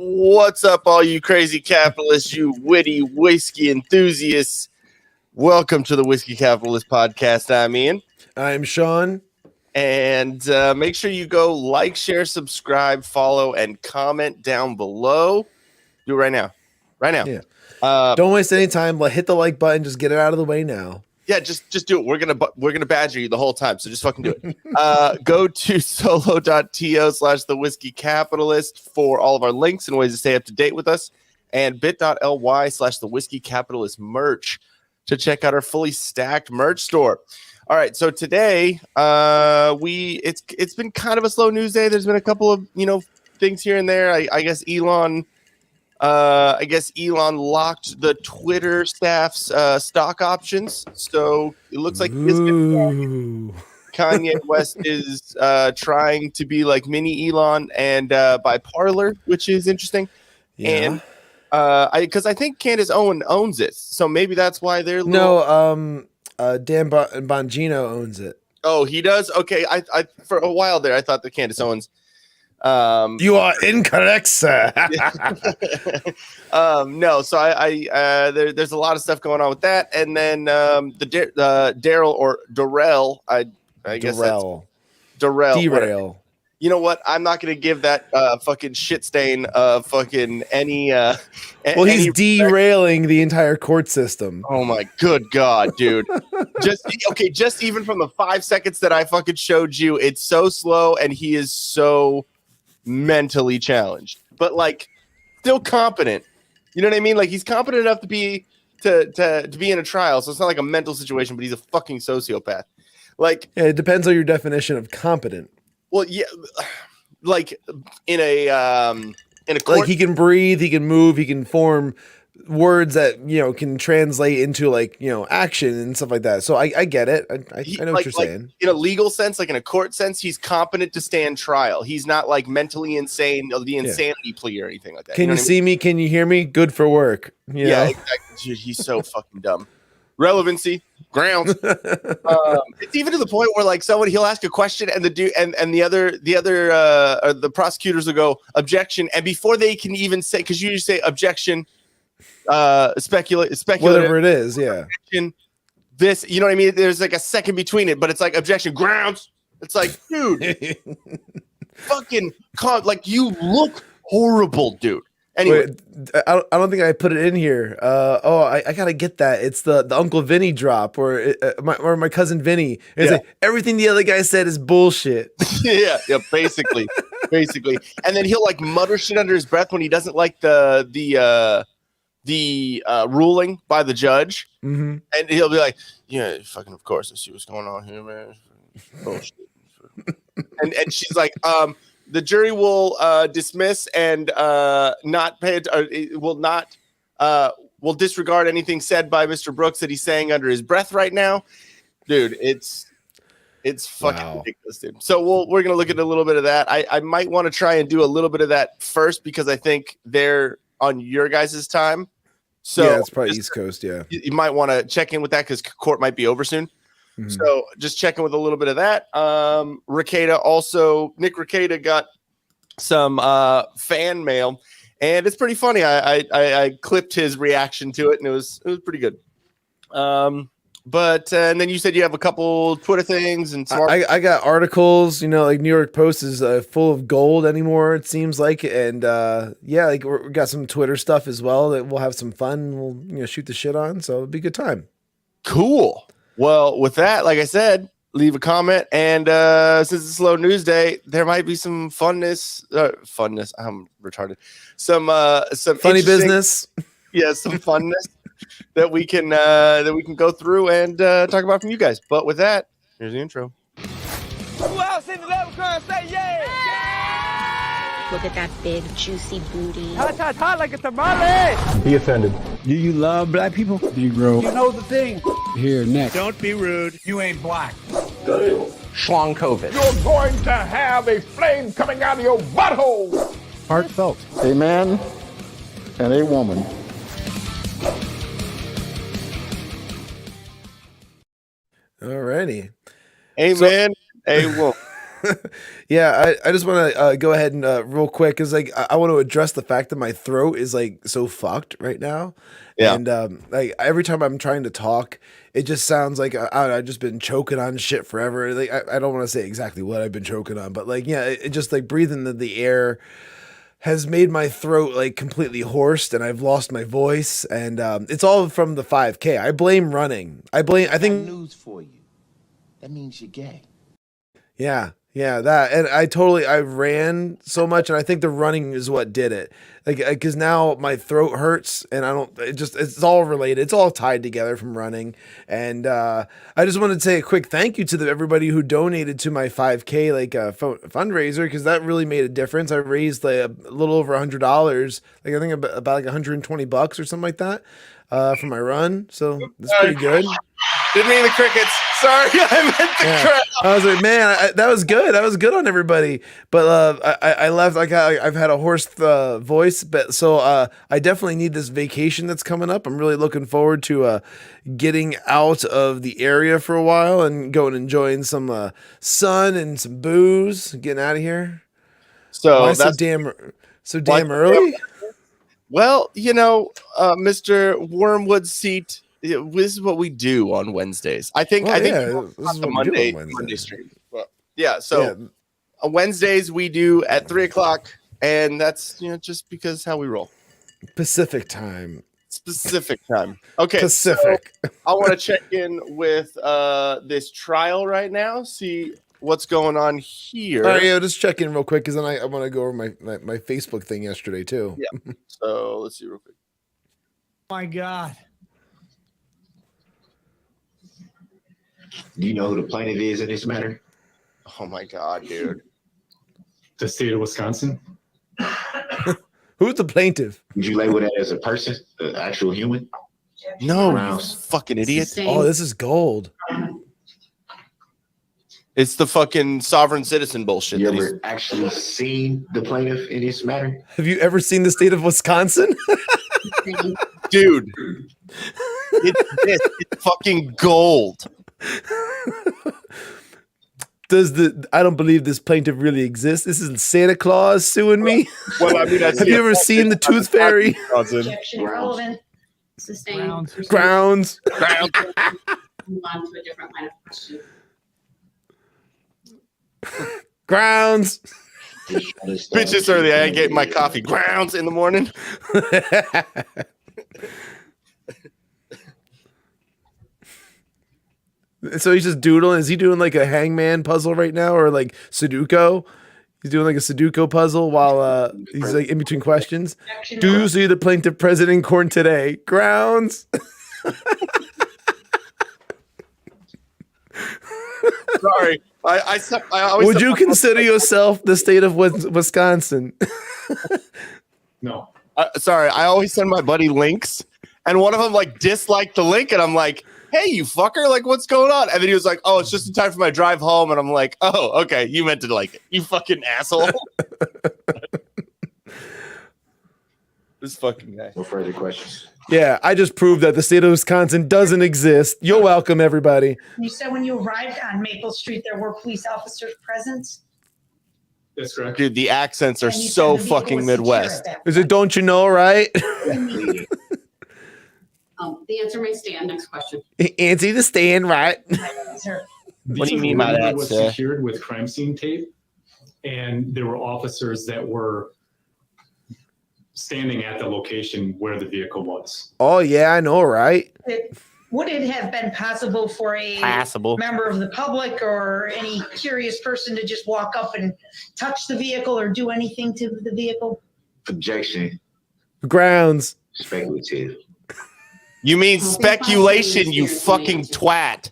What's up, all you crazy capitalists, you witty whiskey enthusiasts? Welcome to the Whiskey Capitalist Podcast. I'm Ian. I'm Shawn. And make sure you go like, share, subscribe, follow, and comment down below. Do it right now. Right now. Yeah. Don't waste any time. Hit the like button. Just get it out of the way now. Yeah, just do it. We're gonna badger you the whole time, so just fucking do it. Go to solo.to/thewhiskeycapitalist for all of our links and ways to stay up to date with us, and bit.ly/thewhiskeycapitalist merch to check out our fully stacked merch store. All right, so today it's been kind of a slow news day. There's been a couple of things here and there. I guess Elon locked the Twitter staff's stock options, so it looks like Kanye West is trying to be like mini Elon and buy Parler, which is interesting. Yeah. And because I think Candace owns it, so maybe that's why they're Dan Bongino owns it. Oh, he does. Okay, I for a while there I thought that Candace Owens. You are incorrect, sir. No, so there's a lot of stuff going on with that, and then the Darrell or Darrell, I guess Darrell. Derail. You know what? I'm not going to give that fucking shit stain fucking any. Well, he's derailing the entire court system. Oh my good God, dude! Just even from the 5 seconds that I fucking showed you, it's so slow, and he is so mentally challenged, but like still competent. You know what I mean? Like he's competent enough to be in a trial, so it's not like a mental situation, but he's a fucking sociopath. Like, yeah, it depends on your definition of competent. Well, yeah, like in a court, like he can breathe, he can move, he can form words that can translate into like action and stuff like that. So I get it. I know what you're saying. In a legal sense, like in a court sense, he's competent to stand trial. He's not like mentally insane or the insanity plea or anything like that. Can you see me? Can you hear me? Good for work. Yeah, exactly. Dude, he's so fucking dumb. Relevancy grounds. It's even to the point where like he'll ask a question and the dude and the prosecutors will go objection, and before they can even say, because you say objection, speculative, whatever it is, objection, this, you know what I mean? There's like a second between it, but it's like objection grounds. It's like, dude, fucking like you look horrible, dude. Anyway, wait, I don't think I put it in here. I gotta get that. It's the Uncle Vinny drop, or my cousin Vinny. It's like everything the other guy said is bullshit. yeah, basically. And then he'll like mutter shit under his breath when he doesn't like the ruling by the judge, and he'll be like, "Yeah, fucking, of course, I see what's going on here, man." Bullshit. and she's like, the jury will dismiss and not pay it. Will disregard anything said by Mr. Brooks that he's saying under his breath right now, dude. It's fucking ridiculous, dude. So we're gonna look at a little bit of that. I might want to try and do a little bit of that first because I think they're on your guys' time. So yeah, it's probably East Coast. Yeah, you might want to check in with that because court might be over soon. So just checking with a little bit of that. Rekieta also, Nick Rekieta got some fan mail, and it's pretty funny. I clipped his reaction to it, and it was pretty good. But and then you said you have a couple Twitter things and I got articles. Like New York Post is full of gold anymore. It seems like, and like we got some Twitter stuff as well that we'll have some fun. We'll shoot the shit on, so it'll be a good time. Cool. Well, with that, like I said, leave a comment. And since it's Slow News Day, there might be some funness. I'm retarded. Some funny business. Yeah, some funness that we can go through and talk about from you guys. But with that, here's the intro. Who else in the level crowd say yeah? Look at that big, juicy booty. Hot like a tamale. Be offended. Do you love black people? Do you grow? You know the thing. Here, next. Don't be rude. You ain't black. Shawn Cav. You're going to have a flame coming out of your butthole. Heartfelt. A man and a woman. Alrighty. Amen. Woman. Yeah, I just want to go ahead and real quick because like I want to address the fact that my throat is like so fucked right now. Yeah, and like every time I'm trying to talk, it just sounds like I've just been choking on shit forever. Like I don't want to say exactly what I've been choking on, but like it just like breathing the air has made my throat like completely hoarse, and I've lost my voice, and it's all from the 5K. I blame running. I think news for you. That means you're gay. Yeah, that, and I ran so much, and I think the running is what did it. Like, because now my throat hurts, and it's all related. It's all tied together from running. And I just wanted to say a quick thank you to everybody who donated to my 5K fundraiser, because that really made a difference. I raised like a little over $100, like I think about like $120 or something like that for my run. So that's pretty good. Didn't mean the crickets. Sorry, I meant the crowd. I was like, man, that was good. That was good on everybody. But I left. Like I've had a hoarse voice, but so I definitely need this vacation that's coming up. I'm really looking forward to getting out of the area for a while and going enjoying some sun and some booze. Getting out of here. So why that's so damn early. Well, Mr. Wormwood Seat. This is what we do on Wednesdays. I think this is what Monday stream. Well, on Wednesdays we do at 3:00, and that's just because how we roll. Pacific time. Okay. Pacific. So I want to check in with this trial right now. See what's going on here. All right, just check in real quick because then I want to go over my Facebook thing yesterday too. Yeah. So let's see real quick. My God. Do you know who the plaintiff is in this matter? Oh my God, dude. The state of Wisconsin? Who's the plaintiff? Would you label that as a person, an actual human? No, you Browns. fucking idiot. Oh, this is gold. It's the fucking sovereign citizen bullshit. You That he's, ever actually seen the plaintiff in this matter? Have you ever seen the state of Wisconsin? dude, it's fucking gold. I don't believe this plaintiff really exists. This is Santa Claus suing me. Well, I mean, Have you ever seen the Tooth Fairy? Objection irrelevant. Sustained. Grounds. Move on to a different line of question. Grounds. Bitches early. I ain't getting my coffee grounds in the morning. So he's just doodling. Is he doing like a hangman puzzle right now, or like Sudoku? He's doing like a Sudoku puzzle while he's like in between questions. Do you see the plaintiff present in court today? Grounds. Sorry, I always. Would you consider yourself the state of Wisconsin? No. Sorry, I always send my buddy links, and one of them like disliked the link, and I'm like, "Hey, you fucker! Like, what's going on?" And then he was like, "Oh, it's just in time for my drive home," and I'm like, "Oh, okay, you meant to like it, you fucking asshole." This fucking guy. No further questions. Yeah, I just proved that the state of Wisconsin doesn't exist. You're welcome, everybody. You said when you arrived on Maple Street, there were police officers present? That's correct. Dude, the accents are And you so said the vehicle fucking was secure Midwest. at that Is it don't you know, right? The answer may stand. Next question. Answer the stand, right? point, sir. What do you mean by that, was sir? secured with crime scene tape, and there were officers that were standing at the location where the vehicle was. Oh yeah, I know, right? Would it have been possible for a member of the public or any curious person to just walk up and touch the vehicle or do anything to the vehicle? Objection. Grounds. Speculative. You mean speculation, you fucking twat.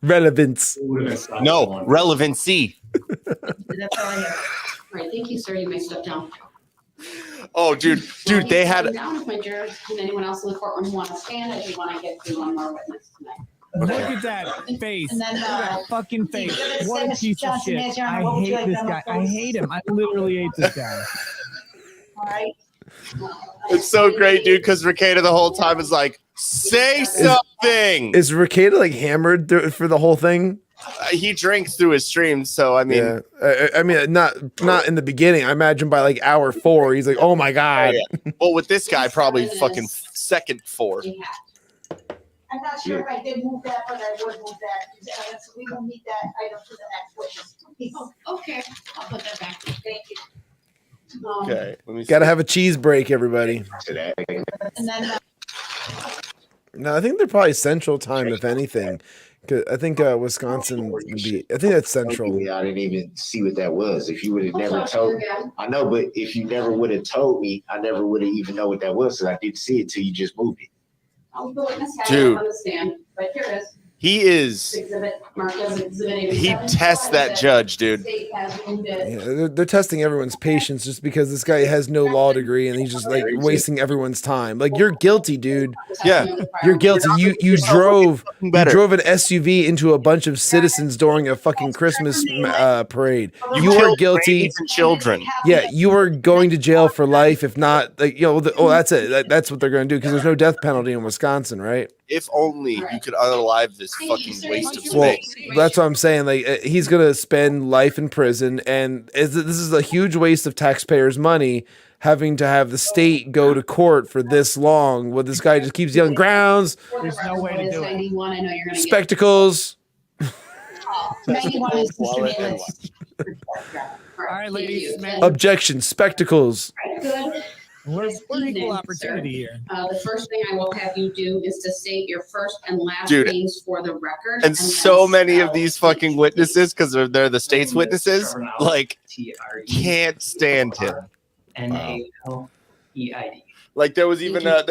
Relevance. No, relevancy. That's all I have. All right, thank you, sir. You may step down. Oh, dude, they had. Step down with my jurors and anyone else in the courtroom who want to stand. I do want to get through one more witness tonight. Look at that face. And then, Look at that fucking face. Exhibit What a six, piece of Johnson shit. Manziano, I what would you hate like this done guy. with I those? hate him. I literally hate this guy. All right. It's so great, dude, because Rekieta the whole time is like, say something. Is Rekieta like hammered for the whole thing? He drinks through his streams, so I mean, Yeah. I mean, not in the beginning. I imagine by like hour 4, he's like, "Oh my god." yeah. Well, with this guy, probably fucking second 4. I'm not sure if I did move that, but I would move that. So we will need that item for the next witness. Okay, I'll put that back. Thank you. Okay, let me see. Got to have a cheese break, everybody. And then No, I think they're probably Central Time, if anything. 'Cause I think Wisconsin would be. I think that's Central. I didn't even see what that was. If you would have never told, I know, but if you never would have told me, I never would have even know what that was. So I didn't see it till you just moved it. I'll go witness Dude. on the stand, but here it is. He is. Exhibit marked as exhibit He 87. tests that judge, dude. State has moved it. Yeah, they're testing everyone's patience just because this guy has no law degree and he's just like wasting everyone's time. Like, you're guilty, dude. Yeah. You're guilty. You drove Better. an SUV into a bunch of citizens during a fucking Christmas parade. You are killed guilty. babies and children. Yeah, you are going to jail for life. If not, like, that's it. That's what they're going to do because there's no death penalty in Wisconsin, right? If only you could unalive this fucking waste of Well, space. that's what I'm saying. Like, he's gonna spend life in prison, and this is a huge waste of taxpayers' money, having to have the state go to court for this long. Well, this guy just keeps yelling grounds, There's no way to do it. 91. I know you're going to spectacles. 91 is Mr. Davis. All right, ladies, man. Objection, spectacles. Good. We're Evening, equal sir. opportunity here. The first thing I will have you do is to state your first and last Dude, names for the record. And so many of these fucking witnesses, because they're the state's witnesses, like, can't stand him. NALEID. Like, there was even a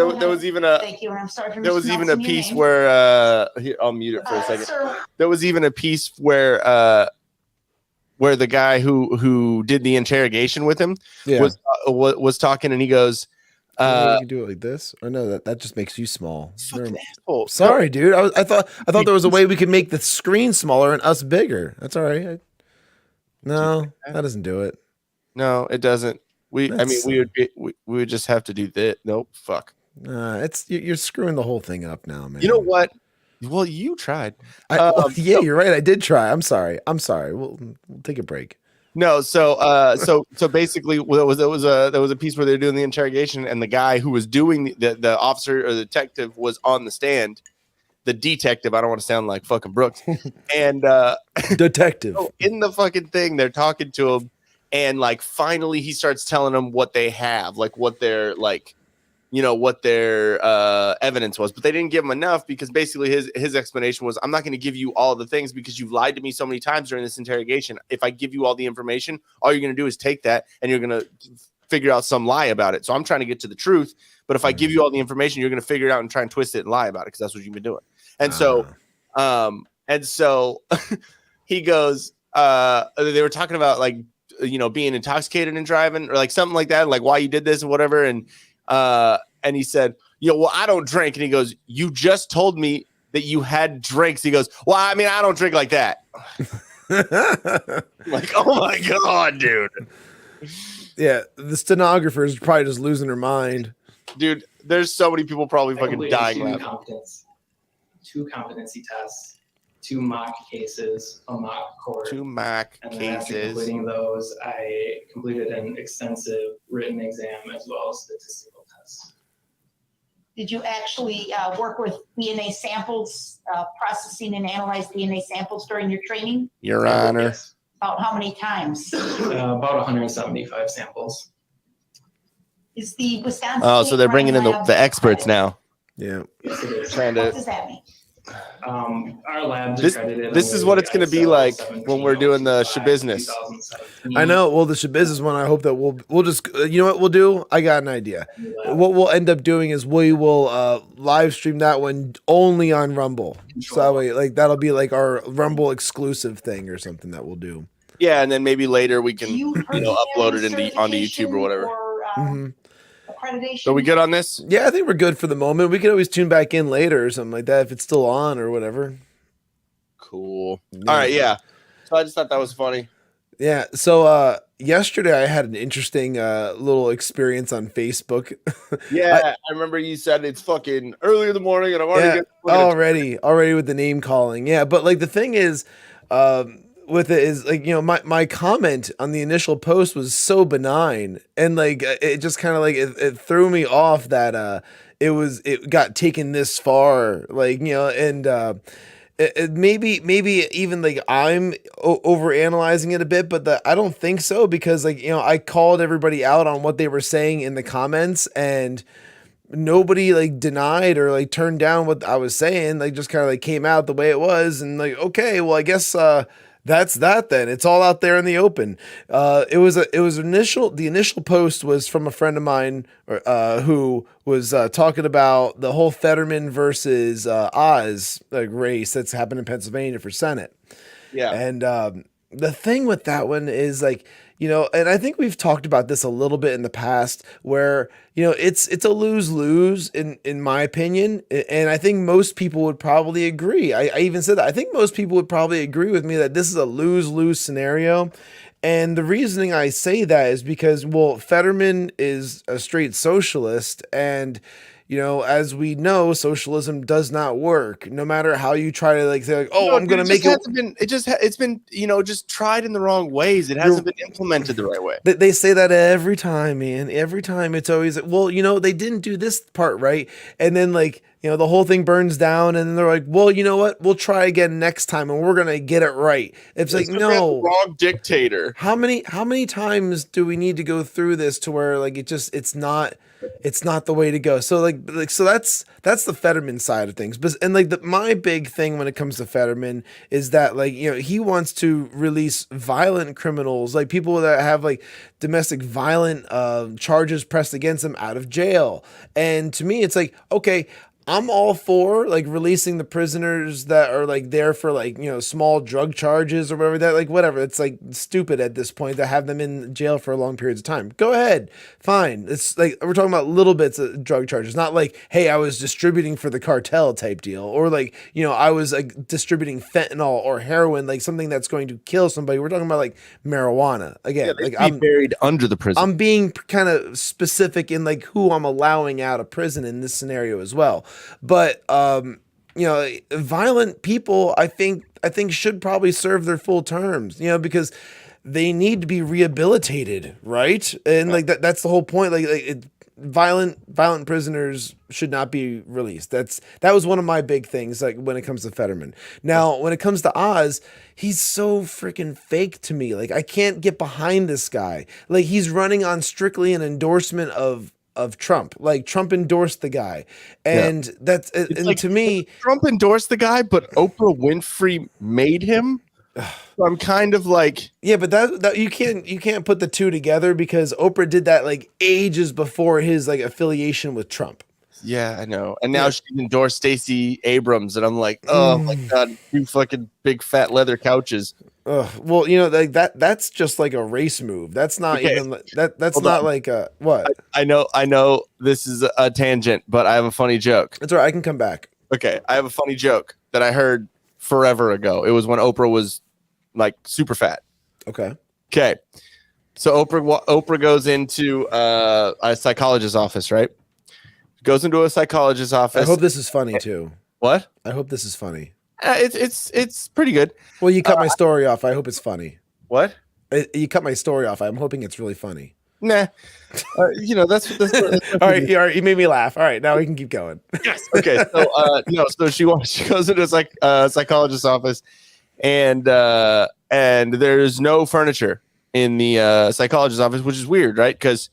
Thank you, and I'm sorry for there was even a mispronouncing your piece name. where here, I'll mute it for a second. Sir, There was even a piece where where the guy who did the interrogation with him was talking, and he goes, you can do it like this. Or no, that just makes you small. Asshole. Sorry, dude. I thought there was a way we could make the screen smaller and us bigger. That's all right. No, that doesn't do it. No, it doesn't. We would just have to do that. Nope. Fuck. You're screwing the whole thing up now, man. You know what? Well, you tried. You're right. I did try. I'm sorry. We'll take a break. No, so basically, there was a piece where they were doing the interrogation, and the guy who was doing the officer or the detective was on the stand. The detective, I don't want to sound like fucking Brooks, and detective. So in the fucking thing, they're talking to him, and like finally he starts telling them what they have, like what their evidence was, but they didn't give him enough because basically his explanation was, I'm not going to give you all the things because you've lied to me so many times during this interrogation. If I give you all the information, all you're going to do is take that and you're going to figure out some lie about it. So I'm trying to get to the truth, but if I give you all the information, you're going to figure it out and try and twist it and lie about it because that's what you've been doing. And so he goes, they were talking about like, being intoxicated and driving or like something like that, like why you did this and whatever. And he said, well, I don't drink. And he goes, you just told me that you had drinks. He goes, well, I mean, I don't drink like that. Like, oh my God, dude. Yeah. The stenographer is probably just losing her mind. Dude, there's so many people probably fucking dying laughing. 2 competency tests, 2 mock cases, a mock court. 2 mock and cases. After completing those, I completed an extensive written exam as well as statistical tests. Did you actually work with DNA samples, processing and analyze DNA samples during your training? Your Honor. Yes. About how many times? About 175 samples. Is the Wisconsin? Oh, so they're bringing in the experts now. Yeah. Yes, it is. What does that mean? Our lab This is what it's going to be like when we're doing the shabusiness. I know. Well, the shabusiness one, I hope that we'll just, you know what we'll do? I got an idea. What we'll end up doing is we will live stream that one only on Rumble. So that way, like, that'll be like our Rumble exclusive thing or something that we'll do. Yeah, and then maybe later we can, upload it onto YouTube or whatever. Accreditation. So we good on this? Yeah, I think we're good for the moment. We can always tune back in later or something like that if it's still on or whatever. Cool. All right, yeah. So I just thought that was funny. Yeah. So yesterday I had an interesting little experience on Facebook. Yeah, I remember you said it's fucking early in the morning and I'm already with the name calling. Yeah, but like the thing is, with it is like, my comment on the initial post was so benign and like it just kind of like it threw me off that it got taken this far, like, and maybe even like I'm over analyzing it a bit, but I don't think so, because like, I called everybody out on what they were saying in the comments and nobody like denied or like turned down what I was saying. Like just kind of like came out the way it was and like, okay, well, I guess that's that then. It's all out there in the open. The initial post was from a friend of mine who was talking about the whole Fetterman versus Oz race that's happened in Pennsylvania for Senate. Yeah. And the thing with that one is like, and I think we've talked about this a little bit in the past where, it's a lose-lose in my opinion. And I think most people would probably agree. I even said that. I think most people would probably agree with me that this is a lose-lose scenario. And the reasoning I say that is because, well, Fetterman is a straight socialist and, as we know, socialism does not work. No matter how you try to like say, like, oh, I'm going to make it. It's been, just tried in the wrong ways. It hasn't been implemented the right way. They say that every time, man. Every time it's always, well, they didn't do this part right. And then like, the whole thing burns down and then they're like, well, you know what? We'll try again next time and we're going to get it right. It's like, no. Wrong dictator. How many times do we need to go through this to where like it's not the way to go? So so that's the Fetterman side of things. But and like my big thing when it comes to Fetterman is that like, he wants to release violent criminals, like people that have like domestic violent charges pressed against them out of jail. And to me, it's like, okay, I'm all for like releasing the prisoners that are like there for like, small drug charges or whatever, that like whatever. It's like stupid at this point to have them in jail for long periods of time. Go ahead. Fine. It's like we're talking about little bits of drug charges, not like, hey, I was distributing for the cartel type deal, or like, I was like distributing fentanyl or heroin, like something that's going to kill somebody. We're talking about like marijuana. Again, like I'm buried under the prison. I'm being kind of specific in like who I'm allowing out of prison in this scenario as well. But violent people, I think should probably serve their full terms, because they need to be rehabilitated, right? And like that's the whole point. Violent prisoners should not be released. That was one of my big things, like when it comes to Fetterman. Now, when it comes to Oz, he's so freaking fake to me. Like I can't get behind this guy. Like he's running on strictly an endorsement of Trump. Like Trump endorsed the guy, and that's and like, to me, Trump endorsed the guy, but Oprah Winfrey made him. So I'm kind of like, yeah, but that you can't put the two together, because Oprah did that like ages before his like affiliation with Trump. Yeah, I know. And now she endorsed Stacey Abrams, and I'm like, oh my god, you fucking big fat leather couches. Well, like that's just like a race move. That's not even that's not like a what? I know this is a tangent, but I have a funny joke. That's all right. I can come back. Okay, I have a funny joke that I heard forever ago. It was when Oprah was like super fat. Okay. So Oprah goes into a psychologist's office, right? Goes into a psychologist's office. I hope this is funny too. What? I hope this is funny. It's pretty good. Well, you cut my story off. I hope it's funny. What? You cut my story off. I'm hoping it's really funny. Nah. That's all right. You made me laugh. All right, now we can keep going. Yes. Okay. So she goes into a psychologist's office, and there's no furniture in the psychologist's office, which is weird, right? Because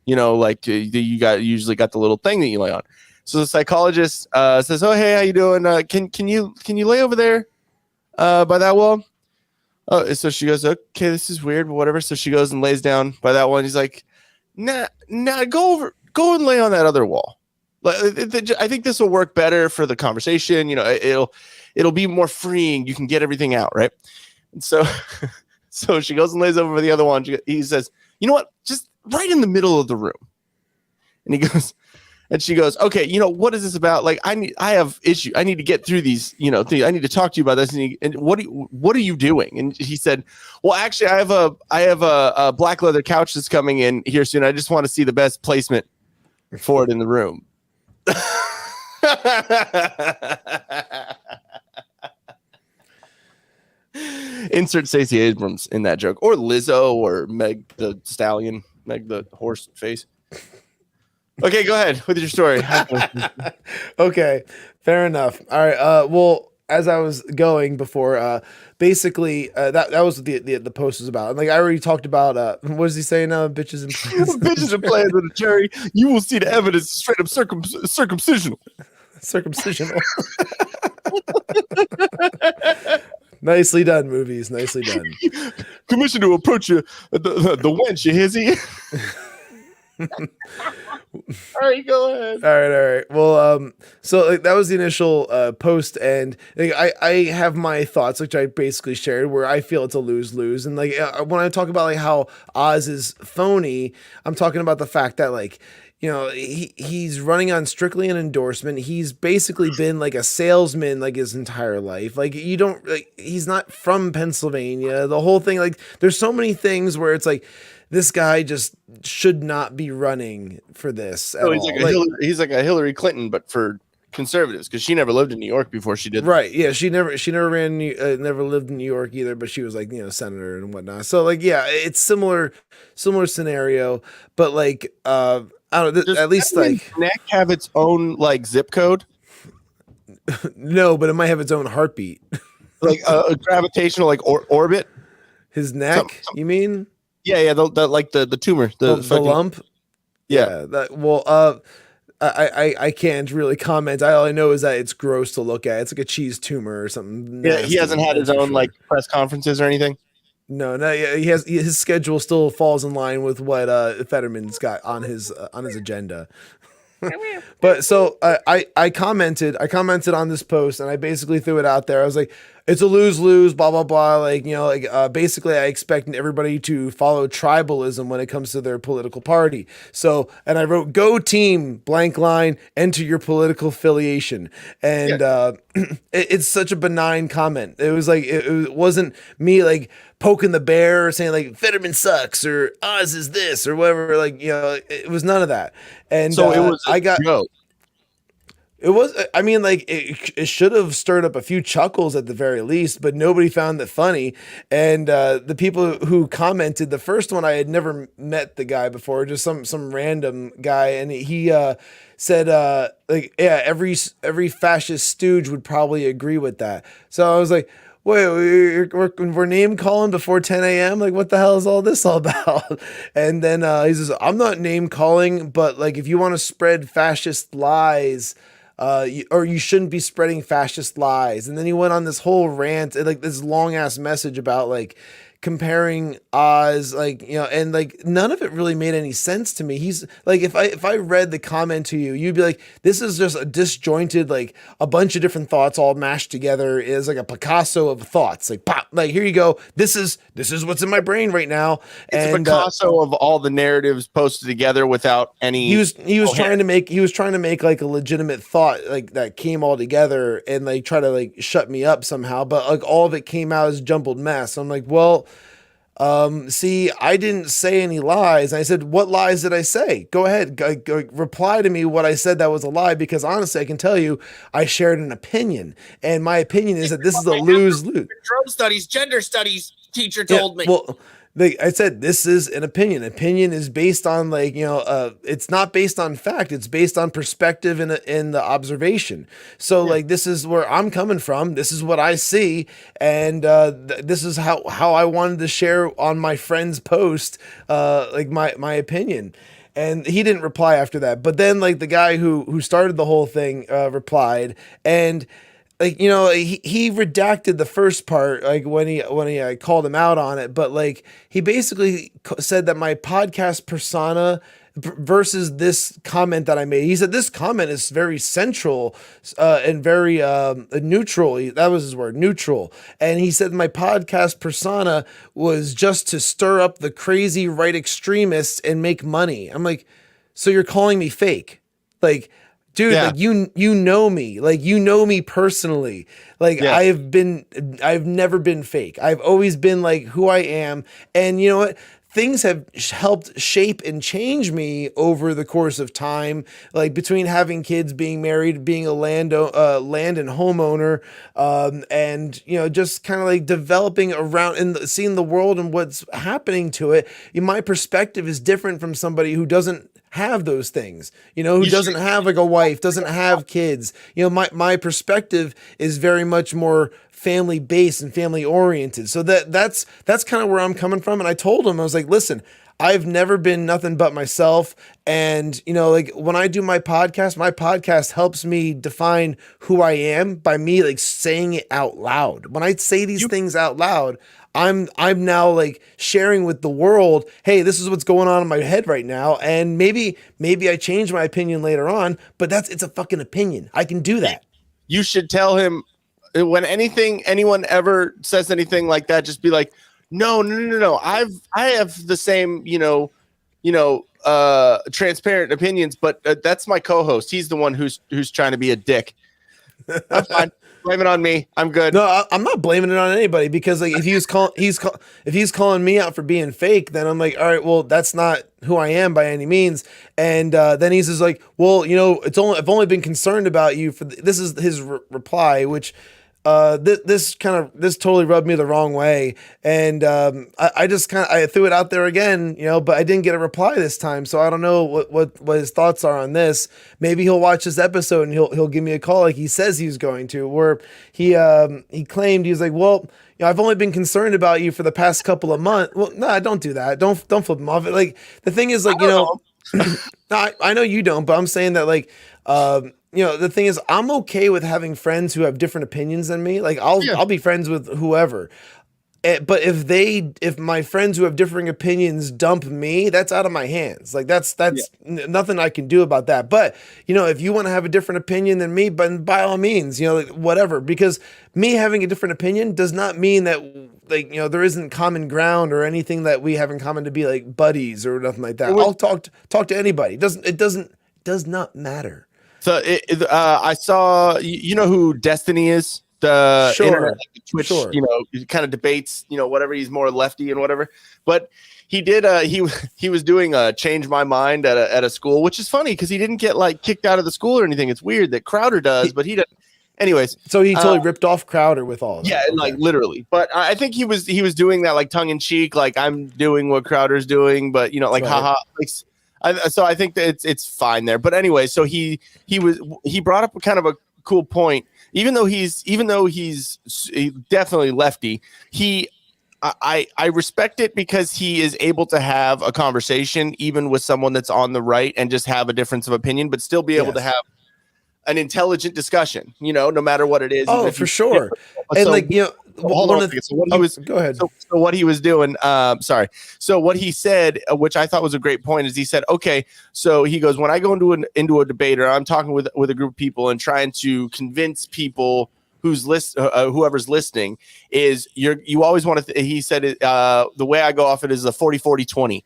you usually got the little thing that you lay on. So the psychologist says, "Oh, hey, how you doing? Can you lay over there by that wall?" Oh, so she goes, "Okay, this is weird, but whatever." So she goes and lays down by that one. He's like, "Nah, go and lay on that other wall. I think this will work better for the conversation. It'll be more freeing. You can get everything out, right?" And so she goes and lays over for the other one. He says, "You know what? Just right in the middle of the room." And she goes, "Okay, what is this about? Like, I have issue. I need to get through these, things. I need to talk to you about this." And what are you doing? And he said, "Well, actually, I have a black leather couch that's coming in here soon. I just want to see the best placement for it in the room." Insert Stacey Abrams in that joke, or Lizzo, or Meg the Stallion, Meg the horse face. Okay, go ahead with your story. Okay, fair enough. All right. Well, as I was going before, basically, that was what the post was about. And like I already talked about, what does he say now? Bitches and plans. Bitches and plans with a jury. You will see the evidence straight up circumcisional. Circumcisional. Nicely done, movies. Nicely done. Commission to approach you, the wench, you hizzy. All right, go ahead. All right. Well, so like, that was the initial post, and like, I have my thoughts, which I basically shared, where I feel it's a lose-lose. And like when I talk about like how Oz is phony, I'm talking about the fact that like, he's running on strictly an endorsement. He's basically been like a salesman like his entire life. Like he's not from Pennsylvania. The whole thing, like there's so many things where it's like, this guy just should not be running for this. He's like a Hillary Clinton, but for conservatives, because she never lived in New York before she did. Right? Yeah, she never never lived in New York either, but she was like senator and whatnot. So like it's similar scenario, but like I don't know. At least like neck have its own like zip code. No, but it might have its own heartbeat, like a gravitational like orbit. His neck, you mean? Yeah, the tumor, the lump. Yeah. I can't really comment. All I know is that it's gross to look at. It's like a cheese tumor or something. Yeah, he hasn't had his own like press conferences or anything. No. He has his schedule still falls in line with what Fetterman's got on his agenda. But so I commented on this post, and I basically threw it out there. I was like, it's a lose-lose, blah, blah, blah. Like, basically I expect everybody to follow tribalism when it comes to their political party. So, and I wrote, go team, blank line, enter your political affiliation. And it's such a benign comment. It was like, it wasn't me like poking the bear or saying like Fetterman sucks or Oz is this or whatever. Like, it was none of that. And so it was a joke. It was, I mean, like it should have stirred up a few chuckles at the very least, but nobody found it funny. And the people who commented, the first one, I had never met the guy before, just some random guy, and he said, every fascist stooge would probably agree with that. So I was like, wait, we're name calling before 10 a.m.? Like, what the hell is all this all about? And then he says, I'm not name calling, but like, if you want to spread fascist lies, you shouldn't be spreading fascist lies. And then he went on this whole rant, like this long ass message about like comparing Oz, and like none of it really made any sense to me. He's like, if I read the comment to you, you'd be like, this is just a disjointed, like a bunch of different thoughts all mashed together is like a Picasso of thoughts. Like pop, like here you go. This is what's in my brain right now. It's a Picasso of all the narratives posted together without any. He was trying to make like a legitimate thought like that came all together and like try to like shut me up somehow, but like all of it came out as jumbled mess. I'm like, well, see, I didn't say any lies. I said, what lies did I say? Go ahead, reply to me what I said that was a lie, because honestly, I can tell you, I shared an opinion, and my opinion is that this is a lose-lose. Drone studies, gender studies teacher told me. Well, I said, this is an opinion. Opinion is based on like, it's not based on fact. It's based on perspective in the observation. So like, this is where I'm coming from. This is what I see. And this is how I wanted to share on my friend's post, like my opinion. And he didn't reply after that. But then like the guy who started the whole thing replied, and like, he redacted the first part, like when he called him out on it, but like he basically said that my podcast persona versus this comment that I made, he said this comment is very central and very neutral. That was his word, neutral. And he said my podcast persona was just to stir up the crazy right extremists and make money. I'm like, so you're calling me fake? Like, dude, like you know me, like you know me personally. Like I've never been fake. I've always been like who I am. And you know what? Things have helped shape and change me over the course of time, like between having kids, being married, being a land and homeowner, and just kind of like developing around and seeing the world and what's happening to it. My perspective is different from somebody who doesn't have those things, who doesn't have like a wife, doesn't have kids. My perspective is very much more family based and family oriented. So that's kind of where I'm coming from. And I told him, I was like, listen, I've never been nothing but myself. And, like when I do my podcast helps me define who I am by me like saying it out loud. When I say these things out loud, I'm now like sharing with the world, hey, this is what's going on in my head right now. And maybe I change my opinion later on, but it's a fucking opinion. I can do that. You should tell him when anyone ever says anything like that, just be like, no. I have the same, transparent opinions, but that's my co-host. He's the one who's trying to be a dick. I'm fine. Blame it on me. I'm good. No, I'm not blaming it on anybody, because like if he's calling me out for being fake, then I'm like, all right, well, that's not who I am by any means. And then he's just like, well, I've only been concerned about you for this is his reply, which this totally rubbed me the wrong way. And I just I threw it out there again, but I didn't get a reply this time. So I don't know what his thoughts are on this. Maybe he'll watch this episode and he'll give me a call like he says he's going to, where he claimed, he was like, well, I've only been concerned about you for the past couple of months. Well, no, don't do that. Don't flip him off. Like the thing is like, no, I know you don't, but I'm saying that like, the thing is, I'm okay with having friends who have different opinions than me. Like I'll be friends with whoever. But if my friends who have differing opinions dump me, that's out of my hands. Like that's nothing I can do about that. But if you want to have a different opinion than me, but by all means, like, whatever. Because me having a different opinion does not mean that there isn't common ground or anything that we have in common to be like buddies or nothing like that. I'll talk to anybody. It does not matter. So I saw who Destiny is. The internet, like Twitch, kind of debates, whatever. He's more lefty and whatever. But he did. He was doing a change my mind at a school, which is funny because he didn't get like kicked out of the school or anything. It's weird that Crowder does, but he doesn't. Anyways, so he totally ripped off Crowder with all of that. Yeah, like literally. But I think he was doing that like tongue in cheek, like I'm doing what Crowder's doing, but like haha. So I think that it's fine there. But anyway, so he brought up kind of a cool point. Even though he's definitely lefty, I respect it because he is able to have a conversation even with someone that's on the right and just have a difference of opinion, but still be able to have an intelligent discussion, no matter what it is. Oh, for sure. And go ahead. So what he was doing, So what he said, which I thought was a great point, is he said, okay, so he goes, when I go into a debate or I'm talking with a group of people and trying to convince people whoever's listening, is you always want to, he said, the way I go off it is a 40-40-20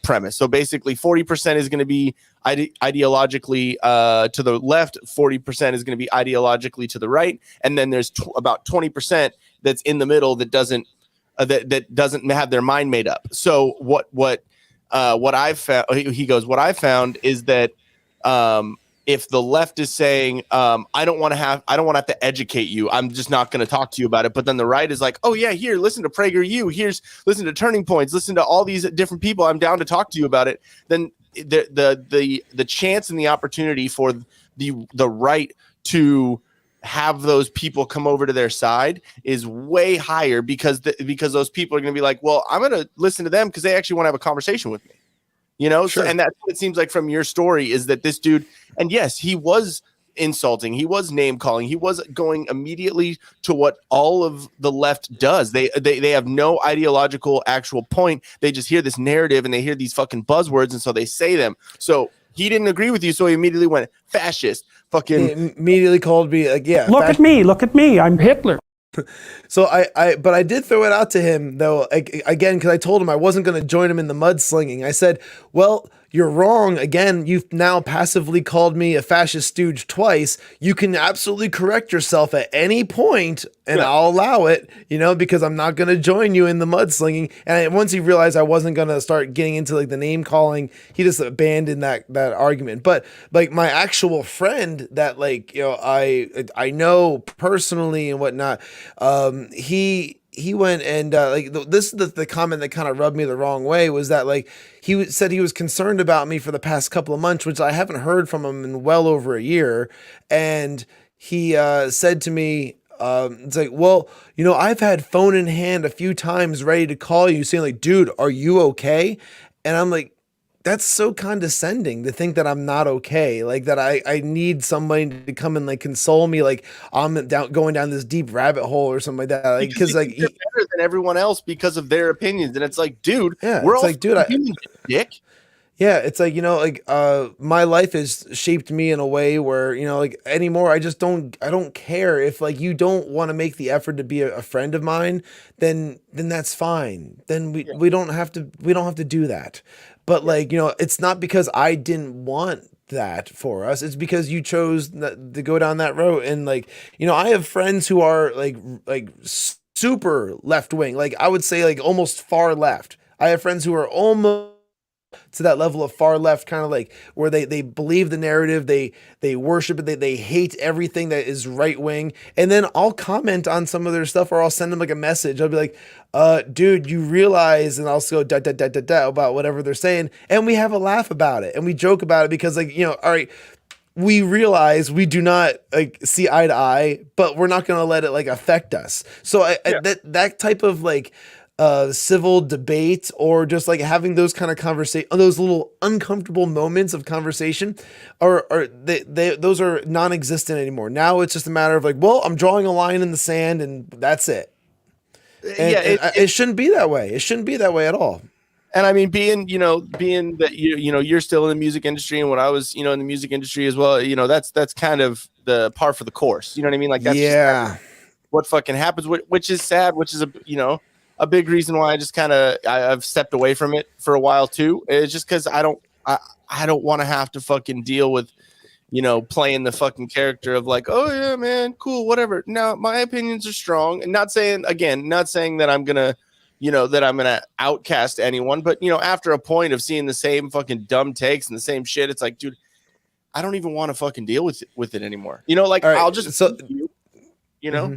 premise. So basically 40% is going to be ideologically to the left, 40% is going to be ideologically to the right, and then there's about 20% that's in the middle that doesn't have their mind made up. So what I've found, he goes, what I found is that if the left is saying I don't want to have to educate you, I'm just not going to talk to you about it, but then the right is like, oh yeah, here, listen to PragerU, listen to Turning Points, listen to all these different people, I'm down to talk to you about it, then the chance and the opportunity for the right to have those people come over to their side is way higher because those people are going to be like, well, I'm going to listen to them because they actually want to have a conversation with me, Sure. So, and that's what it seems like from your story is that this dude, and yes, he was insulting, he was name calling, he was going immediately to what all of the left does. They have no ideological actual point. They just hear this narrative and they hear these fucking buzzwords, and so they say them. So he didn't agree with you, so he immediately went fascist. Fucking he immediately called me like, yeah. Look at me, I'm Hitler. So but I did throw it out to him though, again, because I told him I wasn't going to join him in the mudslinging. I said, well, you're wrong. Again, you've now passively called me a fascist stooge twice. You can absolutely correct yourself at any point, and I'll allow it, because I'm not going to join you in the mudslinging. And once he realized I wasn't going to start getting into like the name calling, he just abandoned that argument. But like my actual friend that I know personally and whatnot, he went and this is the comment that kind of rubbed me the wrong way, was that like he said he was concerned about me for the past couple of months, which I haven't heard from him in well over a year. And he said to me, it's like, well, I've had phone in hand a few times ready to call you saying like, dude, are you okay? And I'm like, that's so condescending to think that I'm not okay. Like that I need somebody to come and like console me. Like I'm going down this deep rabbit hole or something like that. Like, because like you're better than everyone else because of their opinions. And it's like, dude, we're all like, dude, dick. Yeah. It's like, my life has shaped me in a way where, anymore, I don't care if like you don't want to make the effort to be a friend of mine, then that's fine. Then we don't have to do that. But like, it's not because I didn't want that for us. It's because you chose to go down that road. And like, I have friends who are like super left wing. Like I would say like almost far left. I have friends who are almost to that level of far left, kind of like where they believe the narrative, they worship it, they hate everything that is right wing. And then I'll comment on some of their stuff, or I'll send them like a message. I'll be like, dude, you realize, and I'll just go da about whatever they're saying, and we have a laugh about it and we joke about it because like, all right, we realize we do not like see eye to eye, but we're not going to let it like affect us. So that type of like civil debate, or just like having those kind of conversation, those little uncomfortable moments of conversation, those are non-existent anymore. Now it's just a matter of like, well, I'm drawing a line in the sand and that's it. And it shouldn't be that way. It shouldn't be that way at all. And I mean, being that you're still in the music industry, and when I was, in the music industry as well, that's kind of the par for the course. You know what I mean? Like that's just what fucking happens, which is sad, which is a big reason why I just I've stepped away from it for a while too. It's just because I don't want to have to fucking deal with, playing the fucking character of like, oh yeah, man, cool, whatever. Now my opinions are strong, and not saying that I'm gonna, that I'm gonna outcast anyone, but after a point of seeing the same fucking dumb takes and the same shit, it's like, dude, I don't even want to fucking deal with it anymore. Like right, I'll just, Mm-hmm.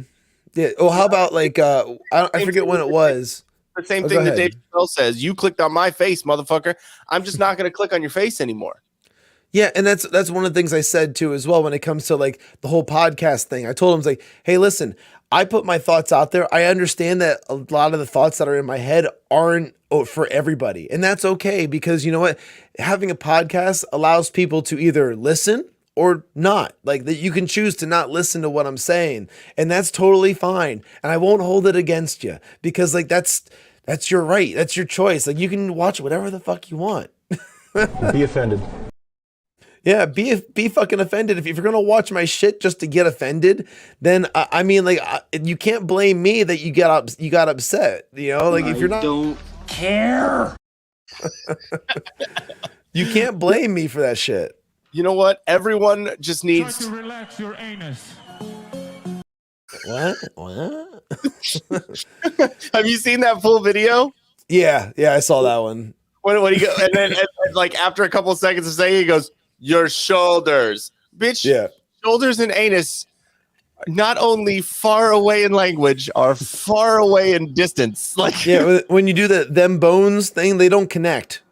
Yeah. Oh, how about like I forget when it was. The same thing that Dave Chappelle says. You clicked on my face, motherfucker. I'm just not going to click on your face anymore. Yeah, and that's one of the things I said too as well when it comes to like the whole podcast thing. I told him, like, hey, listen, I put my thoughts out there. I understand that a lot of the thoughts that are in my head aren't for everybody, and that's okay because you know what? Having a podcast allows people to either listen or not. Like that you can choose to not listen to what I'm saying, and that's totally fine. And I won't hold it against you because like that's your right. That's your choice. Like you can watch whatever the fuck you want. Be offended. Yeah, be fucking offended. If you're gonna watch my shit just to get offended, then I mean, like, you can't blame me that you got upset. Like if you're not, don't care. You can't blame me for that shit. You know what? Everyone just needs to relax your anus. What? Have you seen that full video? Yeah, I saw that one. When he go, and then like after a couple of seconds of saying, he goes, "Your shoulders, bitch." Yeah, shoulders and anus, not only far away in language, are far away in distance. Like when you do the them bones thing, they don't connect.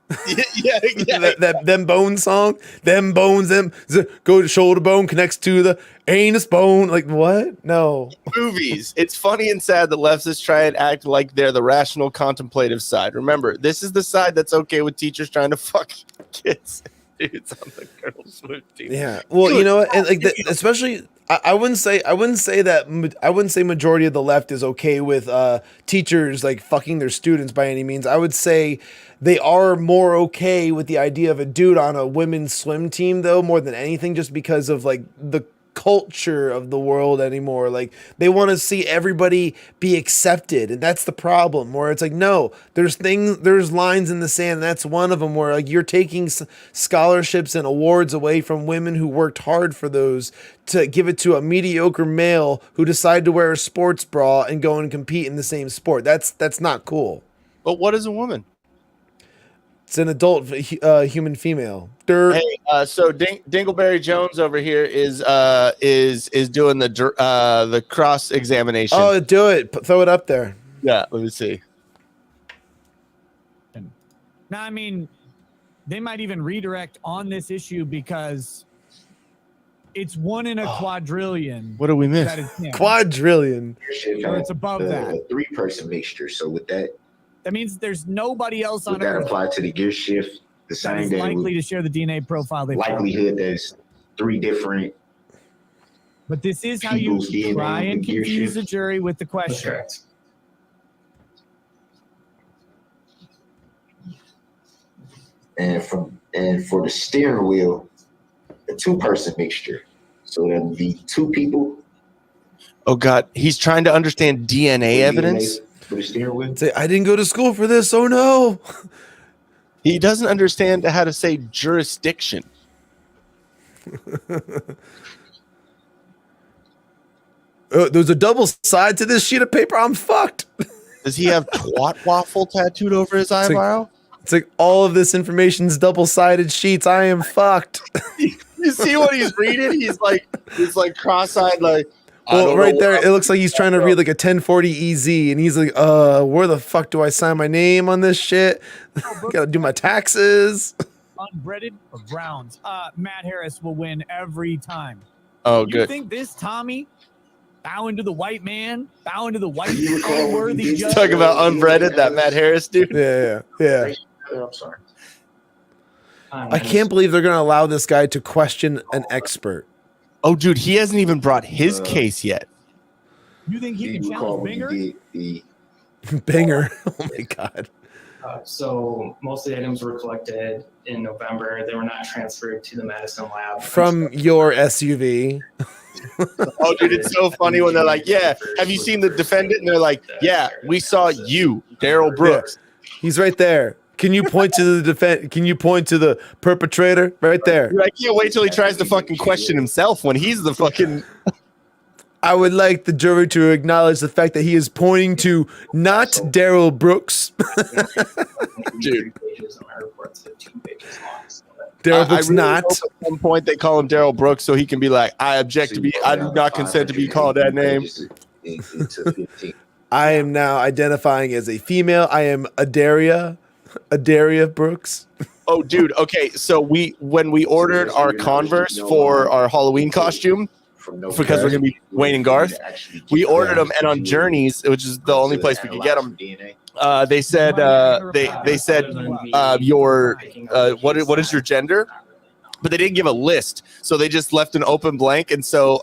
Yeah. that them bone song, them bones, go to shoulder bone connects to the anus bone. Like what? No. Movies. It's funny and sad that leftists try and act like they're the rational, contemplative side. Remember, this is the side that's okay with teachers trying to fuck kids. Dudes on the girls' swim team. Yeah. Well, you know what? And like especially. I wouldn't say majority of the left is okay with teachers like fucking their students by any means. I would say they are more okay with the idea of a dude on a women's swim team though, more than anything, just because of like the culture of the world anymore. Like they want to see everybody be accepted, and that's the problem. Where it's like, no, there's lines in the sand. And that's one of them where like you're taking scholarships and awards away from women who worked hard for those to give it to a mediocre male who decided to wear a sports bra and go and compete in the same sport. That's not cool. But what is a woman? It's an adult human female. Hey, so Dingleberry Jones over here is doing the cross examination. Oh, do it! Throw it up there. Yeah, let me see. Now, I mean, they might even redirect on this issue because it's 1 in a quadrillion. What do we miss? Quadrillion. Or it's above that. A 3-person mixture. So with that means there's nobody else on Earth. Would that Earth apply to the gear shift? The same that is likely to share the DNA profile. Likelihood there's 3 different. But this is how you try and confuse the jury with the question. Okay. And for the steering wheel, a 2-person mixture. So that'll be 2 people. Oh God, he's trying to understand DNA evidence. For the steering wheel. Say, I didn't go to school for this. Oh no. He doesn't understand how to say jurisdiction. There's a double side to this sheet of paper. I'm fucked. Does he have twat waffle tattooed over his eyebrow? It's like all of this information's double-sided sheets. I am fucked. You see what he's reading? He's like cross-eyed, like. Well, right there, it looks like he's trying to read like a 1040 EZ, and he's like, where the fuck do I sign my name on this shit? Gotta do my taxes. Unbreaded or Browns? Matt Harris will win every time. Oh, good. You think this Tommy bowing to the white man, bowing to the white unworthy judge? Talk about unbreaded, that Matt Harris dude. Yeah. I'm sorry. I can't believe they're gonna allow this guy to question an expert. Oh, dude, he hasn't even brought his case yet. You think he can challenge Binger? Banger. Oh my God. So most of the items were collected in November. They were not transferred to the Madison lab. From your SUV. Oh, dude, it's so funny when they're like, yeah, have you seen the defendant? And they're like, yeah, we saw you, Darrell Brooks. Yeah. He's right there. Can you point to the Can you point to the perpetrator right there? Dude, I can't wait till he tries to fucking question himself when he's the fucking... I would like the jury to acknowledge the fact that he is pointing to not Darrell Brooks. Dude. Darrell Brooks really not. hope at some point they call him Darrell Brooks so he can be like, I object to be, I do not consent to be called that name. I am now identifying as a female. I am Adaria Brooks. Oh, dude. Okay, so when we ordered our Converse for our Halloween costume, because we're gonna be Wayne and Garth, we ordered them, and on Journeys, which is the only place we could get them, they said your what is your gender, but they didn't give a list, so they just left an open blank. And so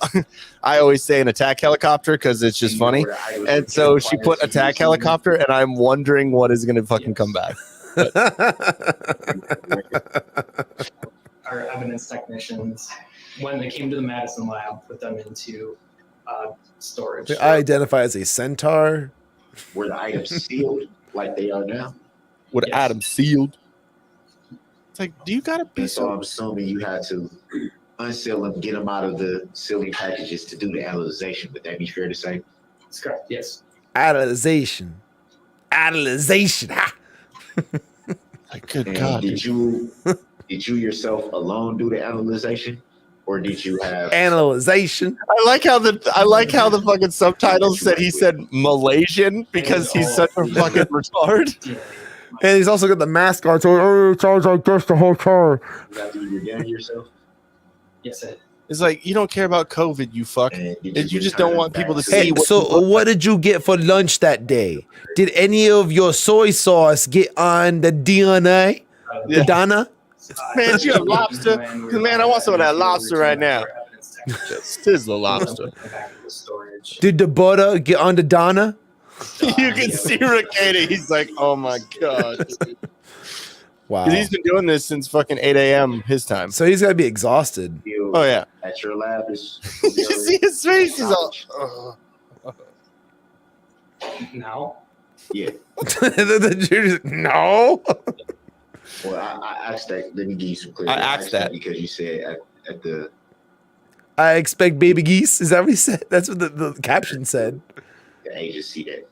I always say an attack helicopter because it's just funny, and so she put attack helicopter, and I'm wondering what is gonna fucking come back. Our evidence technicians, when they came to the Madison lab, put them into storage. I identify as a centaur. Were the items sealed like they are now? Were the items sealed? It's like, do you gotta be so? I'm assuming you had to unseal them, get them out of the sealing packages to do the analyzation. Would that be fair to say? That's correct. Yes. Analyzation. Ha! Like, good God. Did you yourself alone do the analyzation, or did you have analyzation? I like how the fucking subtitles said he said Malaysian because he's such a fucking retard. And he's also got the mask on, so it sounds like this the whole time. yourself? Yes, it's like, you don't care about COVID, you fuck. You just don't want people to see. What did you get for lunch that day? Did any of your soy sauce get on the DNA? The Donna? Man, you have lobster? Man, I want some of that lobster right now. Just sizzle lobster. Did the butter get on the Donna? You can see Rekieta. He's like, oh my God. Wow. He's been doing this since fucking 8 a.m. his time. So he's got to be exhausted. Oh, yeah. At your lab is. You see his face? He's all. No. Yeah. The jury's like, no. Well, I asked that. Let me give you some clarity. I asked that because you said at the. I expect baby geese. Is that what he said? That's what the caption said. The agency that.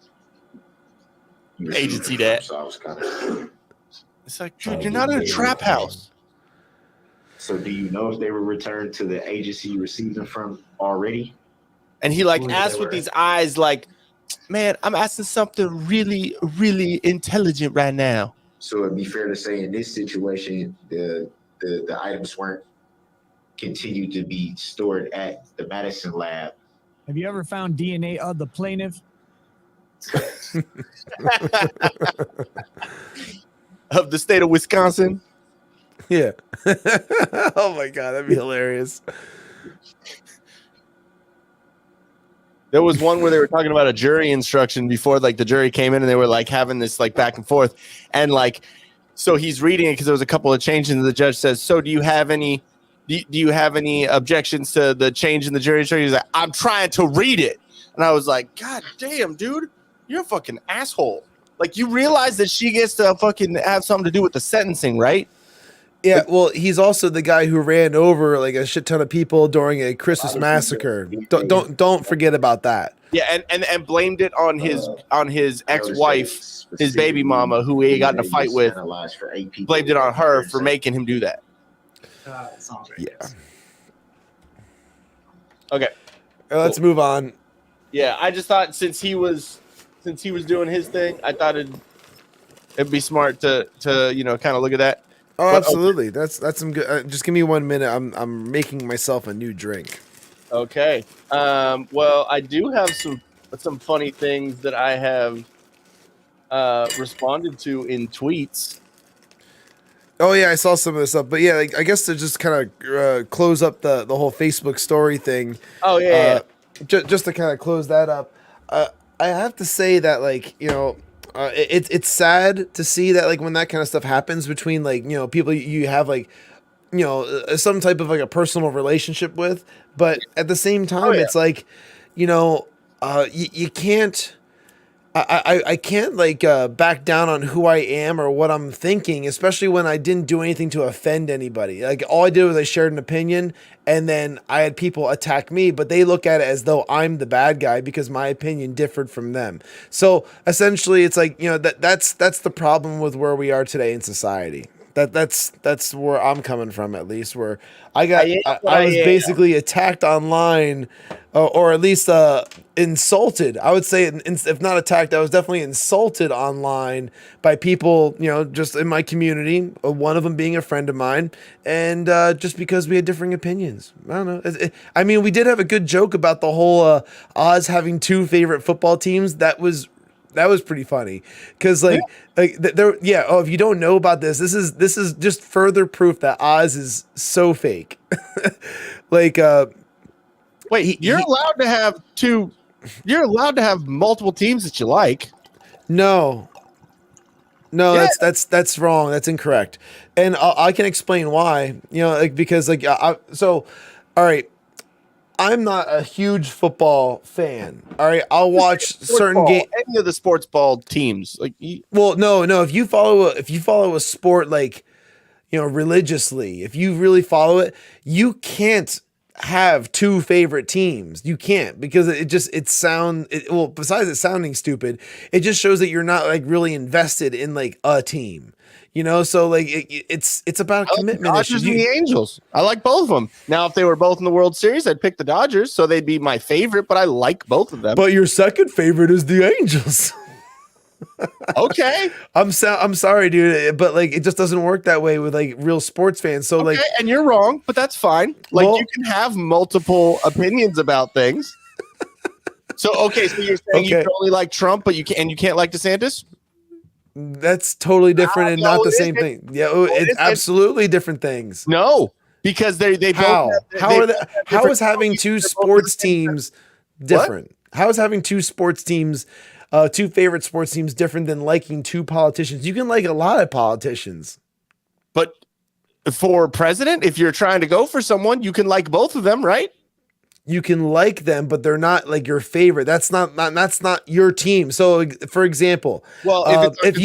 Agency that. So I was kind of. It's like, dude, you're not in a trap house. So do you know if they were returned to the agency you received them from already? And he like asked with these eyes like, man, I'm asking something really, really intelligent right now. So it'd be fair to say in this situation, the items weren't continued to be stored at the Madison lab. Have you ever found DNA of the plaintiff? Of the state of Wisconsin? Yeah. Oh my God, that'd be hilarious. There was one where they were talking about a jury instruction before, like the jury came in and they were like having this like back and forth. And like, so he's reading it because there was a couple of changes and the judge says, so do you have any objections to the change in the jury instruction? He's like, I'm trying to read it. And I was like, God damn, dude, you're a fucking asshole. Like, you realize that she gets to fucking have something to do with the sentencing, right? Yeah, well, he's also the guy who ran over like a shit ton of people during a Christmas massacre. Don't forget about that. Yeah, and blamed it on his ex-wife, his baby mama, who he got in a fight with. Blamed it on her for making him do that. Yeah. Okay. Let's move on. Yeah, I just thought since he was doing his thing, I thought it'd be smart to kind of look at that. Oh, absolutely. That's some good. Just give me 1 minute. I'm making myself a new drink. Okay. Well, I do have some funny things that I have responded to in tweets. Oh yeah, I saw some of this stuff. But yeah, like, I guess to just kind of close up the whole Facebook story thing. Oh yeah. Just to kind of close that up. I have to say that, like, you know, it's sad to see that, like, when that kind of stuff happens between, like, you know, people you have, like, you know, some type of like a personal relationship with, but at the same time, it's like, you know, you can't. I can't like back down on who I am or what I'm thinking, especially when I didn't do anything to offend anybody. Like all I did was I shared an opinion, and then I had people attack me, but they look at it as though I'm the bad guy because my opinion differed from them. So essentially, it's like, you know, that's the problem with where we are today in society. That's where I'm coming from, at least, where I was basically attacked online, or at least insulted. I would say, if not attacked, I was definitely insulted online by people, you know, just in my community, one of them being a friend of mine, and just because we had differing opinions. I don't know. I mean, we did have a good joke about the whole Oz having two favorite football teams. That was pretty funny, because if you don't know about this is just further proof that Oz is so fake. Like, wait, you're allowed to have two. You're allowed to have multiple teams that you like. No, that's wrong. That's incorrect, and I can explain why. You know, like, because like all right. I'm not a huge football fan. All right, I'll watch certain games. Any of the sports ball teams, like, well, no. If you follow a sport, like, you know, religiously, if you really follow it, you can't have two favorite teams. You can't, because besides it sounding stupid, it just shows that you're not like really invested in like a team. You know, so like it's about commitment. Dodgers and the Angels. I like both of them. Now, if they were both in the World Series, I'd pick the Dodgers, so they'd be my favorite. But I like both of them. But your second favorite is the Angels. Okay, I'm sorry, dude, but like it just doesn't work that way with like real sports fans. So like, and you're wrong, but that's fine. Like, you can have multiple opinions about things. So you're saying you can only like Trump, but you can't like DeSantis? That's totally different and not the same thing. Yeah, it's absolutely different things. No, because they both. How is having two sports teams different? How is having two sports teams, two favorite sports teams, different than liking two politicians? You can like a lot of politicians, but for president, if you're trying to go for someone, you can like both of them, right? You can like them, but they're not like your favorite. That's not your team. So, for example, if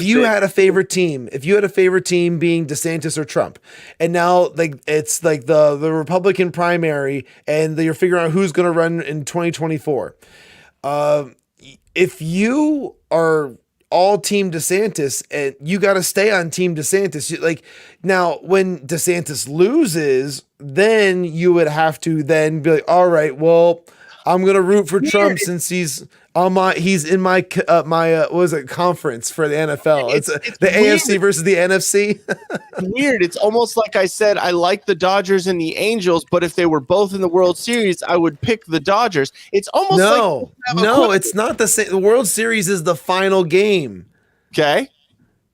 you had a favorite team, being DeSantis or Trump, and now like it's like the Republican primary, and you're figuring out who's going to run in 2024. If you are all team DeSantis, and you got to stay on team DeSantis. Like, now when DeSantis loses, then you would have to then be like, all right, well, I'm going to root for Trump since he's in my conference for the NFL. It's the weird. AFC versus the NFC. Weird. It's almost like I said, I like the Dodgers and the Angels, but if they were both in the World Series, I would pick the Dodgers. It's almost it's not the same. The World Series is the final game. Okay.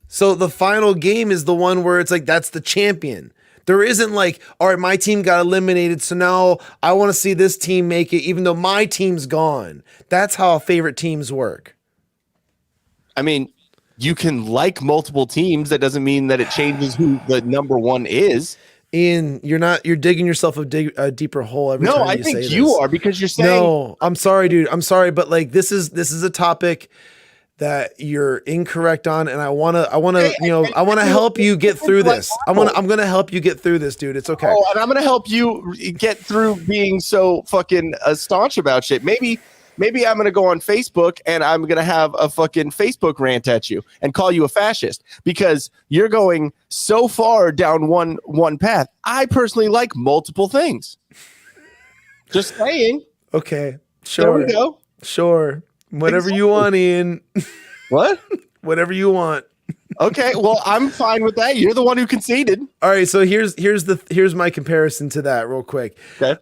So the final game is the one where it's like, that's the champion. There isn't like, all right, my team got eliminated, so now I want to see this team make it, even though my team's gone. That's how favorite teams work. I mean, you can like multiple teams. That doesn't mean that it changes who the number one is. Ian, you're digging yourself a deeper hole every time you say this. No, I think you are, because you're saying. No, I'm sorry, dude. I'm sorry, but like this is a topic that you're incorrect on, and I want to help you get through this. I'm going to help you get through this, dude. It's okay. Oh, and I'm going to help you get through being so fucking staunch about shit. Maybe I'm going to go on Facebook and I'm going to have a fucking Facebook rant at you and call you a fascist because you're going so far down one path. I personally like multiple things. Just saying. Okay. Sure. There we go. Sure. Whatever you want, Ian. What? Whatever you want. Okay, well, I'm fine with that. You're the one who conceded. All right, so here's my comparison to that real quick. Okay.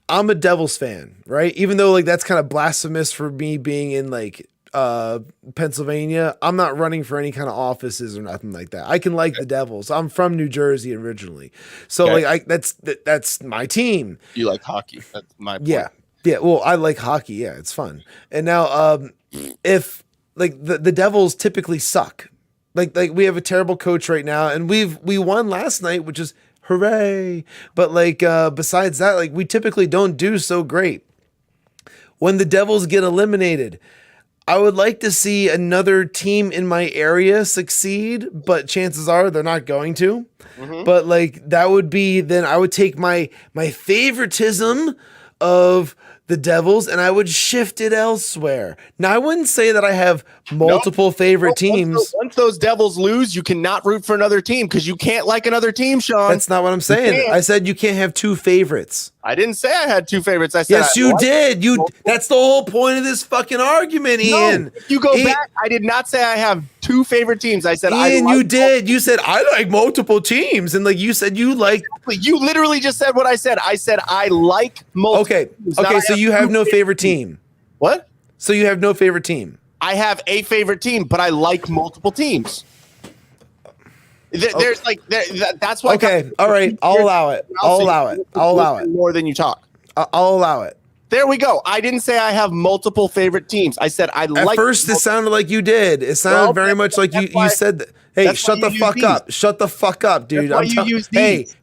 I'm a Devils fan, right? Even though like that's kind of blasphemous for me being in like Pennsylvania, I'm not running for any kind of offices or nothing like that. I can like the Devils. I'm from New Jersey originally. So like that's my team. You like hockey. That's my point. Yeah. Yeah, well, I like hockey. Yeah, it's fun. And now, if like the Devils typically suck, like we have a terrible coach right now, and we won last night, which is hooray. But like besides that, like we typically don't do so great. When the Devils get eliminated, I would like to see another team in my area succeed, but chances are they're not going to. But like that would be, then I would take my favoritism of the Devils and I would shift it elsewhere. Now I wouldn't say that I have multiple favorite teams. Once those Devils lose, you cannot root for another team because you can't like another team, Shawn. That's not what I'm saying. I said you can't have two favorites. I didn't say I had two favorites. I said yes, you did. That's the whole point of this fucking argument, Ian. If you go back, I did not say I have two favorite teams. I said Ian, you did. You said I like multiple teams, and like you said you like. You literally just said what I said. I said I like multiple. Teams, okay. So you have no favorite team. What? So you have no favorite team. I have a favorite team, but I like multiple teams. There's that's why. Okay, all right, I'll allow it. I'll allow it. I'll allow it. More than you talk. I'll allow it. There we go. I didn't say I have multiple favorite teams. I said I like. At first, it sounded like you did. It sounded very much like you said that. Hey, shut the fuck up. Shut the fuck up, dude.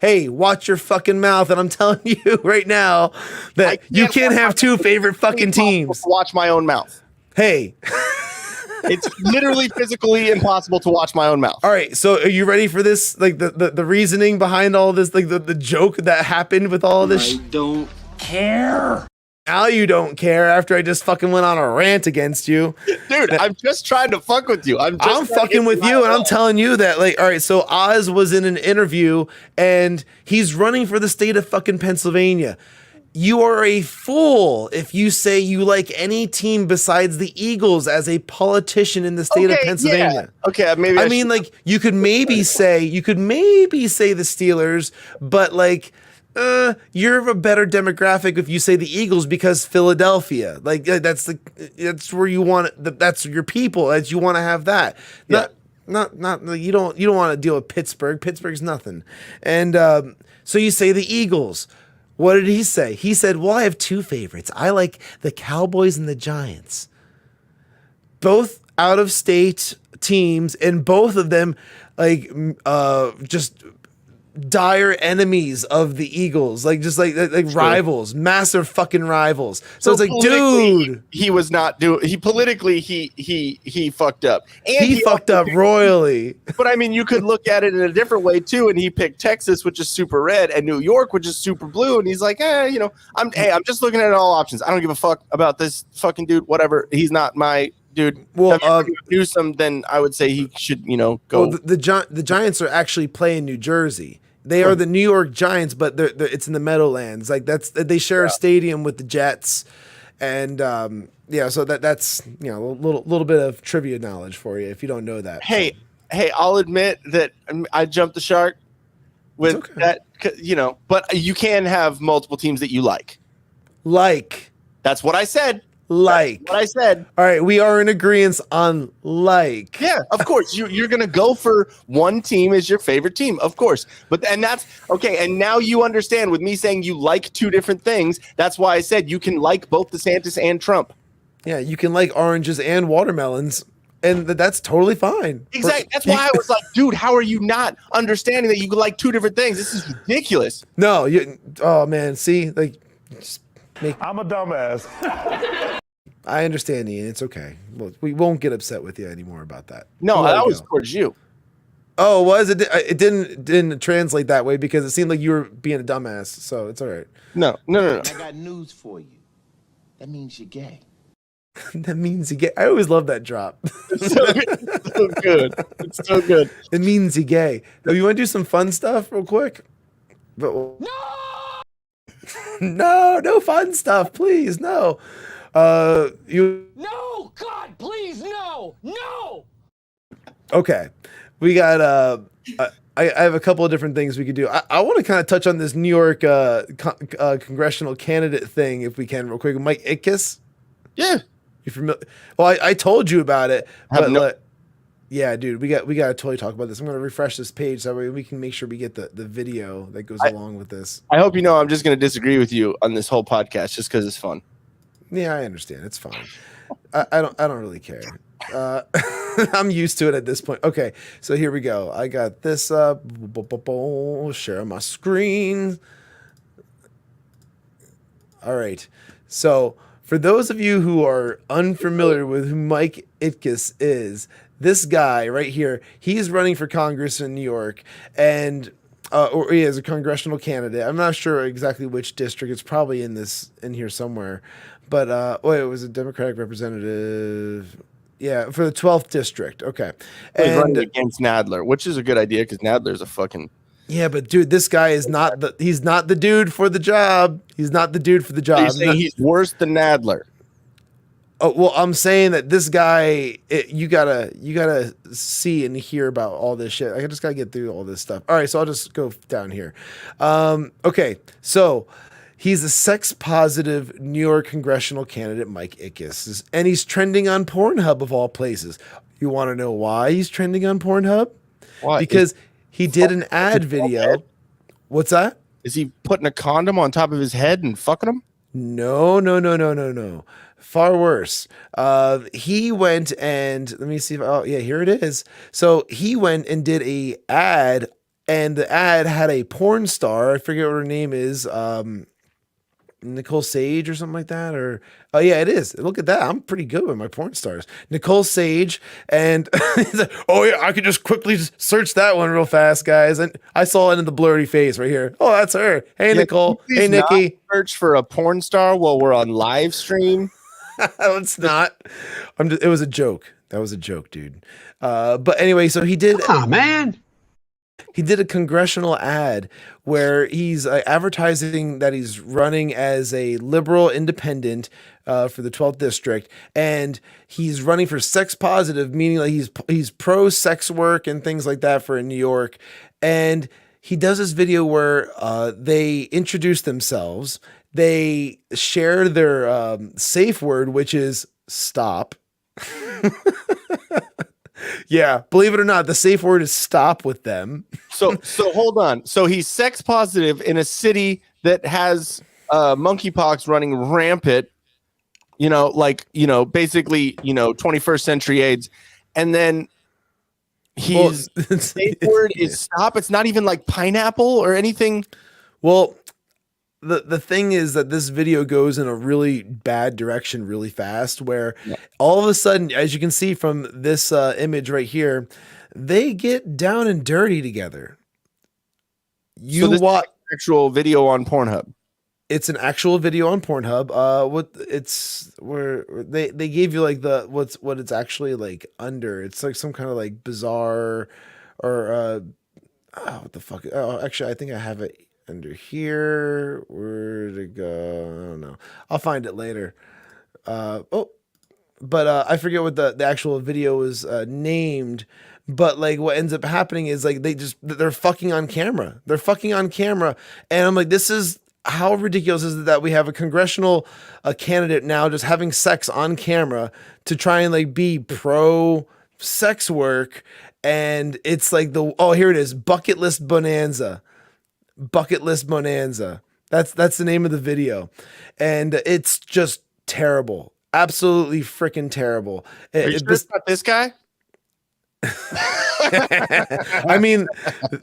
Hey, watch your fucking mouth. And I'm telling you right now that you can't have two favorite fucking teams. Watch my own mouth. Hey. It's literally physically impossible to watch my own mouth. All right, so are you ready for this? Like the reasoning behind all this, like the joke that happened with all of this? I don't care. Now you don't care after I just fucking went on a rant against you. Dude, I'm just trying to fuck with you. I'm fucking with you, and I'm telling you that, like, all right, so Oz was in an interview, and he's running for the state of fucking Pennsylvania. You are a fool if you say you like any team besides the Eagles as a politician in the state of Pennsylvania. Yeah. Okay, maybe I mean, like, you could maybe say the Steelers, but like, you're a better demographic if you say the Eagles because Philadelphia, like that's where you want it. That's your people. That you want to have that. Yeah. Not you don't want to deal with Pittsburgh. Pittsburgh's nothing. And so you say the Eagles. What did he say? He said, well, I have two favorites. I like the Cowboys and the Giants. Both out of state teams, and both of them like just dire enemies of the Eagles, like rivals, massive fucking rivals. So it's like, dude, he was not doing. He politically, he fucked up, and he fucked up royally. But I mean, you could look at it in a different way too. And he picked Texas, which is super red, and New York, which is super blue. And he's like, I'm just looking at all options. I don't give a fuck about this fucking dude. Whatever. He's not my dude. Well, do some. Then I would say he should, go. Well, the Giants are actually playing New Jersey. They are the New York Giants, but it's in the Meadowlands. Like they share a stadium with the Jets, and so that's a little bit of trivia knowledge for you if you don't know that. Hey, I'll admit that I jumped the shark with that, but you can have multiple teams that you like. That's what I said. That's what I said. All right, we are in agreement on like. Yeah, of course. You're gonna go for one team as your favorite team, of course. And that's okay. And now you understand with me saying you like two different things. That's why I said you can like both DeSantis and Trump. Yeah, you can like oranges and watermelons, and that's totally fine. Exactly. That's why I was like, dude, how are you not understanding that you could like two different things? This is ridiculous. No, oh man, see, like, I'm a dumbass. I understand, Ian. It's okay. We won't get upset with you anymore about that. No, that was towards you. Oh, was it? It didn't translate that way because it seemed like you were being a dumbass. So it's all right. No. I got news for you. That means you're gay. That means you gay. I always love that drop. It's so good. It's so good. It means you gay. Oh, you want to do some fun stuff real quick? No, no fun stuff, please. No. No, God, please, no. Okay, we got I have a couple of different things we could do. I want to kind of touch on this New York congressional candidate thing if we can real quick. Mike Ickes. Yeah, you familiar? Well, I told you about it, but yeah, dude, we got to totally talk about this. I'm gonna refresh this page so we can make sure we get the video that goes along with this. I hope you know I'm just gonna disagree with you on this whole podcast just because it's fun. Yeah, I understand. It's fine. I don't really care. I'm used to it at this point. Okay, so here we go. I got this up. Share my screen. All right. So for those of you who are unfamiliar with who Mike Itkes is, this guy right here, he's running for Congress in New York, and or he is a congressional candidate. I'm not sure exactly which district. It's probably in here somewhere. But it was a Democratic representative. Yeah, for the 12th district. Okay. He's running against Nadler, which is a good idea because Nadler's a fucking. Yeah, but dude, this guy is he's not the dude for the job. He's not the dude for the job. So you're saying he's worse than Nadler. Oh, well, I'm saying that this guy, you gotta see and hear about all this shit. I just gotta get through all this stuff. All right, so I'll just go down here. Okay, so he's a sex-positive New York congressional candidate, Mike Itkes, and he's trending on Pornhub of all places. You want to know why he's trending on Pornhub? Why? Because he did an ad video. What's that? Is he putting a condom on top of his head and fucking him? No. Far worse. He went and let me see if here it is. So he went and did a ad, and the ad had a porn star. I forget what her name is. Nicole Sage or something like that, or it is. Look at that. I'm pretty good with my porn stars. Nicole Sage, and he's like, I could just quickly search that one real fast, guys. And I saw it in the blurry face right here. Oh, that's her. Hey, Nicole. Hey, Nikki. Search for a porn star while we're on live stream. It's not. It was a joke. That was a joke, dude. But anyway, so he did. Oh man. He did a congressional ad where he's advertising that he's running as a liberal independent for the 12th district, and he's running for sex positive, meaning like he's pro sex work and things like that for New York. And he does this video where they introduce themselves, they share their safe word, which is stop. Yeah, believe it or not, the safe word is stop with them. So hold on. So he's sex positive in a city that has monkeypox running rampant, basically, 21st century AIDS. And then his safe word is stop. It's not even like pineapple or anything. Well, the thing is that this video goes in a really bad direction really fast, where all of a sudden, as you can see from this image right here, they get down and dirty together. So this is an actual video on Pornhub. It's an actual video on Pornhub. Where they gave you like what it's actually like under. It's like some kind of like bizarre or what the fuck? Oh, actually, I think I have it under here. Where'd it go? I don't know. I'll find it later. But I forget what the actual video was named. But like what ends up happening is like they're fucking on camera. They're fucking on camera, and I'm like, this is how ridiculous is it that we have a congressional candidate now just having sex on camera to try and like be pro sex work, and it's like here it is, bucket list bonanza. Bucket list bonanza. That's the name of the video, and it's just terrible, absolutely freaking terrible. Are you sure it's not this guy? I mean,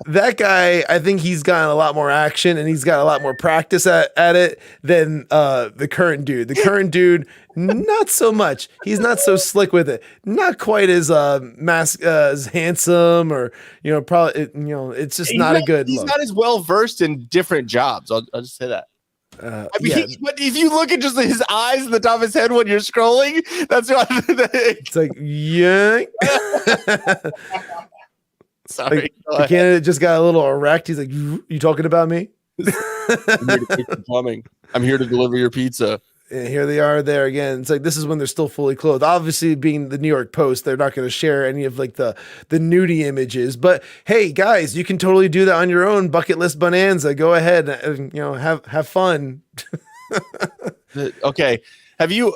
that guy, I think he's gotten a lot more action and he's got a lot more practice at it than the current dude. The current dude, not so much. He's not so slick with it. Not quite as as handsome, or probably it's just not a good. He's not as well versed in different jobs. I'll just say that. But if you look at just his eyes and the top of his head when you're scrolling, that's what it's like. Yeah. Sorry, like, the candidate just got a little erect. He's like, "You talking about me?" I'm here to fix the plumbing. I'm here to deliver your pizza. And here they are there again. It's like, this is when they're still fully clothed. Obviously, being the New York Post, they're not going to share any of like the nudie images. But hey, guys, you can totally do that on your own. Bucket list bonanza. Go ahead and have fun. Okay. Have you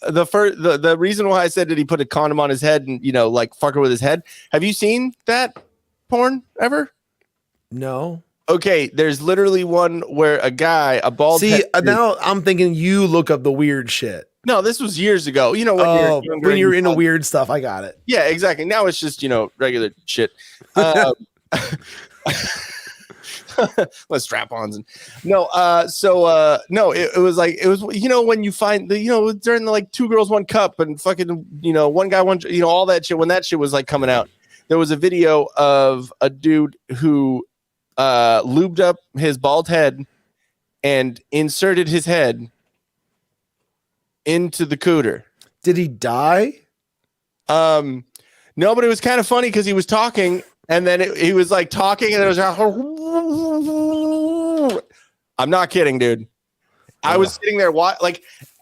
the reason why I said that he put a condom on his head and like fucking with his head? Have you seen that porn ever? No. Okay, there's literally one where a bald. See, now I'm thinking you look up the weird shit. No, this was years ago. You know, when you're into weird stuff, I got it. Yeah, exactly. Now it's just, regular shit. Let's strap-ons and no. No, it was when you find during the like 2 girls 1 cup and fucking one guy one all that shit, when that shit was like coming out, there was a video of a dude who lubed up his bald head and inserted his head into the cooter. Did he die? No, but it was kind of funny because he was talking and then he was like talking and it was I'm not kidding, dude. I was sitting there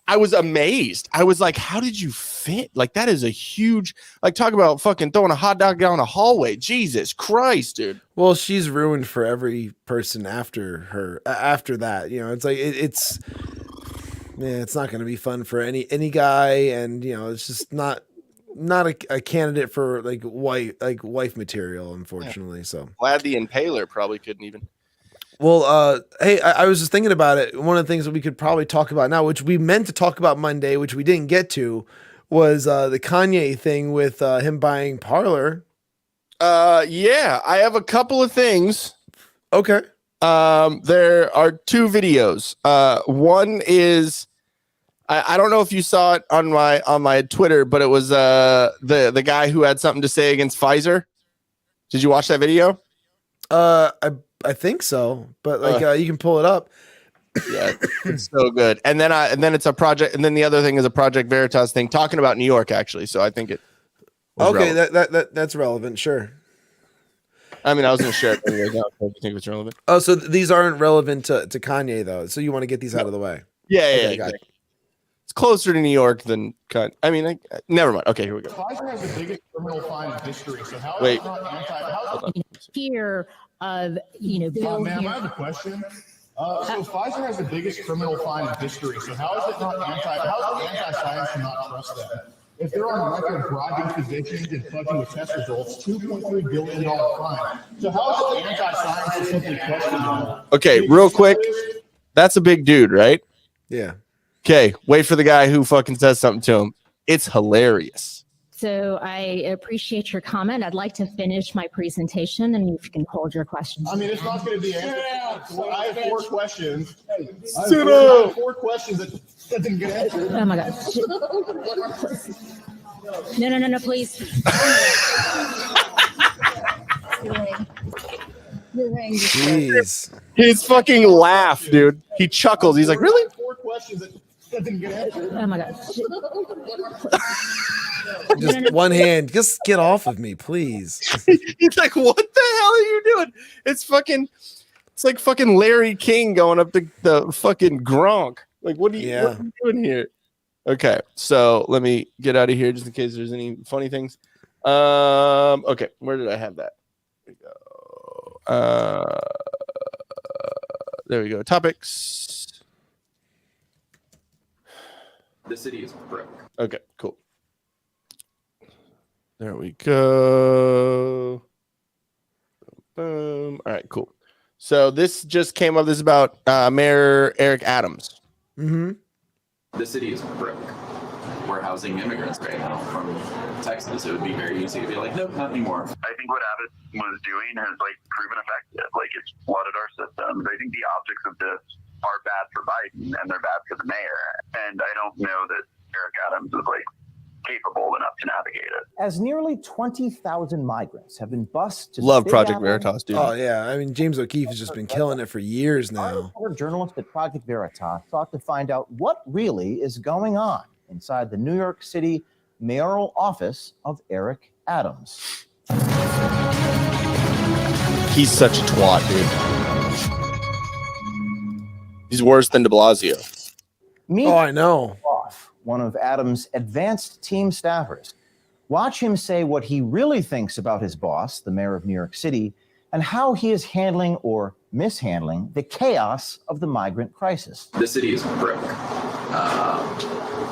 I was amazed. I was like, how did you fit? Like, that is a huge, talk about fucking throwing a hot dog down a hallway. Jesus Christ, dude. Well, she's ruined for every person after her, after that. It's like, it's not going to be fun for any guy. And, it's just not a candidate for wife material, unfortunately. So glad the Impaler probably couldn't even. Well, hey, I was just thinking about it. One of the things that we could probably talk about now, which we meant to talk about Monday, which we didn't get to, was the Kanye thing with him buying Parler. Yeah, I have a couple of things. Okay. There are 2 videos. One is I don't know if you saw it on my Twitter, but it was the guy who had something to say against Pfizer. Did you watch that video? I think so, but you can pull it up. Yeah, it's so good. And then it's a project, and then the other thing is a Project Veritas thing talking about New York, actually. So I think it. Okay, that's relevant. Sure. I mean, I was going to share it anyways. I don't think it's relevant. Oh, so these aren't relevant to Kanye though. So you want to get these out of the way? Yeah, exactly. It's closer to New York than never mind. Okay, here we go. Pfizer has the biggest criminal fine in history. So how wait. Fear of Bill ma'am, here. I have a question. So Pfizer has the biggest criminal fine in history. So how is it not anti-science to not trust them? If they're on record bribing physicians and fucking with test results, $2.3 billion fine. So how is it anti-science to simply question them? Okay, real quick. That's a big dude, right? Yeah. Okay, wait for the guy who fucking says something to him. It's hilarious. So I appreciate your comment. I'd like to finish my presentation, and you can hold your questions. I mean, it's not going to be answered. I have 4 questions. I have 4 questions that didn't get answered. Oh my God. No, please. Jeez. His fucking laugh, dude. He chuckles. He's like, really? 4 questions that didn't get answered. Oh my God. Just one hand. Just get off of me, please. He's like, what the hell are you doing? It's like fucking Larry King going up the fucking Gronk. Like, what are you doing here? Okay, so let me get out of here just in case there's any funny things. Okay, where did I have that? There we go. There we go. Topics. The city is broke. Okay, cool. There we go. Boom. All right, cool. So this just came up. This is about Mayor Eric Adams. Mm-hmm. The city is broke. We're housing immigrants right now from Texas. It would be very easy to be like, nope, not anymore. I think what Abbott was doing has proven effective. It's flooded our systems. I think the optics of this are bad for Biden and they're bad for the mayor. And I don't know that Eric Adams is capable enough to navigate it. As nearly 20,000 migrants have been bused to Love Big Project Apple. Veritas, dude. Oh yeah, I mean James O'Keefe has just been killing it for years now. Our journalist at Project Veritas sought to find out what really is going on inside the New York City mayoral office of Eric Adams. He's such a twat, dude. He's worse than de Blasio. I know. One of Adams' advanced team staffers. Watch him say what he really thinks about his boss, the mayor of New York City, and how he is handling or mishandling the chaos of the migrant crisis. The city is broke,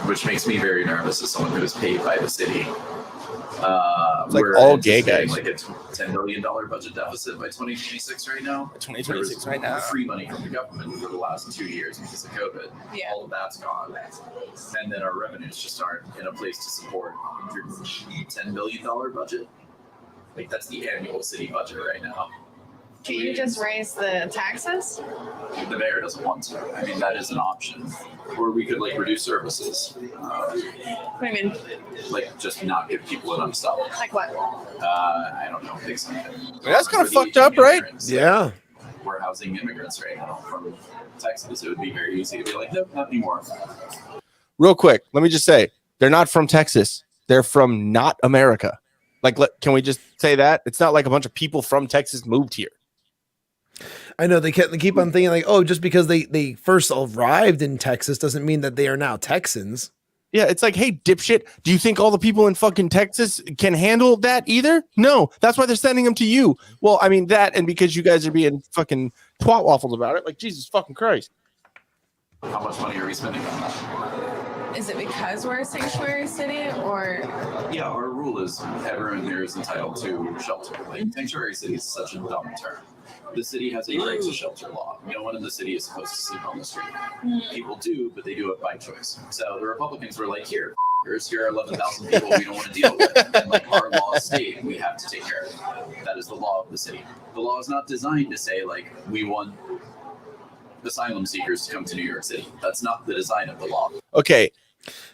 which makes me very nervous as someone who is paid by the city It's like all gay guys. Like a $10 billion budget deficit by 2026 right now. 2026 right now. Free money from the government for the last 2 years because of COVID. Yeah. All of that's gone. And then our revenues just aren't in a place to support your $10 billion budget. Like, that's the annual city budget right now. Can you just raise the taxes? The mayor doesn't want to. I mean, that is an option. Or we could, like, reduce services. What do you mean? Like, just not give people enough stuff. Like what? I don't know. Big something. That's kind of fucked up, right? Yeah. We're housing immigrants right now from Texas. It would be very easy to be like, nope, not anymore. Real quick, let me just say, they're not from Texas. They're from not America. Like, can we just say that? It's not like a bunch of people from Texas moved here. I know they keep on thinking like, oh, just because they first arrived in Texas doesn't mean that they are now Texans. Yeah, it's like, hey, dipshit, do you think all the people in fucking Texas can handle that either? No, that's why they're sending them to you. Well, I mean that, and because you guys are being fucking twat waffles about it, like Jesus fucking Christ. How much money are we spending on that? Is it because we're a sanctuary city, or? Yeah, our rule is everyone here is entitled to shelter. Like, sanctuary city is such a dumb term. The city has a right to shelter law. No one in the city is supposed to sleep on the street. People do, but they do it by choice. So the Republicans were like, here are 11,000 people we don't want to deal with. And like, our law state, we have to take care of it. That is the law of the city. The law is not designed to say, like, we want asylum seekers to come to New York City. That's not the design of the law. Okay.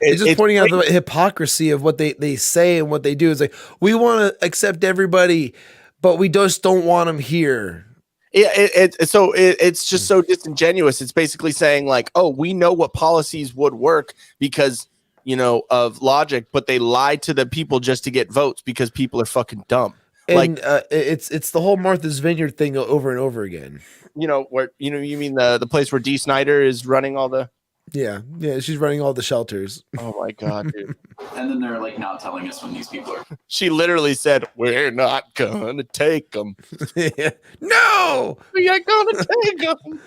It's just pointing out the hypocrisy of what they say and what they do. It's like, we want to accept everybody, but we just don't want them here. Yeah, it's just so disingenuous. It's basically saying like, oh, we know what policies would work because, you know, of logic, but they lied to the people just to get votes because people are fucking dumb. And it's the whole Martha's Vineyard thing over and over again. You know, where you mean the place where Dee Snider is running all the. Yeah, she's running all the shelters. Oh my god, dude! And then they're like not telling us when these people are. She literally said, "We're not gonna take them." No, we are gonna take them.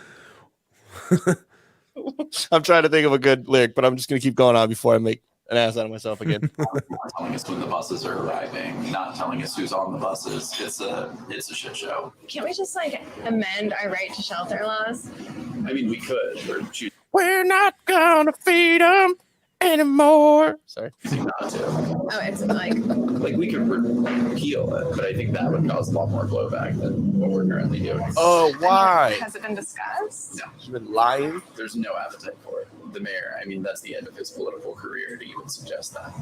I'm trying to think of a good lyric, but I'm just gonna keep going on before I make an ass out of myself again. Not telling us when the buses are arriving, not telling us who's on the buses. It's a shit show. Can't we just like amend our right to shelter laws? I mean, we could. We're not gonna feed them anymore. Sorry. Not to. Oh, it's like we could repeal it, but I think that would cause a lot more blowback than what we're currently doing. Oh, why? Has it been discussed? No. She's been lying. There's no appetite for it. The mayor, I mean, that's the end of his political career to even suggest that.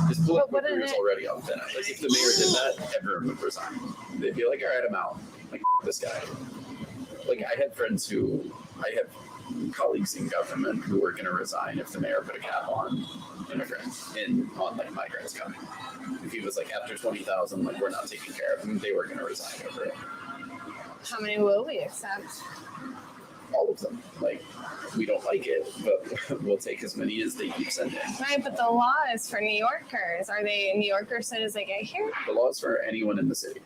His political career is already on thin ice. Like, if the mayor did that, everyone would resign. They'd be like, all right, I'm out. Like, this guy. Like, I had colleagues in government who were going to resign if the mayor put a cap on immigrants on like migrants coming. If he was like, after 20,000, like, we're not taking care of them, they were going to resign over it. How many will we accept? All of them. Like, we don't like it, but we'll take as many as they keep sending. Right, but the law is for New Yorkers. Are they New Yorkers as they get here? The law is for anyone in the city.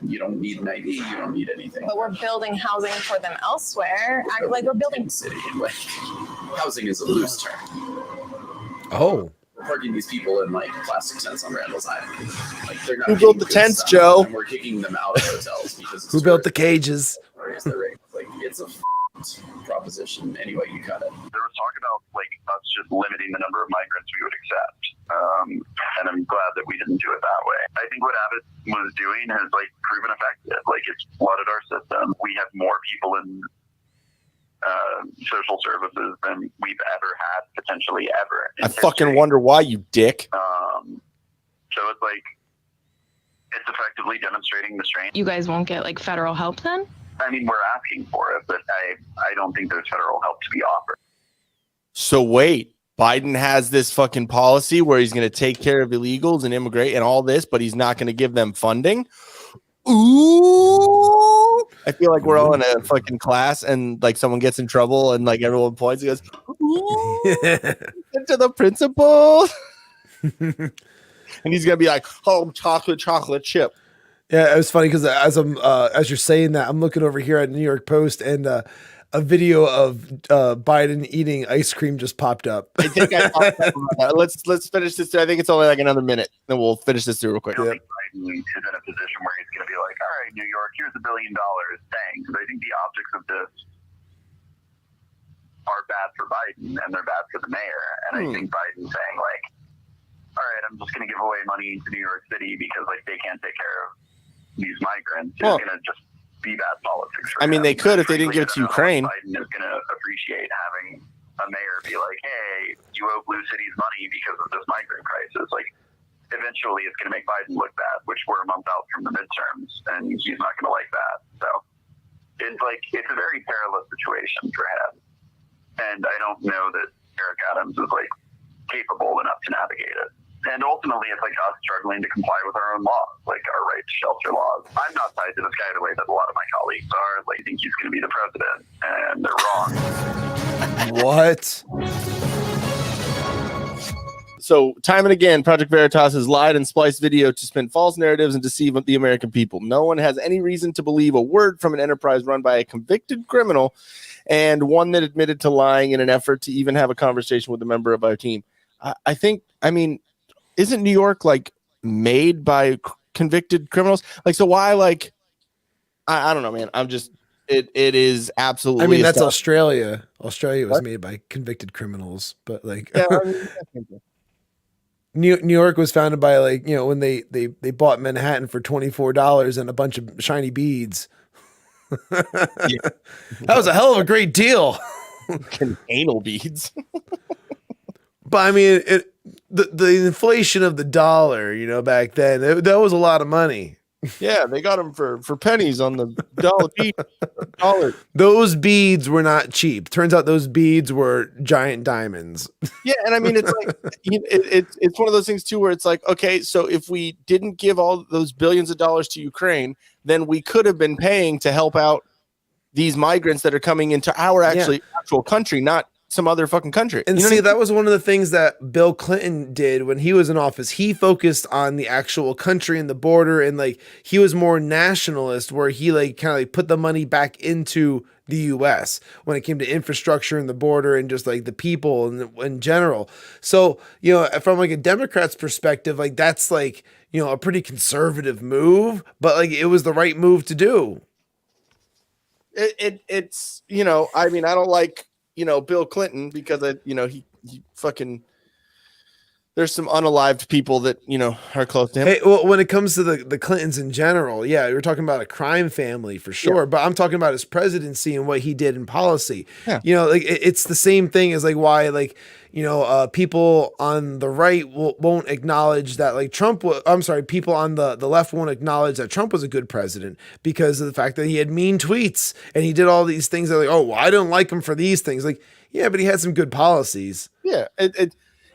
You don't need an ID. You don't need anything. But we're building housing for them elsewhere. Like we're building city. Like, housing is a loose term. Oh. We're parking these people in like plastic tents on Randall's Island. Like, they're not. Who built the tents, Joe? And we're kicking them out of hotels because. Who built the cages? Like, it's a proposition any way you cut it. There was talk about like us just limiting the number of migrants we would accept, and I'm glad that we didn't do it that way. I think what Abbott was doing has like proven effective. Like, it's flooded our system. We have more people in social services than we've ever had, potentially ever. I fucking wonder why, you dick. So it's like it's effectively demonstrating the strength. You guys won't get like federal help then? I mean, we're asking for it, but I don't think there's federal help to be offered. So wait, Biden has this fucking policy where he's going to take care of illegals and immigrate and all this, but he's not going to give them funding. Ooh, I feel like we're all in a fucking class and like someone gets in trouble and like everyone points and goes, ooh, to the principal. And he's going to be like, oh, chocolate chip. Yeah, it was funny because as you're saying that, I'm looking over here at New York Post, and a video of Biden eating ice cream just popped up. I think I talked about that. Let's finish this. I think it's only like another minute, and we'll finish this through real quick. I don't think Biden is in a position where he's going to be like, all right, New York, here's $1 billion. Thanks. But I think the optics of this are bad for Biden, and they're bad for the mayor. And I think Biden's saying, like, all right, I'm just going to give away money to New York City because, like, they can't take care of these migrants. It's going to just be bad politics for him. They could if they didn't give it to Ukraine. Biden is going to appreciate having a mayor be like, hey, you owe blue cities money because of this migrant crisis. Like, eventually it's going to make Biden look bad, which we're a month out from the midterms, and he's not going to like that. So it's like, it's a very perilous situation for him. And I don't know that Eric Adams is like capable enough to navigate it. And ultimately, it's like us struggling to comply with our own laws, like our right to shelter laws. I'm not tied to this guy the way that a lot of my colleagues are. Like, I think he's going to be the president, and they're wrong. What? So, time and again, Project Veritas has lied and spliced video to spin false narratives and deceive the American people. No one has any reason to believe a word from an enterprise run by a convicted criminal and one that admitted to lying in an effort to even have a conversation with a member of our team. I mean, isn't New York like made by convicted criminals? Like, so why, like, I don't know, man. I'm just, it is absolutely. I mean, that's Australia. Australia was made by convicted criminals, but like, yeah, New York was founded by, like, you know, when they bought Manhattan for $24 and a bunch of shiny beads. That was a hell of a great deal. Anal beads. But I mean, the inflation of the dollar, you know, back then, that was a lot of money. Yeah, they got them for pennies on the dollar. Those beads were not cheap. Turns out those beads were giant diamonds. Yeah, and I mean, it's like it's one of those things too, where it's like, okay, so if we didn't give all those billions of dollars to Ukraine, then we could have been paying to help out these migrants that are coming into our actual country, not some other fucking country. And see, that was one of the things that Bill Clinton did when he was in office. He focused on the actual country and the border, and like he was more nationalist, where he like kind of like put the money back into the US when it came to infrastructure and the border and just like the people and in general. So, you know, from like a Democrat's perspective, like that's like, you know, a pretty conservative move, but like it was the right move to do. It's, you know, I mean, I don't like, you know, Bill Clinton because he fucking, there's some unalived people that, you know, are close to him. Hey, well, when it comes to the Clintons in general, yeah, you're talking about a crime family for sure, yeah. But I'm talking about his presidency and what he did in policy. Yeah. You know, like it's the same thing as like why, like, you know, people on the right won't acknowledge that like people on the left won't acknowledge that Trump was a good president because of the fact that he had mean tweets and he did all these things that like, oh, well, I don't like him for these things. Like, yeah, but he had some good policies. Yeah.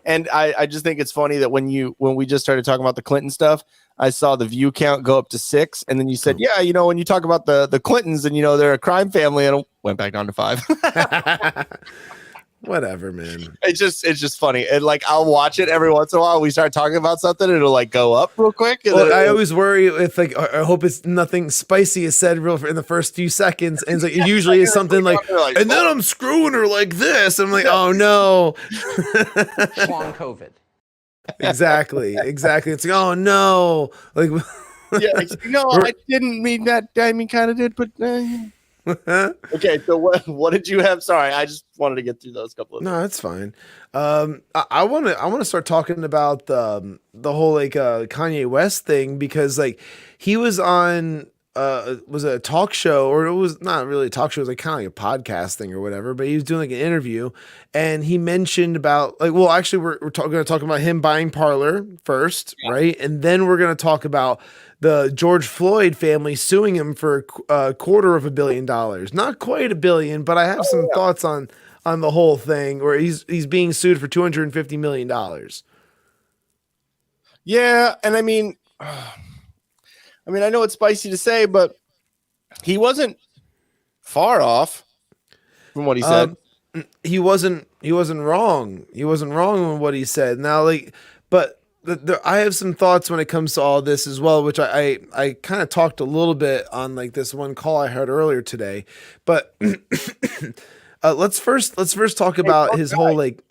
And I just think it's funny that when we just started talking about the Clinton stuff, I saw the view count go up to 6. And then you said, yeah, you know, when you talk about the Clintons and, you know, they're a crime family, and it went back down to 5. Whatever, man. It's just funny. And like, I'll watch it every once in a while. We start talking about something, it'll like go up real quick. And well, I always worry if like, I hope it's nothing spicy is said real in the first few seconds. And it usually is something like, and then I'm screwing her like this. I'm like, oh no. Shawn COVID. Exactly. It's like, oh no. Like, yeah, no, I didn't mean that. I mean, kind of did, but okay, so what did you have? Sorry, I just wanted to get through those couple of No, that's fine. I want to start talking about the whole like Kanye West thing, because like he was on was a talk show, or it was not really a talk show, it was like kind of like a podcast thing or whatever, but he was doing like an interview and he mentioned about like, well, actually we're going to talk about him buying Parler first, right? And then we're going to talk about the George Floyd family suing him for $250 million. Not quite $1 billion, but I have some thoughts on the whole thing where he's being sued for $250 million. Yeah, and I mean, I know it's spicy to say, but he wasn't far off from what he said. He wasn't wrong. He wasn't wrong with what he said. Now, like, but I have some thoughts when it comes to all this as well, which I kind of talked a little bit on like this one call I heard earlier today. But let's first talk about his whole like,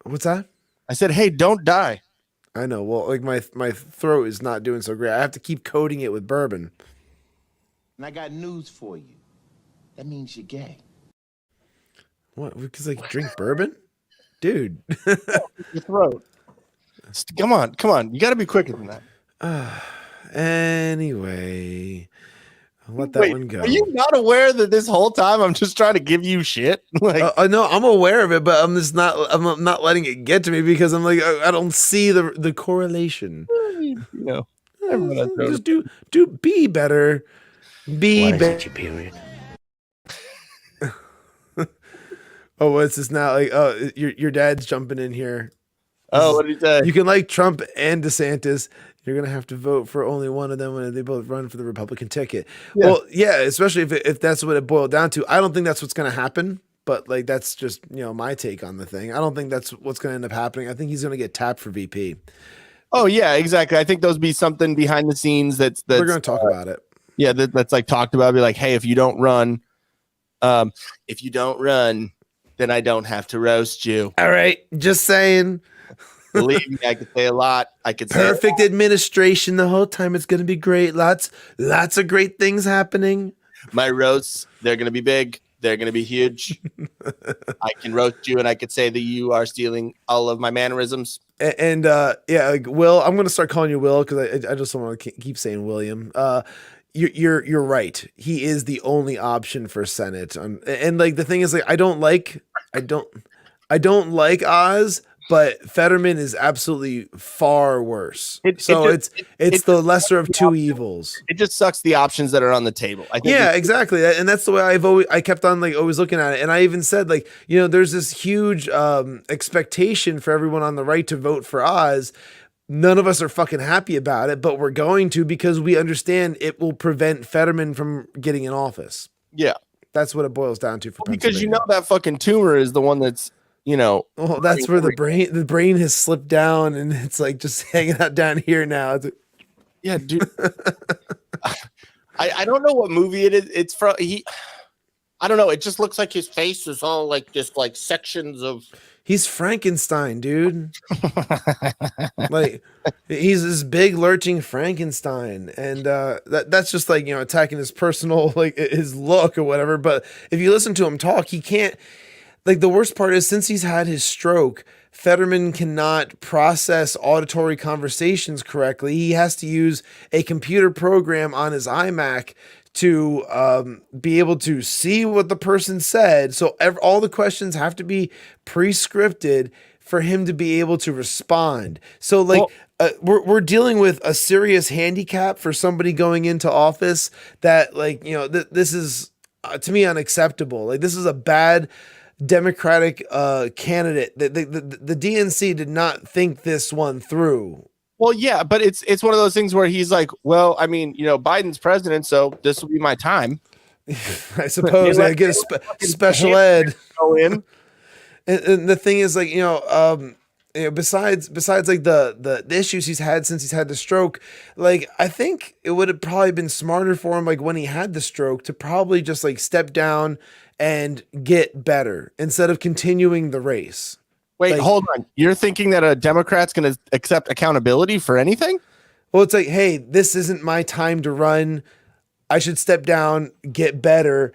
what's that? I said, hey, don't die. I know. Well, like my throat is not doing so great. I have to keep coating it with bourbon. And I got news for you. That means you're gay. What? Because like drink bourbon, dude. Your throat. Come on. You got to be quicker than that. Anyway, I'll let that one go. Are you not aware that this whole time I'm just trying to give you shit? Like, no, I'm aware of it, but I'm just not. I'm not letting it get to me because I'm like I don't see the correlation. You know, just be better. Be better. Period. Oh, what's this now? Like, oh, your dad's jumping in here. Oh, what did he say? You can like Trump and DeSantis. You're gonna have to vote for only one of them when they both run for the Republican ticket. Yeah. Well, yeah, especially if that's what it boiled down to. I don't think that's what's gonna happen. But like that's just my take on the thing. I don't think that's what's gonna end up happening. I think he's gonna get tapped for VP. Oh yeah, exactly. I think those be something behind the scenes that's we're gonna talk about it. Yeah, that's like talked about. Be like, hey, if you don't run, then I don't have to roast you. All right, just saying. Believe me, I could say a lot. I could say perfect administration the whole time. It's gonna be great. Lots of great things happening. My roasts, they're gonna be big. They're gonna be huge. I can roast you, and I could say that you are stealing all of my mannerisms. And yeah, like Will, I'm gonna start calling you Will because I just don't want to keep saying William. You're right. He is the only option for Senate. And like the thing is, like I don't like Oz, but Fetterman is absolutely far worse. It's the lesser of two evils. It just sucks the options that are on the table. I think exactly. And that's the way I kept on like always looking at it. And I even said like, there's this huge expectation for everyone on the right to vote for Oz. None of us are fucking happy about it, but we're going to because we understand it will prevent Fetterman from getting in office. Yeah. That's what it boils down to for because that fucking tumor is the one that's that's where the brain has slipped down and it's like just hanging out down here now. Yeah, dude. I don't know what movie it is. It's from I don't know. It just looks like his face is all like just like sections of. He's Frankenstein, dude. Like he's this big lurching Frankenstein, and that's just like attacking his personal like his look or whatever. But if you listen to him talk, he can't. Like the worst part is since he's had his stroke, Fetterman cannot process auditory conversations correctly. He has to use a computer program on his iMac to be able to see what the person said. So all the questions have to be pre-scripted for him to be able to respond. So like we're dealing with a serious handicap for somebody going into office that like, this is to me unacceptable. Like this is a bad Democratic candidate. The DNC did not think this one through. Well, yeah, but it's one of those things where he's like, well, I mean, Biden's president, so this will be my time. I suppose I get a special ed. Go in. And the thing is, like, besides like the issues he's had since he's had the stroke, like I think it would have probably been smarter for him, like when he had the stroke, to probably just like step down and get better instead of continuing the race. Wait, hold on. You're thinking that a Democrat's going to accept accountability for anything? Well, it's like, hey, this isn't my time to run. I should step down, get better,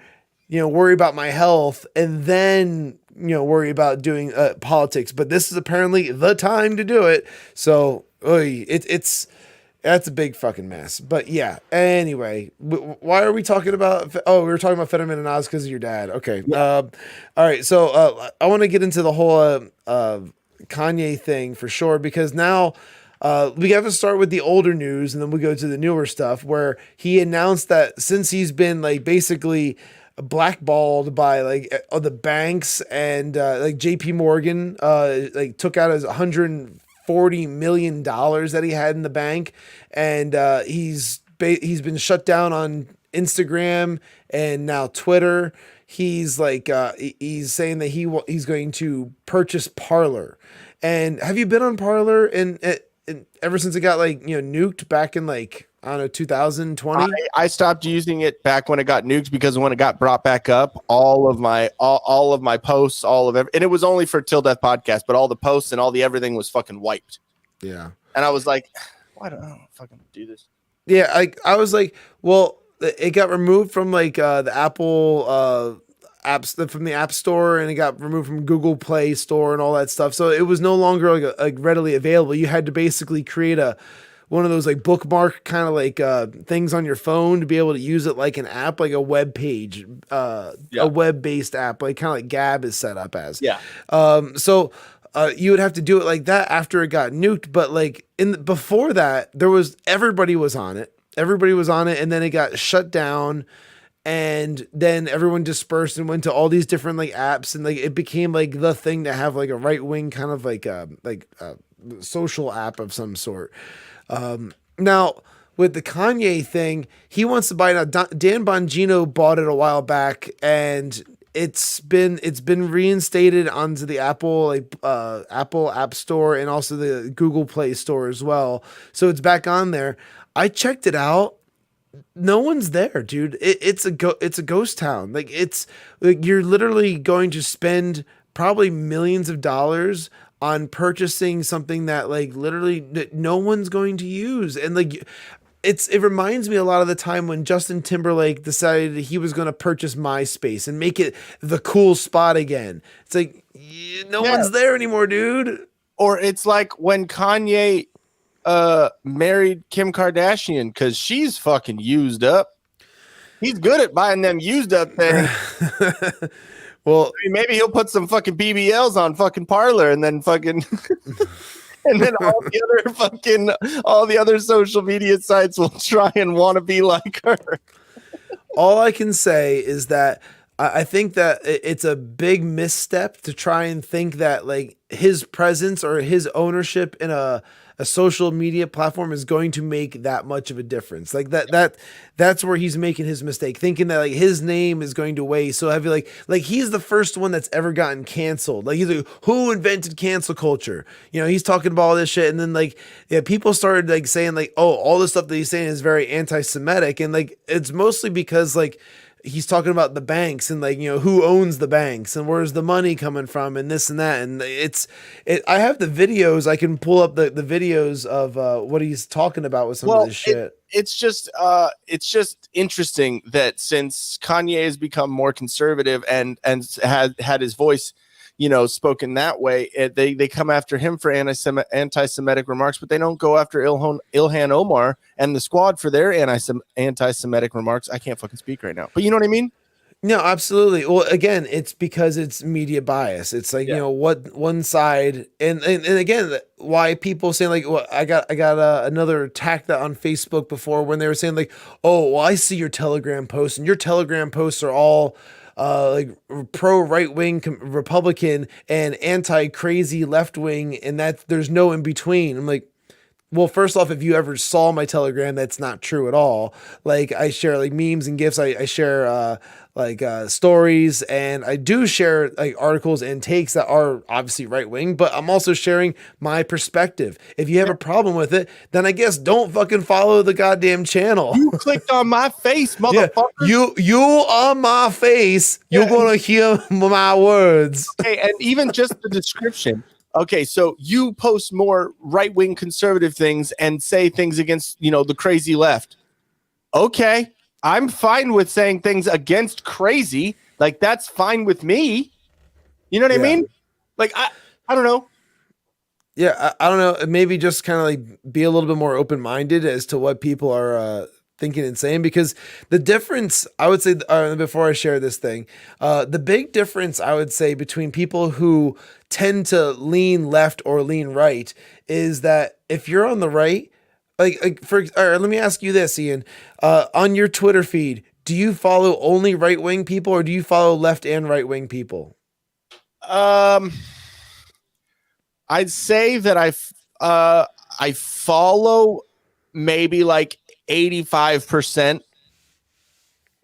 worry about my health, and then, worry about doing politics. But this is apparently the time to do it. So that's a big fucking mess. But yeah, anyway, why are we talking about? We were talking about Fetterman and Oz because of your dad. Okay. Yeah. All right. So I want to get into the whole Kanye thing for sure, because now we have to start with the older news and then we go to the newer stuff where he announced that since he's been like basically blackballed by like the banks and like JP Morgan like took out his $140 million that he had in the bank, and he's been shut down on Instagram and now Twitter. He's like he's saying that he's going to purchase Parler. And have you been on Parler? And ever since it got like, nuked back in like, I don't know, 2020. I stopped using it back when it got nuked because when it got brought back up, all of my posts, and it was only for Til Death Podcast, but all the posts and all the everything was fucking wiped. Yeah. And I was like, why don't I fucking do this? Yeah, I was like, well, it got removed from like the Apple apps from the App Store, and it got removed from Google Play Store and all that stuff. So it was no longer like readily available. You had to basically create one of those like bookmark kind of like things on your phone to be able to use it like an app, like a web page, a web-based app, like kind of like Gab is set up as. Yeah. So you would have to do it like that after it got nuked. But like before that, everybody was on it. Everybody was on it, and then it got shut down, and then everyone dispersed and went to all these different like apps, and like it became like the thing to have like a right wing kind of like social app of some sort. Now with the Kanye thing, he wants to buy it now. Dan Bongino bought it a while back, and it's been reinstated onto the Apple App Store and also the Google Play Store as well. So it's back on there. I checked it out. No one's there, dude. It's a ghost town. Like it's like you're literally going to spend probably millions of dollars on purchasing something that like literally no one's going to use. And like it reminds me a lot of the time when Justin Timberlake decided he was going to purchase MySpace and make it the cool spot again. It's like no one's there anymore, dude. Or it's like when Kanye married Kim Kardashian because she's fucking used up. He's good at buying them used up things. Well, I mean, maybe he'll put some fucking BBLs on fucking Parler and then fucking and then all the other social media sites will try and want to be like her. All I can say is that I think that it's a big misstep to try and think that like his presence or his ownership in a social media platform is going to make that much of a difference. Like that's where he's making his mistake, thinking that like his name is going to weigh so heavy. Like he's the first one that's ever gotten canceled. Like he's like, who invented cancel culture? He's talking about all this shit. And then like, people started like saying like, oh, all this stuff that he's saying is very anti-Semitic. And like, it's mostly because like, he's talking about the banks and like, who owns the banks and where's the money coming from and this and that. And I have the videos. I can pull up the videos of what he's talking about with some of this shit. It's just interesting that since Kanye has become more conservative and had his voice, spoken that way, they come after him for anti-Semitic remarks, but they don't go after Ilhan Omar and the squad for their anti-Semitic remarks. I can't fucking speak right now, but you know what I mean? No, absolutely. Well, again, it's because it's media bias. It's like, what one side and again, why people saying like, well, I got another attack that on Facebook before when they were saying like, oh, well, I see your Telegram posts and your Telegram posts are all like pro right wing Republican and anti crazy left wing, and that there's no in between. I'm like, well, first off, if you ever saw my Telegram, that's not true at all. Like I share like memes and GIFs. I share stories, and I do share like articles and takes that are obviously right wing, but I'm also sharing my perspective. If you have a problem with it, then I guess don't fucking follow the goddamn channel. You clicked on my face, motherfucker. Yeah, you on my face. Yeah. You're gonna hear my words. Okay, and even just the description. Okay, so you post more right-wing conservative things and say things against, the crazy left. Okay, I'm fine with saying things against crazy. Like, that's fine with me. You know what I mean? Like, I don't know. Yeah, I don't know. Maybe just kind of like be a little bit more open-minded as to what people are thinking and saying, because the difference, I would say, before I share this thing, the big difference I would say between people who tend to lean left or lean right is that if you're on the right, all right, let me ask you this, Ian, on your Twitter feed, do you follow only right-wing people or do you follow left and right-wing people? I'd say that I follow maybe like 85%.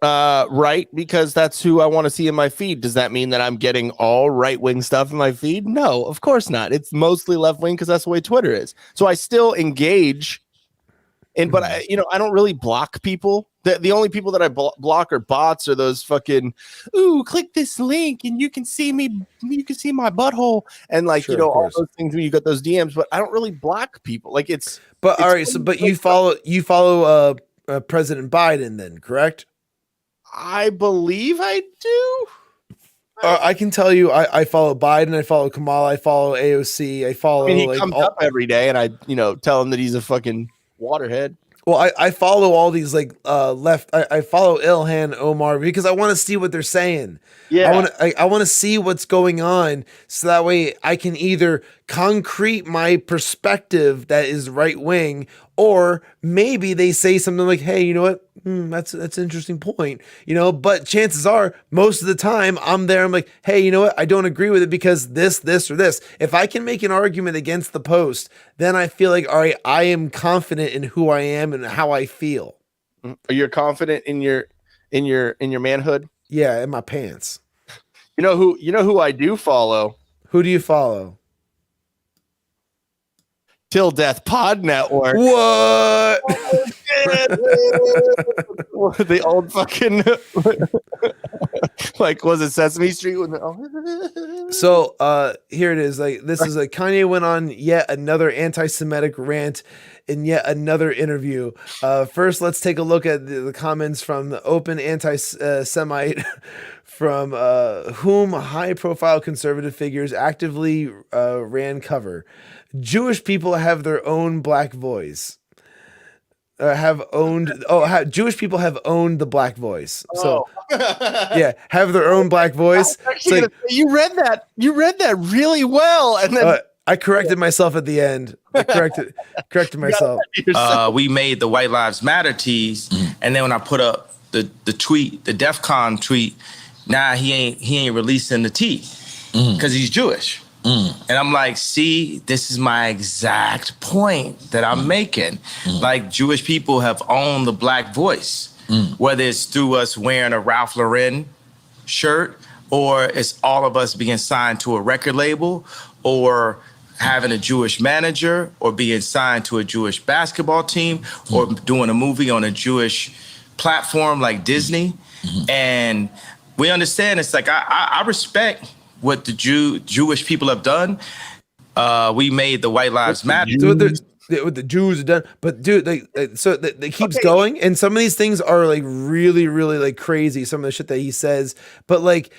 Right, because that's who I want to see in my feed. Does that mean that I'm getting all right-wing stuff in my feed? No, of course not. It's mostly left-wing because that's the way Twitter is. So I still engage, but I don't really block people. The only people that I block are bots or those fucking, ooh, click this link and you can see me, you can see my butthole, and like all those things when you got those DMs. But I don't really block people. Like it's. But all right, but you follow President Biden then, correct? I believe I do. I can tell you, I follow Biden, I follow Kamala, I follow AOC, I follow. He comes up every day, and I tell him that he's a fucking waterhead. Well, I follow all these left. I follow Ilhan Omar because I want to see what they're saying. Yeah, I want to see what's going on, so that way I can either concrete my perspective that is right wing, or maybe they say something like, "Hey, you know what? That's an interesting point." But chances are, most of the time, I'm there. I'm like, "Hey, you know what? I don't agree with it because this, or this." If I can make an argument against the post, then I feel like, all right, I am confident in who I am and how I feel. Are you confident in your manhood? Yeah, in my pants. You know who I do follow? Who do you follow? Til Death Pod Network. What? The old fucking like, was it Sesame Street? So here it is. Like, this is Kanye went on yet another anti-Semitic rant in yet another interview. First, let's take a look at the comments from the open anti-Semite from whom high-profile conservative figures actively ran cover. Jewish people have their own black voice. Jewish people have owned the black voice. So yeah, have their own black voice. Like, you read that really well, and then I corrected myself at the end. I corrected myself. We made the White Lives Matter tees, and then when I put up the tweet, the DEF CON tweet, he ain't releasing the tee because he's Jewish. And I'm like, see, this is my exact point that I'm making. Like, Jewish people have owned the black voice, whether it's through us wearing a Ralph Lauren shirt, or it's all of us being signed to a record label, or having a Jewish manager, or being signed to a Jewish basketball team, or doing a movie on a Jewish platform like Disney. And we understand, it's like, I respect what the Jewish people have done. We made the White Lives Matter. What the Jews have done, but dude, it keeps going, and some of these things are like really, really like crazy. Some of the shit that he says, but like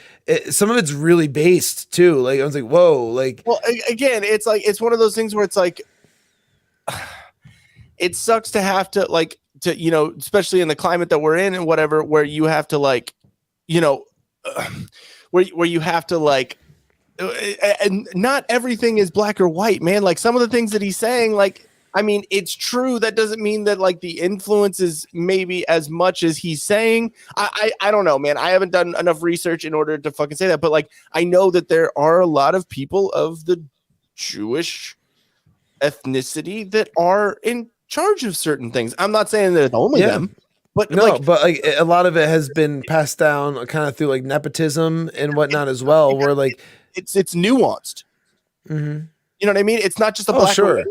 some of it's really based too. Like, I was like, whoa, like. Well, again, it's like, it's one of those things where it's like, it sucks to have to like especially in the climate that we're in and whatever, where you have to like, where you have to like, and not everything is black or white, man. Like, some of the things that he's saying, like, I mean, it's true. That doesn't mean that like the influence is maybe as much as he's saying. I don't know, man. I haven't done enough research in order to fucking say that, but like, I know that there are a lot of people of the Jewish ethnicity that are in charge of certain things. I'm not saying that it's only them. But no, but like a lot of it has been passed down kind of through like nepotism and whatnot as well, where like it's nuanced. You know what I mean? It's not just a black or white.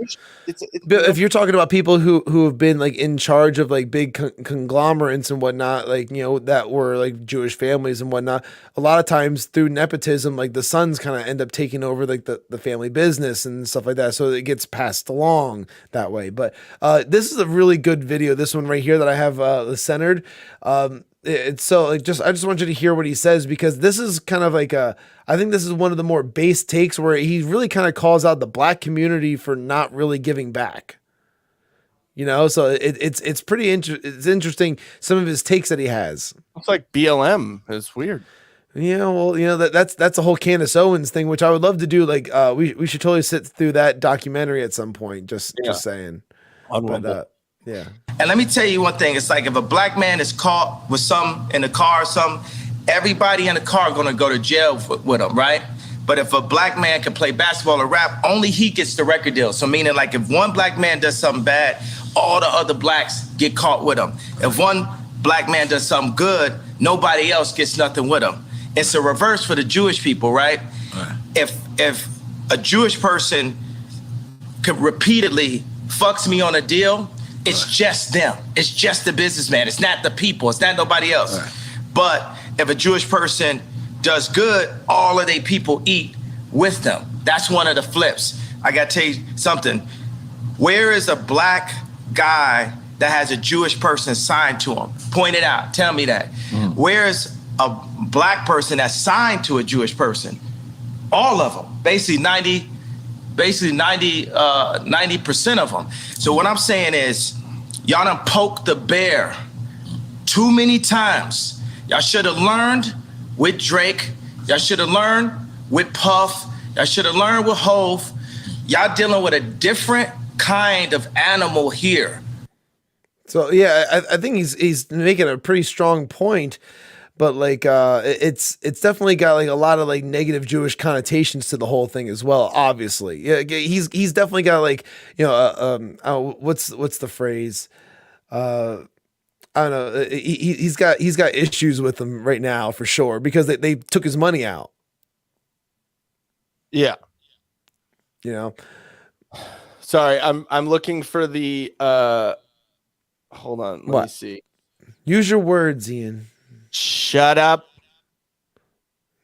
But if you're talking about people who have been like in charge of like big conglomerates and whatnot, like, that were like Jewish families and whatnot, a lot of times through nepotism, like the sons kind of end up taking over like the family business and stuff like that. So it gets passed along that way. But this is a really good video. This one right here that I have centered. It's so like, I just want you to hear what he says, because this is kind of like I think this is one of the more base takes where he really kind of calls out the black community for not really giving back. So it's pretty it's interesting, some of his takes that he has. It's like BLM. It's weird. Yeah, well, that's a whole Candace Owens thing, which I would love to do. Like, we should totally sit through that documentary at some point. Just saying. Yeah. And let me tell you one thing. It's like, if a black man is caught with some in the car or something, everybody in the car going to go to jail with him, right? But if a black man can play basketball or rap, only he gets the record deal. So meaning, like, if one black man does something bad, all the other blacks get caught with him. If one black man does something good, nobody else gets nothing with him. It's a reverse for the Jewish people, right? If a Jewish person could repeatedly fucks me on a deal, it's just them. It's just the businessman. It's not the people. It's not nobody else. But if a Jewish person does good, all of their people eat with them. That's one of the flips. I got to tell you something. Where is a black guy that has a Jewish person signed to him? Point it out. Tell me that. Where is a black person that's signed to a Jewish person? All of them. Basically 90% of them. So what I'm saying is, y'all done poked the bear too many times. Y'all should have learned with Drake. Y'all should have learned with Puff. Y'all should have learned with Hove. Y'all dealing with a different kind of animal here. So yeah, I think he's making a pretty strong point, but like it's definitely got like a lot of like negative Jewish connotations to the whole thing as well. Obviously, yeah, he's definitely got like, you know, what's the phrase? I don't know. He's got issues with them right now for sure because they took his money out. Yeah. You know. Sorry, I'm looking for the hold on, let me see. Use your words, Ian. Shut up.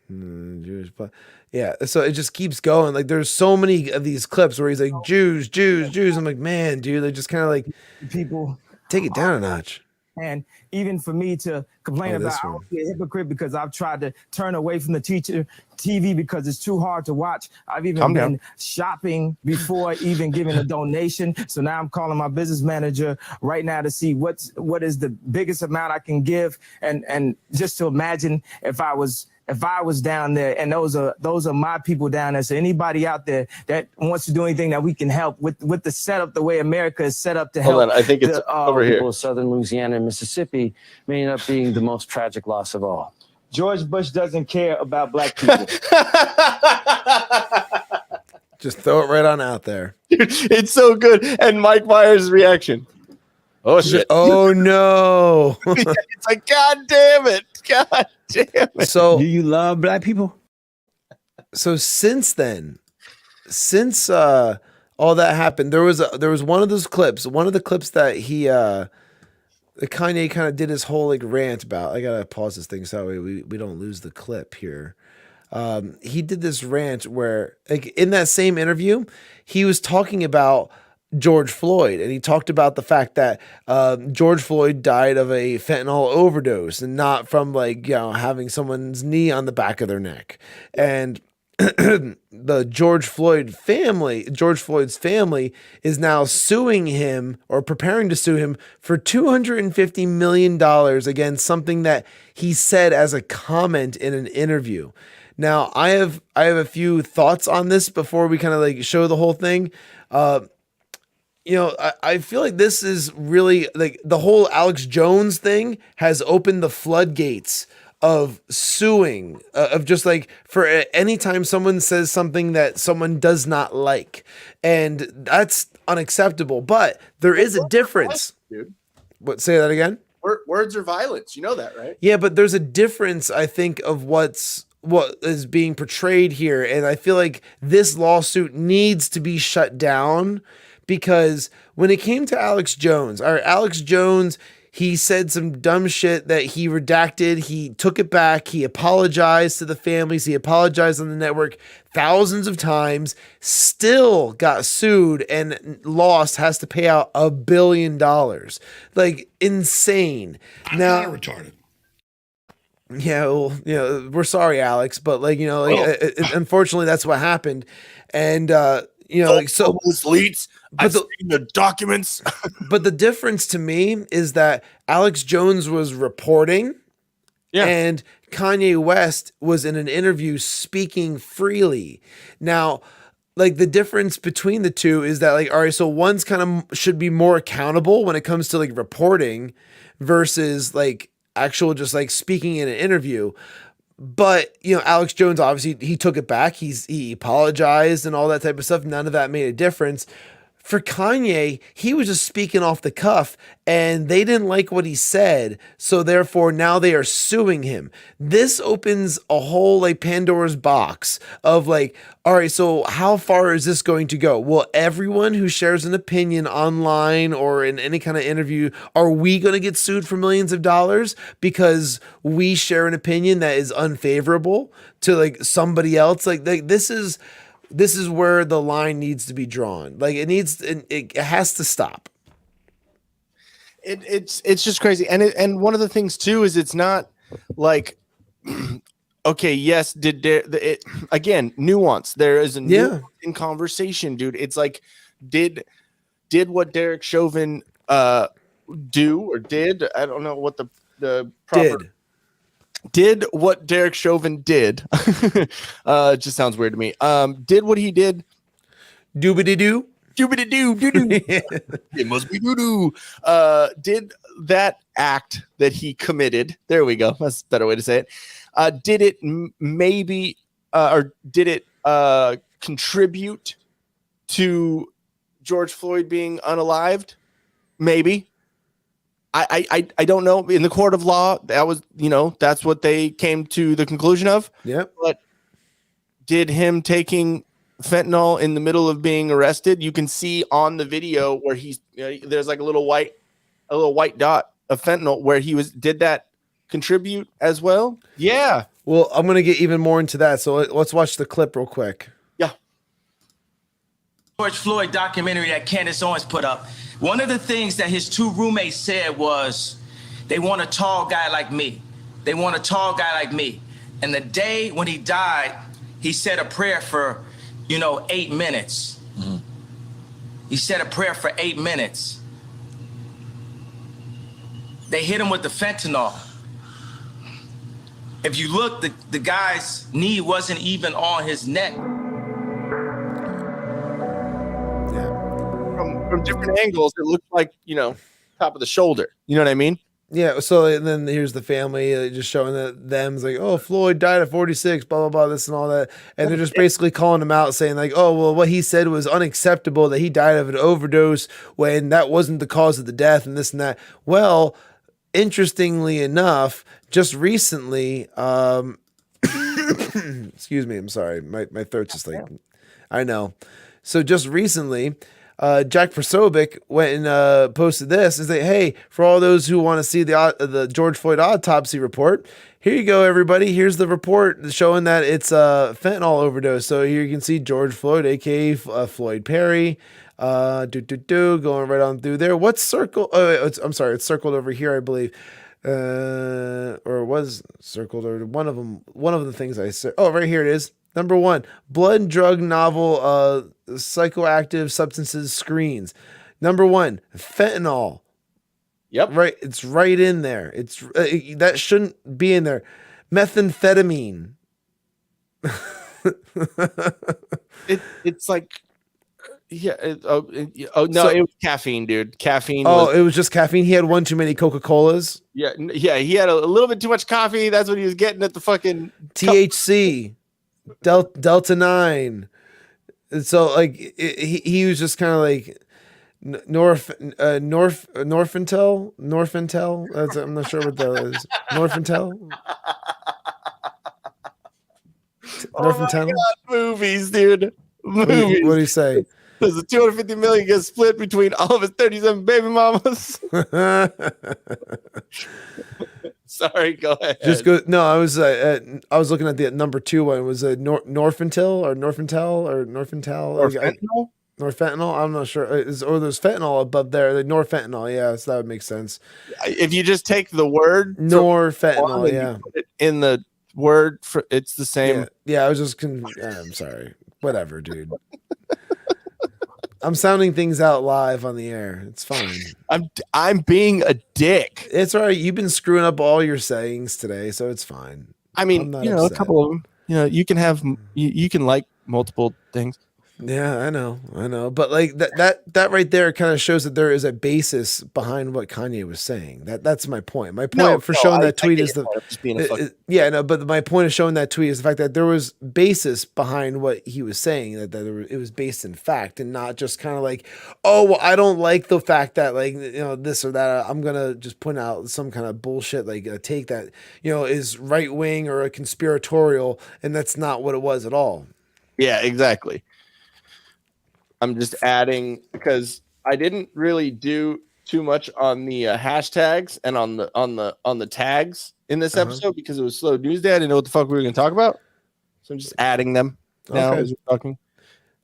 Jewish, but yeah, so it just keeps going. Like there's so many of these clips where he's like Jews. I'm like, man, dude, they just kind of like people take it down a notch. And even for me to complain about I don't be a hypocrite because I've tried to turn away from the TV because it's too hard to watch. I've even been shopping before even giving a donation. So now I'm calling my business manager right now to see what is the biggest amount I can give, and just to imagine if I was down there, and those are my people down there. So anybody out there that wants to do anything that we can help with the setup, the way America is set up to help. Hold on, I think it's over here. People of Southern Louisiana and Mississippi may end up being the most tragic loss of all. George Bush doesn't care about black people. Just throw it right on out there. It's so good. And Mike Myers' reaction. Oh shit. Oh no. It's like, God damn it. God damn it. So do you love black people? So since then, since all that happened, there was one of those clips, one of the clips that Kanye kind of did his whole like rant about. I gotta pause this thing so that way we don't lose the clip here. He did this rant where, like, in that same interview, he was talking about George Floyd, and he talked about the fact that George Floyd died of a fentanyl overdose and not from, like, you know, having someone's knee on the back of their neck. And the George Floyd's family is now suing him, or preparing to sue him, for $250 million against something that he said as a comment in an interview. Now, I have a few thoughts on this before we kind of like show the whole thing. You know, I feel like this is really like the whole Alex Jones thing has opened the floodgates of suing, of just like for any time someone says something that someone does not like, and that's unacceptable. But there is a difference. Dude. What? Say that again. Words are violence. You know that, right? Yeah, but there's a difference, I think, of what is being portrayed here, and I feel like this lawsuit needs to be shut down because when it came to Alex Jones, he said some dumb shit that he redacted. He took it back. He apologized to the families. He apologized on the network thousands of times, still got sued and lost, has to pay out $1 billion. Like, insane. Now, retarded. Yeah, well, you know, we're sorry, Alex, but like, you know, like, unfortunately that's what happened. And, you know, like, so leaks. I've seen the documents. But the difference to me is that Alex Jones was reporting, and Kanye West was in an interview speaking freely. Now, like, the difference between the two is that, like, all right, so one's kind of should be more accountable when it comes to like reporting versus like actual just like speaking in an interview. But, you know, Alex Jones, obviously he took it back. He apologized and all that type of stuff. None of that made a difference. For Kanye, he was just speaking off the cuff and they didn't like what he said. So therefore now they are suing him. This opens a whole like Pandora's box of like, all right, so how far is this going to go? Well, everyone who shares an opinion online or in any kind of interview, are we going to get sued for millions of dollars because we share an opinion that is unfavorable to like somebody else? Like this is where the line needs to be drawn. Like it has to stop. It's just crazy. And one of the things too is it's not like, okay, yes, again, nuance. There is a nuance in conversation, dude. It's like, did what Derek Chauvin do or did? I don't know what the proper did what Derek Chauvin did. It just sounds weird to me. Did what he did. Doobity-doo. Doobity-doo. It must be doo-doo. Did that act that he committed. There we go. That's a better way to say it. Did it maybe or did it contribute to George Floyd being unalived? Maybe. I don't know. In the court of law, that was, that's what they came to the conclusion of. Yep. But did him taking fentanyl in the middle of being arrested, you can see on the video where there's like a little white dot of fentanyl where did that contribute as well? Yeah. Well, I'm going to get even more into that. So let's watch the clip real quick. Yeah. George Floyd documentary that Candace Owens put up. One of the things that his two roommates said was, they want a tall guy like me. They want a tall guy like me. And the day when he died, he said a prayer for, 8 minutes. Mm-hmm. He said a prayer for 8 minutes. They hit him with the fentanyl. If you look, the guy's knee wasn't even on his neck. From different angles, it looked like, top of the shoulder. You know what I mean? Yeah. So then here's the family just showing them like, oh, Floyd died at 46, blah, blah, blah, this and all that. And they're just basically calling him out saying like, oh, well, what he said was unacceptable, that he died of an overdose when that wasn't the cause of the death and this and that. Well, interestingly enough, just recently, excuse me, I'm sorry. My throat's just like, I know. So just recently, Jack Prosobic went and posted this and say, hey, for all those who want to see the George Floyd autopsy report, here you go, everybody. Here's the report showing that it's a fentanyl overdose. So here you can see George Floyd, aka Floyd Perry, going right on through there. What's circle? I'm sorry, it's circled over here, I believe. Or was circled, or one of the things I said. Oh, right here it is. Number 1, blood and drug novel psychoactive substances screens. Number 1, fentanyl. Yep. Right. It's right in there. It's that shouldn't be in there. Methamphetamine. It's like, yeah. No, it was caffeine, dude. Caffeine. It was just caffeine. He had one too many Coca-Colas. Yeah. He had a little bit too much coffee. That's what he was getting at the fucking THC. Delta 9. And so like he was just kind of like Norfentel. I'm not sure what that is. Norfentel. Norfentel. Movies, dude. Movies. What do you say? Does the $250 million get split between all of his 37 baby mamas? Sorry, go ahead. Just go. No, I was looking at the number 2 one. It was a Norfentel. Norfentanyl. I'm not sure. Or there's fentanyl above there. The norfentanyl. Yeah, so that would make sense. If you just take the word norfentanyl, yeah, put it in the word for it's the same. Yeah, I was just. I'm sorry. Whatever, dude. I'm sounding things out live on the air. It's fine. I'm being a dick. It's all right. You've been screwing up all your sayings today, so it's fine. I mean, a couple of them. You can have you can like multiple things. Yeah, I know. But like that right there kind of shows that there is a basis behind what Kanye was saying. That's my point. My point for showing that tweet is but my point of showing that tweet is the fact that there was basis behind what he was saying, that it was based in fact and not just kind of like, oh, well, I don't like the fact that like, this or that. I'm going to just point out some kind of bullshit, like a take that, is right wing or a conspiratorial. And that's not what it was at all. Yeah, exactly. I'm just adding because I didn't really do too much on the hashtags and on the tags in this episode because it was slow news day. I didn't know what the fuck we were going to talk about, so I'm just adding them now as we're talking.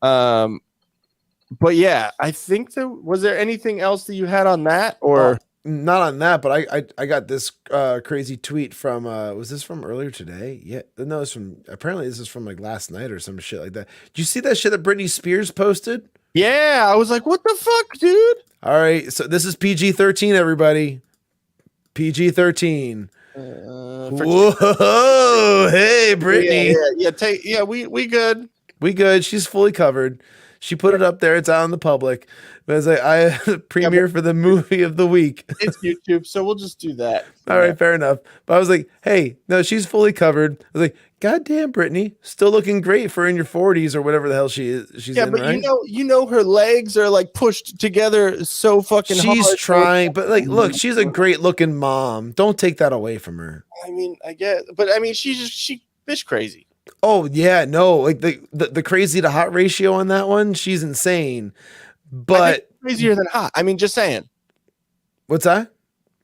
But yeah, I think was there anything else that you had on that or not on that? But I got this crazy tweet from was this from earlier today? Yeah, no, it's from apparently this is from like last night or some shit like that. Did you see that shit that Brittney Spears posted? Yeah, I was like, what the fuck, dude? All right, so this is PG-13, everybody. PG-13. Whoa, hey, Brittney. We good. We good. She's fully covered. She put it up there. It's out in the public. But I was like, I premiere for the movie of the week. It's YouTube, so we'll just do that. All right, fair enough. But I was like, hey, no, she's fully covered. I was like, goddamn, Brittney, still looking great for in your 40s or whatever the hell she's in, but right? you know her legs are like pushed together so fucking hard. She's trying, but like, look, she's a great looking mom. Don't take that away from her. I mean, I get, but I mean, she bitch crazy. Oh yeah, no, like the crazy to hot ratio on that one, she's insane. But crazier than hot. I mean, just saying. What's that?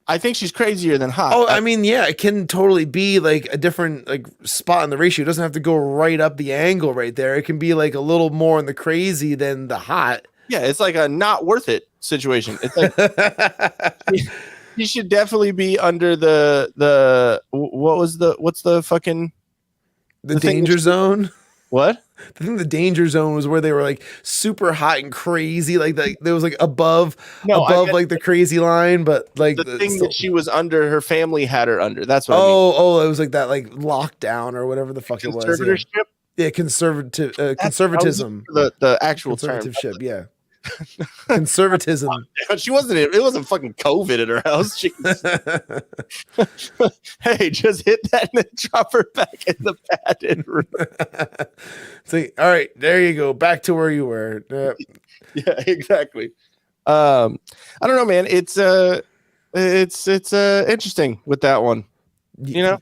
I think she's crazier than hot. Oh, I mean, yeah, it can totally be like a different like spot in the ratio. It doesn't have to go right up the angle right there. It can be like a little more in the crazy than the hot. Yeah, it's like a not worth it situation. It's like you should definitely be under what's the fucking the danger zone? What? I think the danger zone was where they were like super hot and crazy, like there was like above like the crazy line, but like the thing that she was under, her family had her under. That's what. It was like that, like lockdown or whatever the fuck it was. Conservatorship. Yeah, conservatism. The actual conservativeship. Yeah. Conservatism. It wasn't fucking COVID at her house. Hey, just hit that and then drop her back in the padded room. So, all right, there you go. Back to where you were. Yeah, exactly. I don't know, man. It's interesting with that one. Yeah,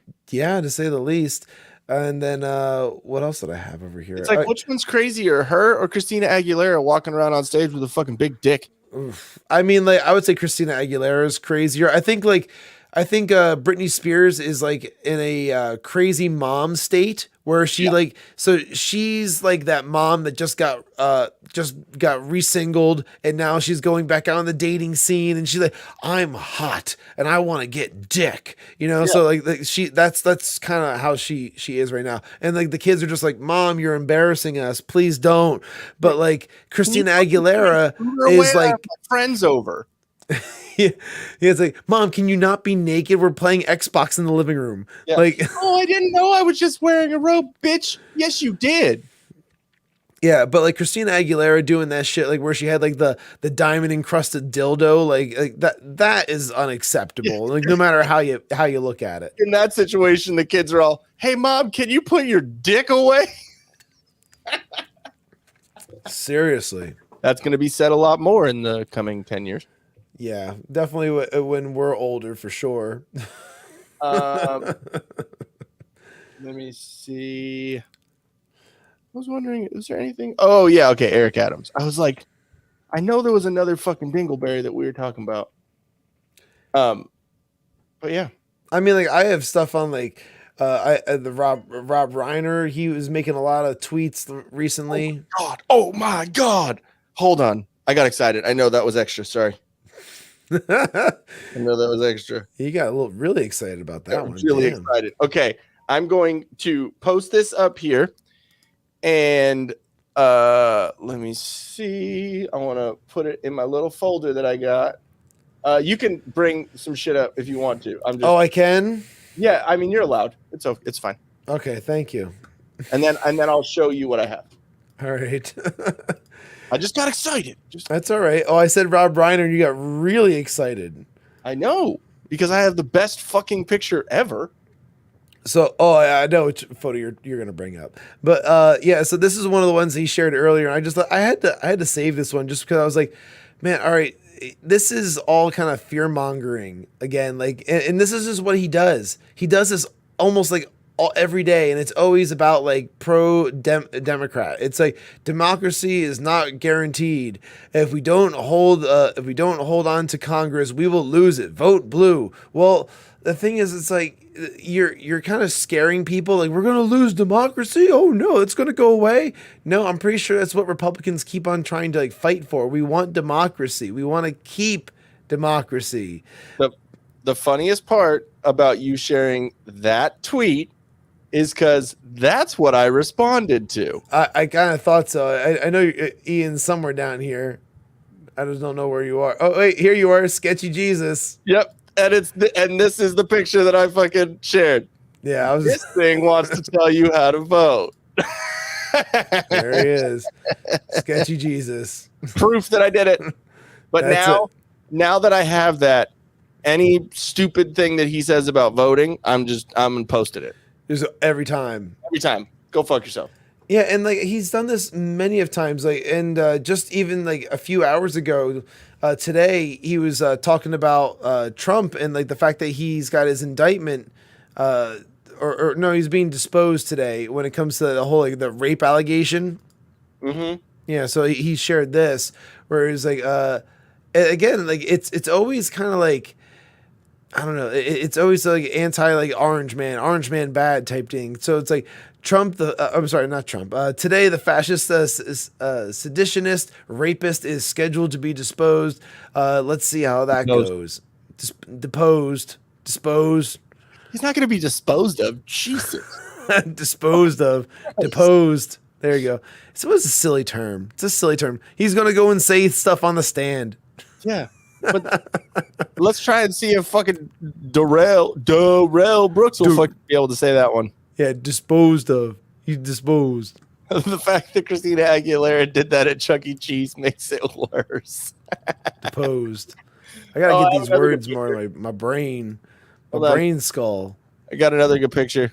to say the least. And then what else did I have over here? It's like, which one's crazier, her or Christina Aguilera walking around on stage with a fucking big dick? I mean, like, I would say Christina Aguilera is crazier. I think Britney Spears is like in a crazy mom state where she she's like that mom that just got re-singled and now she's going back out on the dating scene and she's like, I'm hot and I want to get dick, so like that's kind of how she is right now. And like the kids are just like, Mom, you're embarrassing us, please don't. But like Christina Aguilera is like friends over. Yeah, it's like, Mom, can you not be naked? We're playing Xbox in the living room. Yeah. Like, oh, I didn't know I was just wearing a robe, bitch. Yes, you did. Yeah, but like Christina Aguilera doing that shit, like where she had like the diamond encrusted dildo, like that is unacceptable. Like no matter how you look at it. In that situation, the kids are all, "Hey, Mom, can you put your dick away?" Seriously, that's going to be said a lot more in the coming 10 years. Yeah, definitely when we're older, for sure. Let me see. I was wondering, is there anything? Oh, yeah. Okay. Eric Adams. I was like, I know there was another fucking dingleberry that we were talking about. But yeah. I mean, like, I have stuff on like the Rob Reiner. He was making a lot of tweets recently. Oh my God. Hold on. I got excited. I know that was extra. Sorry. I know that was extra. You got really excited about that one. Really excited. Okay, I'm going to post this up here, and let me see. I want to put it in my little folder that I got. You can bring some shit up if you want to. I can. Yeah, I mean you're allowed. It's fine. Okay, thank you. And then I'll show you what I have. All right. I just got excited. That's all right. Oh, I said Rob Reiner, and you got really excited. I know, because I have the best fucking picture ever. So, I know which photo you're gonna bring up, but yeah. So this is one of the ones he shared earlier. And I just thought I had to save this one just because I was like, man, all right, this is all kind of fear mongering again. Like, and this is just what he does. He does this almost like every day, and it's always about like Democrat. It's like democracy is not guaranteed. If we don't hold on to Congress, we will lose it. Vote blue. Well, the thing is, it's like you're kind of scaring people. Like, we're gonna lose democracy. Oh no, it's gonna go away. No, I'm pretty sure that's what Republicans keep on trying to like fight for. We want democracy. We want to keep democracy. The funniest part about you sharing that tweet is because that's what I responded to. I kind of thought so. I know Ian's somewhere down here. I just don't know where you are. Oh wait, here you are, Sketchy Jesus. Yep, and this is the picture that I fucking shared. Yeah, this thing wants to tell you how to vote. There he is, Sketchy Jesus. Proof that I did it. But now that I have that, any stupid thing that he says about voting, I'm posted it. There's every time. Go fuck yourself. Yeah, and like he's done this many of times. Like, and just even like a few hours ago, today he was talking about Trump and like the fact that he's got his indictment, or no, he's being disposed today when it comes to the whole like the rape allegation. Mm-hmm. Yeah, so he shared this where he's like, again, like it's always kind of like, I don't know. It's always like anti like orange man bad type thing. So it's like Trump, I'm sorry, not Trump. Today, the fascist seditionist rapist is scheduled to be disposed. Let's see how that goes. Disposed. He's not going to be disposed of. Jesus. Disposed of. Deposed. There you go. So it's a silly term. He's going to go and say stuff on the stand. Yeah. But let's try and see if fucking Darrell Brooks will fucking be able to say that one. Yeah, disposed of. He's disposed. The fact that Christina Aguilera did that at Chuck E. Cheese makes it worse. Deposed. I gotta get these words more in my brain. My brain skull. I got another good picture.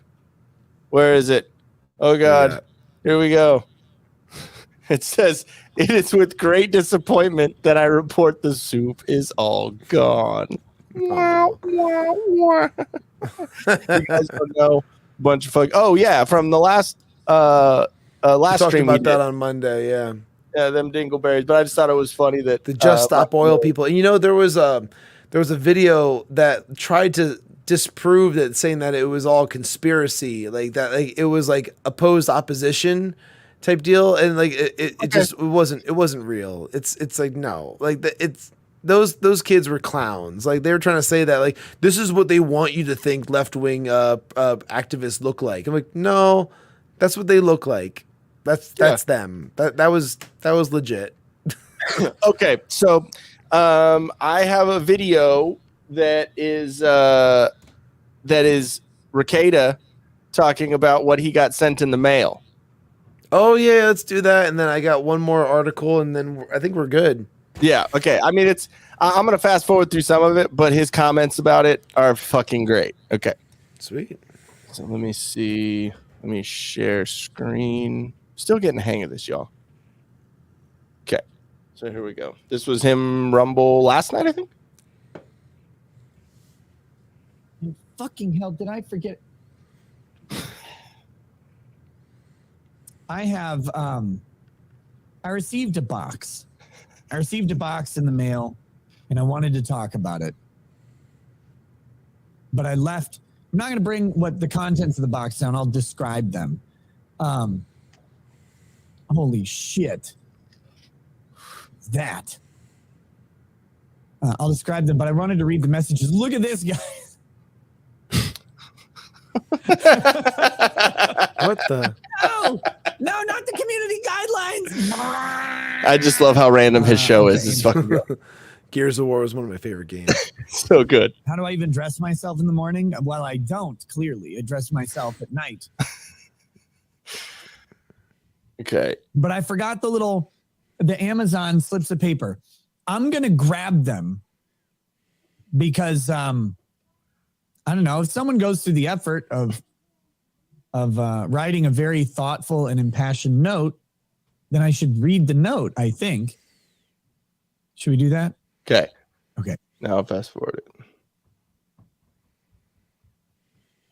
Where is it? Oh God. Yeah. Here we go. It says, "It is with great disappointment that I report the soup is all gone." You guys don't know. Bunch of fuck. Oh yeah, from the last stream about that on Monday. Yeah, them dingleberries. But I just thought it was funny that the Just Stop Oil people. And you know, there was a video that tried to disprove that, saying that it was all conspiracy, like that, like it was like opposed opposition type deal, and like it wasn't real. It's like, no, like those kids were clowns. Like they were trying to say that like this is what they want you to think left-wing activists look like. I'm like, no, that's what they look like. That's them. That was legit. Okay, so I have a video that is Rekieta talking about what he got sent in the mail. Oh yeah, let's do that. And then I got one more article, and then I think we're good. Yeah. Okay. I mean, I'm gonna fast forward through some of it, but his comments about it are fucking great. Okay. Sweet. So let me see. Let me share screen. Still getting the hang of this, y'all. Okay. So here we go. This was him Rumble last night, I think. Fucking hell! Did I forget? I have I received a box. I received a box in the mail, and I wanted to talk about it. But I left. I'm not going to bring what the contents of the box down. I'll describe them. Holy shit. That. I'll describe them, but I wanted to read the messages. Look at this, guys. What the? No, not the community guidelines. I just love how random his show is. It's fucking Gears of War was one of my favorite games. So good. How do I even dress myself in the morning? Well, I don't, clearly. I dress myself at night. Okay. But I forgot the Amazon slips of paper. I'm going to grab them because, I don't know, if someone goes through the effort of writing a very thoughtful and impassioned note, then I should read the note, I think. Should we do that? Okay. Okay. Now I'll fast forward it.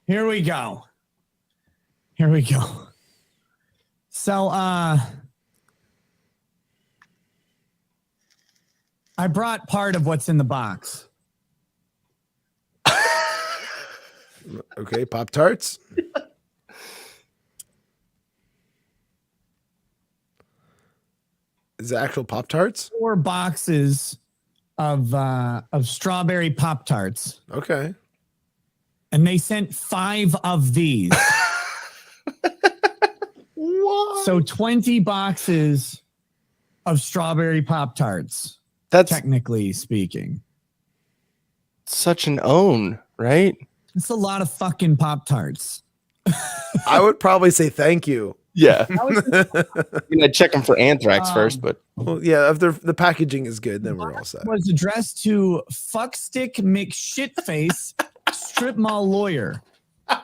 Here we go. So, I brought part of what's in the box. Okay, Pop-Tarts. Is it actual Pop-Tarts? 4 boxes of strawberry Pop-Tarts. Okay. And they sent 5 of these. What? So 20 boxes of strawberry Pop-Tarts. That's technically speaking. Such an own, right? It's a lot of fucking Pop-Tarts. I would probably say thank you. Yeah. I'd check them for anthrax first, but well, yeah, if the packaging is good, then we're all set. Was addressed to Fuckstick McShitface Strip Mall Lawyer. So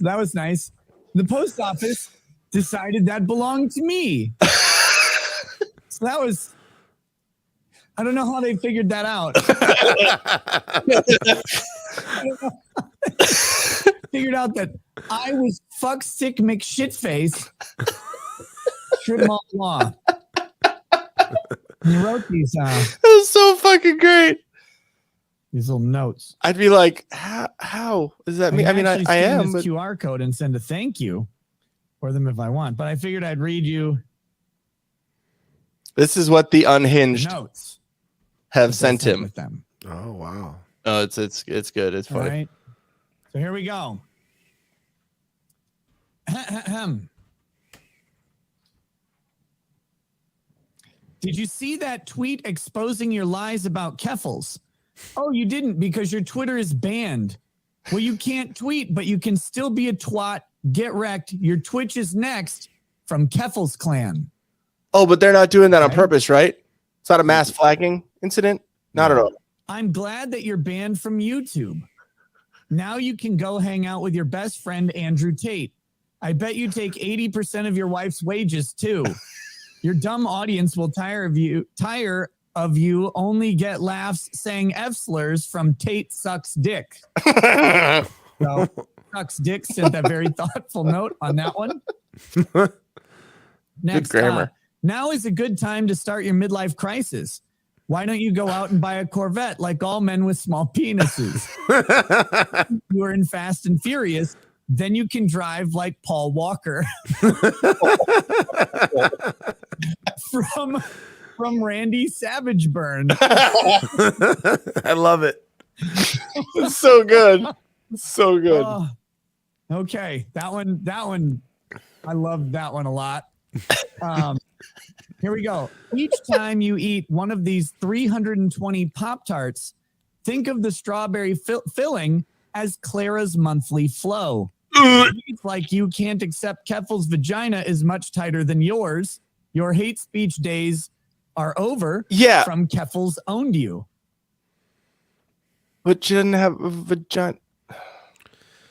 that was nice. The post office decided that belonged to me. So that was, I don't know how they figured that out. Figured out that I was Fuckstick McShitface Strip Mall Law. And you wrote these that was so fucking great. These little notes. I'd be like, how does that mean? I mean, I am this QR code and send a thank you for them if I want, but I figured I'd read you. This is what the Unhinged notes have sent him. With them. Oh wow! Oh, it's good. It's funny. All right. So here we go. Did you see that tweet exposing your lies about Keffels? Oh, you didn't because your Twitter is banned. Well, you can't tweet, but you can still be a twat. Get wrecked. Your Twitch is next from Keffels Clan. Oh, but they're not doing that on purpose, right? It's not a mass flagging incident? Not at all. I'm glad that you're banned from YouTube. Now you can go hang out with your best friend, Andrew Tate. I bet you take 80% of your wife's wages, too. Your dumb audience will tire of you only get laughs saying F slurs from Tate sucks dick. So, sucks dick sent that very thoughtful note on that one. Next, good grammar. Now is a good time to start your midlife crisis. Why don't you go out and buy a Corvette like all men with small penises? You are in Fast and Furious. Then you can drive like Paul Walker. From Randy Savageburn. I love it. It's so good. So good. Okay. That one, I love that one a lot. Here we go. Each time you eat one of these 320 Pop-Tarts, think of the strawberry filling as Clara's monthly flow. It's like you can't accept Keffel's vagina is much tighter than yours. Your hate speech days are over. Yeah. From Keffel's owned you. But you didn't have a vagina.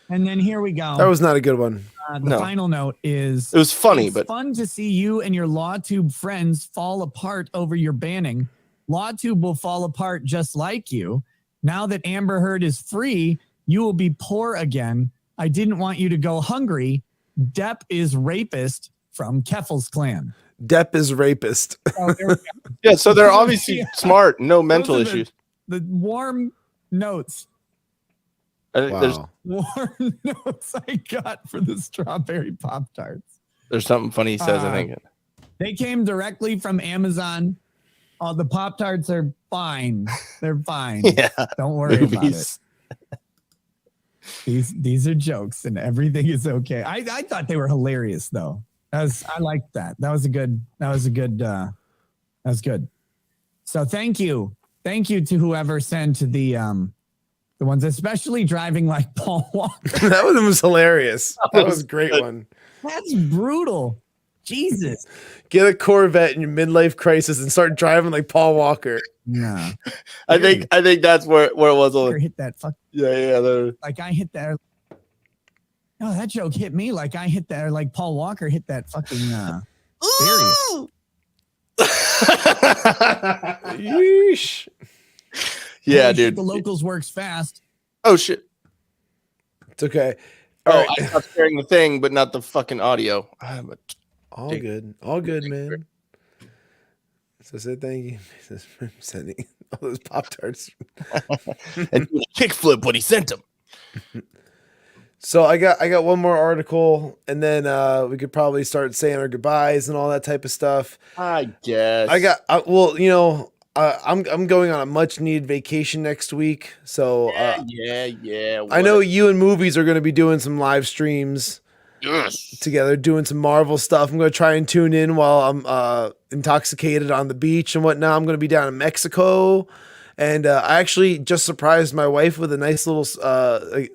And then here we go. That was not a good one. The final note is... It was funny, it's but... fun to see you and your LawTube friends fall apart over your banning. LawTube will fall apart just like you. Now that Amber Heard is free, you will be poor again. I didn't want you to go hungry. Depp is rapist from Keffel's Clan. Depp is rapist. Oh, there we go. Yeah, so they're obviously smart. No mental Those are issues. The warm notes. Wow. Warm notes I got for the strawberry Pop-Tarts. There's something funny he says, I think. They came directly from Amazon. The Pop-Tarts are fine. They're fine. Yeah. Don't worry about it. These are jokes and everything is okay. I thought they were hilarious though. I liked that. That was good. So thank you to whoever sent the The ones especially driving like Paul Walker. That one was hilarious. That was a great one. That's brutal. Jesus. Get a Corvette in your midlife crisis and start driving like Paul Walker. Yeah. I think that's where it was. Hit that fuck. Yeah. Like I hit that. Oh, that joke hit me like I hit that. Like Paul Walker hit that fucking. Serious. Yeesh. Yeah, dude. The locals works fast. Oh shit. It's okay. I stopped sharing the thing, but not the fucking audio. All good, man. So say thank you for sending all those Pop-Tarts. And do a kickflip when he sent them. So I got one more article, and then we could probably start saying our goodbyes and all that type of stuff. I guess. I'm going on a much needed vacation next week. So yeah. I know you and Movies are going to be doing some live streams together, doing some Marvel stuff. I'm going to try and tune in while I'm intoxicated on the beach and whatnot. I'm going to be down in Mexico. And I actually just surprised my wife with a nice little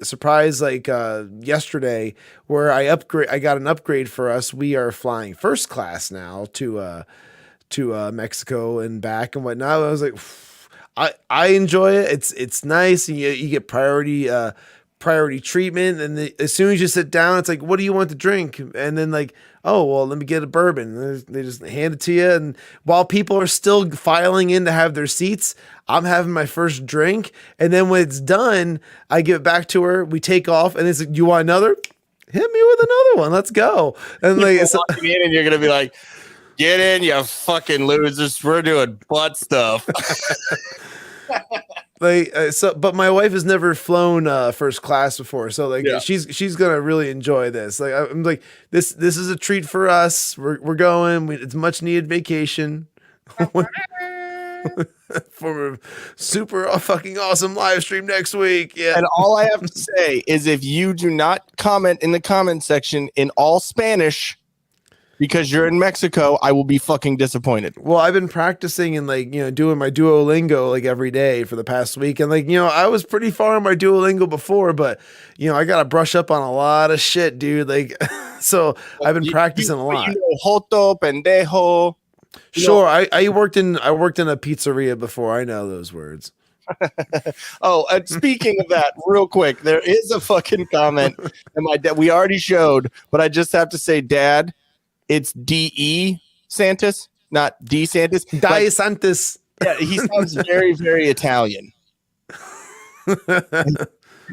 surprise yesterday, where I got an upgrade for us. We are flying first class now to Mexico and back and whatnot. I was like, I enjoy it. It's nice. And you get priority treatment. And as soon as you sit down, it's like, what do you want to drink? And then like, oh, well, let me get a bourbon. They just hand it to you. And while people are still filing in to have their seats, I'm having my first drink. And then when it's done, I give it back to her. We take off. And it's like, you want another? Hit me with another one. Let's go. And like, walking in and you're going to be like, get in, you fucking losers. We're doing butt stuff. But my wife has never flown first class before, so she's gonna really enjoy this. Like I'm like, this is a treat for us. We're going. It's a much needed vacation for a super fucking awesome live stream next week. Yeah. And all I have to say is, if you do not comment in the comment section in all Spanish, because you're in Mexico, I will be fucking disappointed. Well, I've been practicing and doing my Duolingo like every day for the past week. And I was pretty far in my Duolingo before, but I got to brush up on a lot of shit, dude. Like, so I've been practicing a lot. Joto, pendejo. Sure. I worked in a pizzeria before. I know those words. Oh, and speaking of that, real quick, there is a fucking comment that my dad, we already showed, but I just have to say, Dad, it's D.E. Santis, not D. Santis. Die Santis. Yeah, he sounds very, very Italian.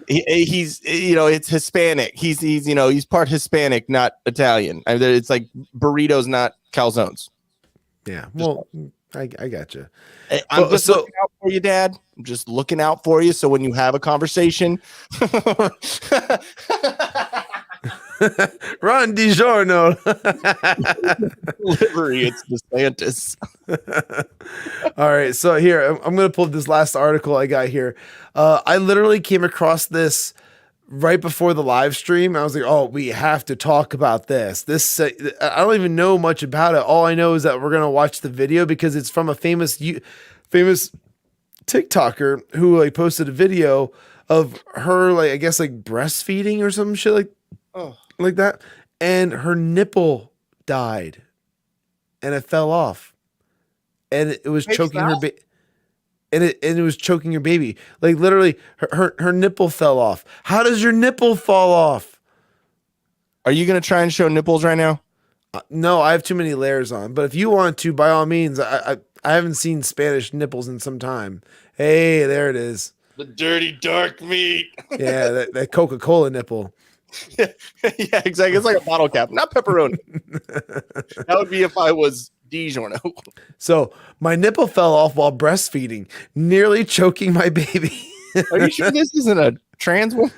He's it's Hispanic. He's part Hispanic, not Italian. It's like burritos, not calzones. Yeah. Well, I got you. I'm just looking out for you, Dad. I'm just looking out for you. So when you have a conversation. Ron DiGiorno. Delivery, it's DeSantis. All right, so here I'm going to pull up this last article I got here. I literally came across this right before the live stream. I was like, oh, we have to talk about this. I don't even know much about it. All I know is that we're going to watch the video because it's from a famous TikToker who posted a video of her I guess breastfeeding or some shit like that, and her nipple died and it fell off and it was choking her and it was choking her baby. Like literally her nipple fell off. How does your nipple fall off? Are you going to try and show nipples right now? No, I have too many layers on, but if you want to, by all means. I haven't seen Spanish nipples in some time. Hey, there it is. The dirty dark meat. Yeah, that Coca-Cola nipple. Yeah, exactly. It's like a bottle cap, not pepperoni. That would be if I was DiGiorno. So my nipple fell off while breastfeeding, nearly choking my baby. Are you sure this isn't a trans woman?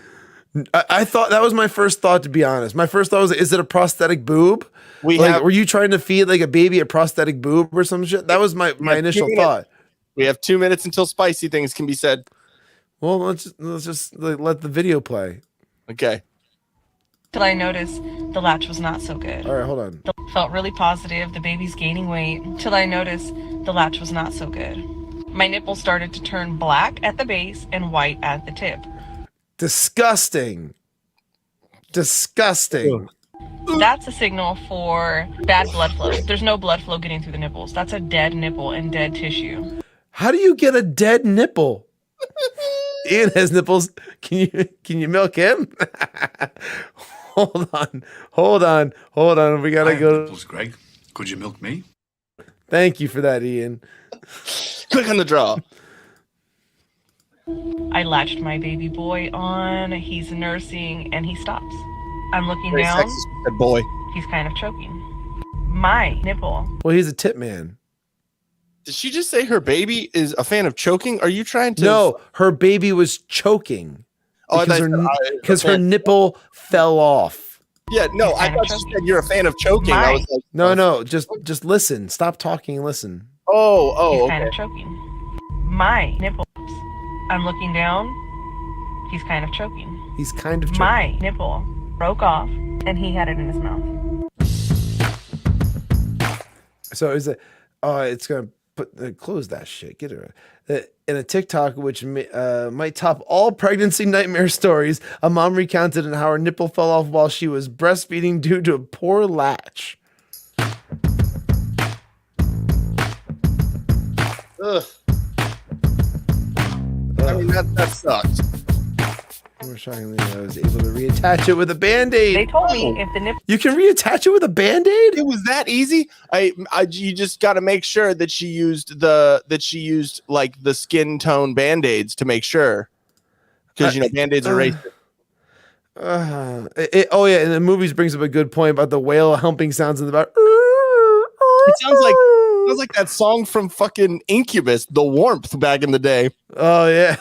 I thought that was my first thought, to be honest. My first thought was, is it a prosthetic boob? Were you trying to feed a baby a prosthetic boob or some shit? That was my initial thought. We have 2 minutes until spicy things can be said. Well, let's just let the video play. Okay. Till I noticed the latch was not so good. All right, hold on. Felt really positive. The baby's gaining weight. Till I noticed the latch was not so good. My nipple started to turn black at the base and white at the tip. Disgusting. Disgusting. That's a signal for bad blood flow. There's no blood flow getting through the nipples. That's a dead nipple and dead tissue. How do you get a dead nipple? Ian has nipples. Can you milk him? Hold on. We gotta go. Nipples, Greg. Could you milk me? Thank you for that, Ian. Quick on the draw. I latched my baby boy on. He's nursing and he stops. I'm looking Very down. sexist, good boy. He's kind of choking. My nipple. Well, he's a tip man. Did she just say her baby is a fan of choking? Are you trying to? No, her baby was choking. Oh, Because her nipple fell off. Yeah, no, I thought you said you're a fan of choking. I was like, No, just listen. Stop talking and listen. Oh, He's okay. kind of choking. My nipples. I'm looking down. He's kind of choking. He's kind of choking. My nipple broke off and he had it in his mouth. So is it? Oh, it's gonna close that shit. Get it. In a TikTok, which might top all pregnancy nightmare stories, a mom recounted how her nipple fell off while she was breastfeeding due to a poor latch. Ugh. I mean, that sucked. More shockingly, I was able to reattach it with a Band-Aid. They told me if the nipple. You can reattach it with a Band-Aid? It was that easy. You just got to make sure that she used like the skin tone Band-Aids to make sure, because Band-Aids are racist. Oh yeah, and the movies brings up a good point about the whale humping sounds in the back. It sounds like that song from fucking Incubus, The Warmth, back in the day. Oh yeah.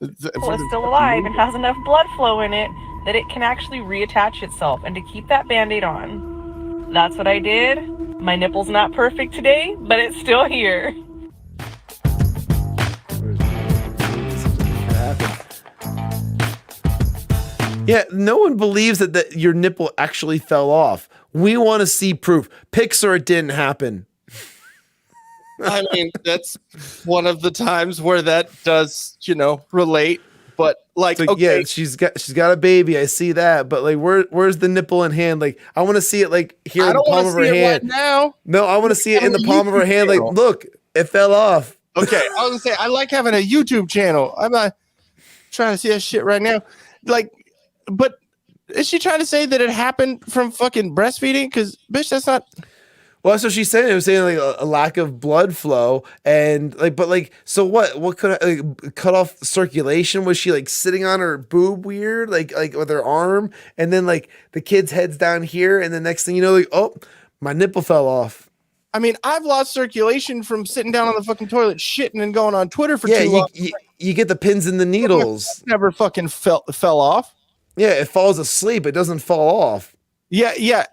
Nipple is still alive and has enough blood flow in it that it can actually reattach itself and to keep that Band-Aid on. That's what I did. My nipple's not perfect today, but it's still here. Yeah, no one believes that your nipple actually fell off. We want to see proof. Pics or it didn't happen. I mean, that's one of the times where that does, relate. But okay, yeah, she's got a baby. I see that, but like, where's the nipple in hand? Like, I want to see it like here in the palm of her hand. Right now. No, I want to see it in the palm of her hand. Like, look, it fell off. Okay, I was gonna say I like having a YouTube channel. I'm not trying to see that shit right now. Like, but is she trying to say that it happened from fucking breastfeeding? Because bitch, that's not. Well, that's what she's saying. It was saying like a lack of blood flow, and so what? What could cut off circulation? Was she like sitting on her boob weird, like with her arm, and then like the kid's head's down here, and the next thing you know, like, oh, my nipple fell off. I mean, I've lost circulation from sitting down on the fucking toilet, shitting, and going on Twitter for too long. You get the pins and the needles. Never fucking fell off. Yeah, it falls asleep. It doesn't fall off. Yeah.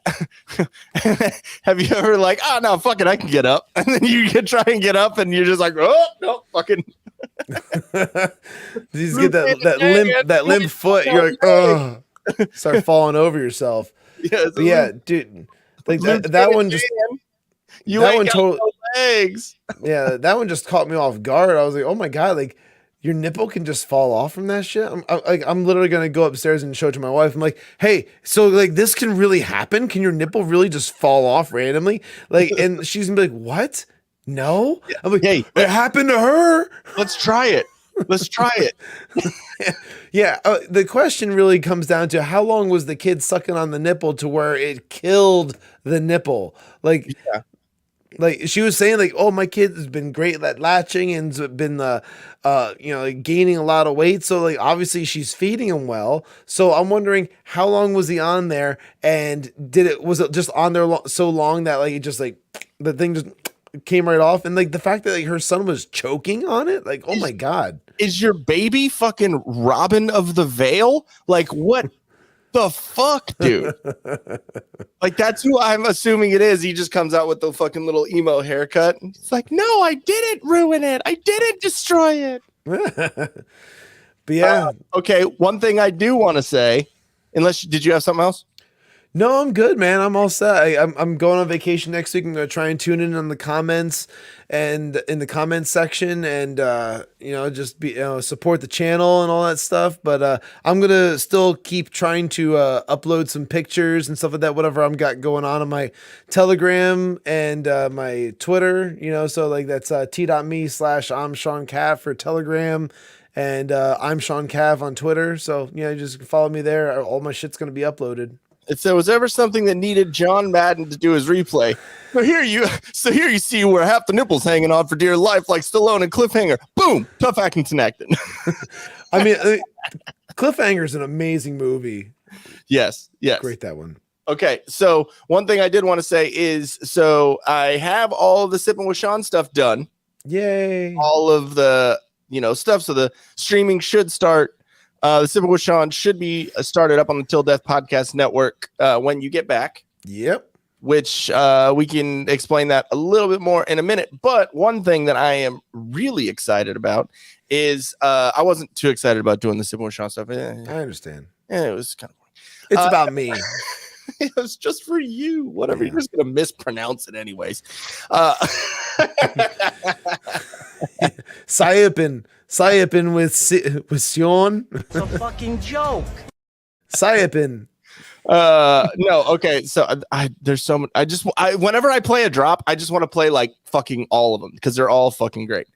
Have you ever like, oh no, fuck it, I can get up, and then you try and get up, and you're just like, oh no, fucking. You just get that limp foot. You're like, oh, start falling over yourself. Yeah, dude, like that one just. That one totally. Legs. Yeah, that one just caught me off guard. I was like, oh my god, like. Your nipple can just fall off from that shit. I'm literally gonna go upstairs and show it to my wife. I'm like, hey, so like this can really happen? Can your nipple really just fall off randomly? Like, and she's gonna be like, what? No. I'm like, hey, it happened to her. Let's try it. Yeah. The question really comes down to how long was the kid sucking on the nipple to where it killed the nipple? Like. Yeah. Like she was saying, like, oh, my kid has been great at latching and's been like gaining a lot of weight. So like obviously she's feeding him well. So I'm wondering how long was he on there, and was it just on there so long that like it just like the thing just came right off, and like the fact that like her son was choking on it, like, oh my god, is your baby fucking Robin of the Veil? Like what? The fuck, dude? Like that's who I'm assuming it is. He just comes out with the fucking little emo haircut. It's like, no, I didn't ruin it. I didn't destroy it. But yeah. Okay. One thing I do want to say, did you have something else? No, I'm good, man. I'm all set. I'm going on vacation next week. I'm going to try and tune in on the comments and in the comments section, and just be support the channel and all that stuff. But I'm gonna still keep trying to upload some pictures and stuff like that. Whatever I'm got going on my Telegram and my Twitter. So like that's t.me/I'm Shawn Cav for Telegram. And I'm Shawn Cav on Twitter. So just follow me there. All my shit's gonna be uploaded. If there was ever something that needed John Madden to do his replay, here you see where half the nipples hanging on for dear life, like Stallone and Cliffhanger. Boom, tough acting enacted. I mean, Cliffhanger is an amazing movie. Yes, great that one. Okay, so one thing I did want to say is, so I have all of the Sippin' with Shawn stuff done. Yay! All of the stuff. So the streaming should start. The Sippin' with Shawn should be started up on the Til Death Podcast Network when you get back. Yep. Which we can explain that a little bit more in a minute. But one thing that I am really excited about is I wasn't too excited about doing the Sippin' with Shawn stuff. I understand. It was kind of boring. It's about me. It was just for you. Whatever. You're just going to mispronounce it anyways. Sippin with Shawn. It's a fucking joke. Sippin. No, okay. So there's so much. Whenever I play a drop, I just want to play like fucking all of them because they're all fucking great.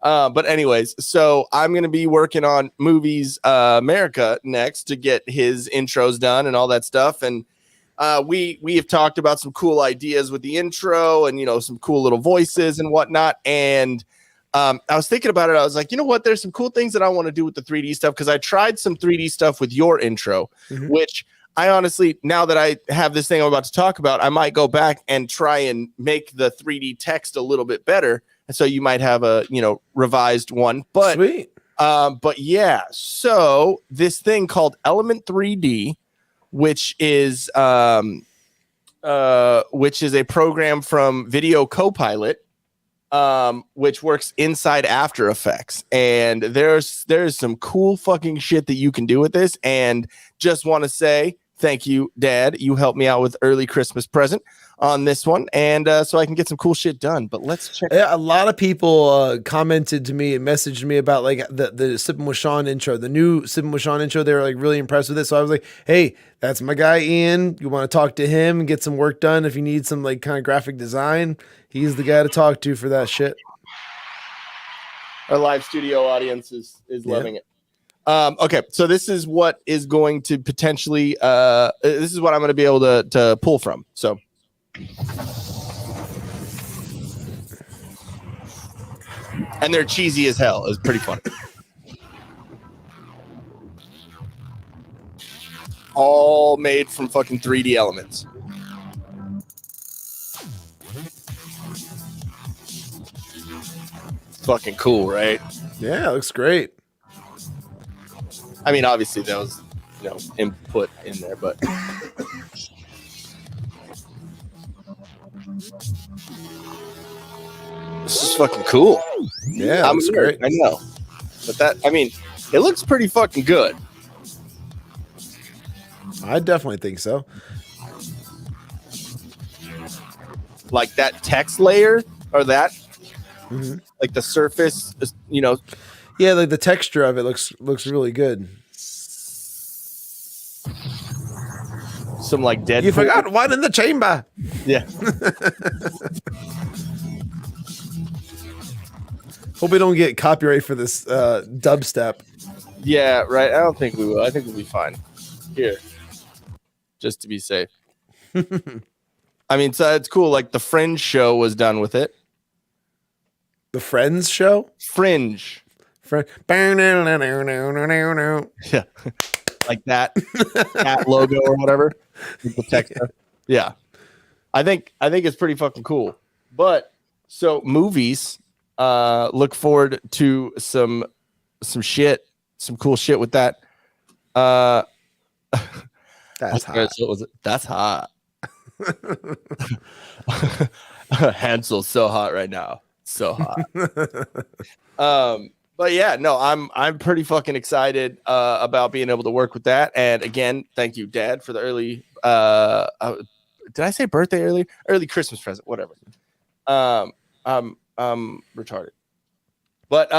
But anyways, so I'm gonna be working on Movies America next to get his intros done and all that stuff. And we have talked about some cool ideas with the intro and some cool little voices and whatnot. And I was thinking about it. I was like, you know what? There's some cool things that I want to do with the 3D stuff because I tried some 3D stuff with your intro, which I honestly, now that I have this thing I'm about to talk about, I might go back and try and make the 3D text a little bit better. And so you might have a revised one. But sweet. But yeah, so this thing called Element 3D, which is a program from Video Copilot. Which works inside After Effects, and there's some cool fucking shit that you can do with this. And just want to say thank you, Dad. You helped me out with early Christmas present on this one, and so I can get some cool shit done. But let's check. Yeah, a lot of people commented to me and messaged me about like the Sippin' with Shawn intro, the new Sippin' with Shawn intro. They were like really impressed with it. So I was like, hey, that's my guy Ian. You want to talk to him and get some work done if you need some like kind of graphic design. He's the guy to talk to for that shit. Our live studio audience is loving it. Okay, so this is what is going to potentially this is what I'm going to be able to pull from. So and they're cheesy as hell. It's pretty funny. All made from fucking 3D elements. Fucking cool, right? Yeah, it looks great. I mean, obviously there was input in there, but this is fucking cool. Yeah, I'm looks great. I know, but it looks pretty fucking good. I definitely think so. Like that text layer or that. Like the surface, yeah, like the texture of it looks really good. Some like dead. You forgot one in the chamber. Yeah. Hope we don't get copyright for this dubstep. Yeah, right. I don't think we will. I think we'll be fine here, just to be safe. I mean, so it's cool. Like the Fringe show was done with it. The Friends show? Fringe. Yeah. Like that logo or whatever. The text. Yeah. I think it's pretty fucking cool. But so movies, look forward to some shit, some cool shit with that. That's hot. That's hot. Hansel's so hot right now. So hot. But yeah, no, I'm pretty fucking excited about being able to work with that. And again, thank you, Dad, for the early did I say birthday earlier? Early Christmas present, whatever. I'm retarded. But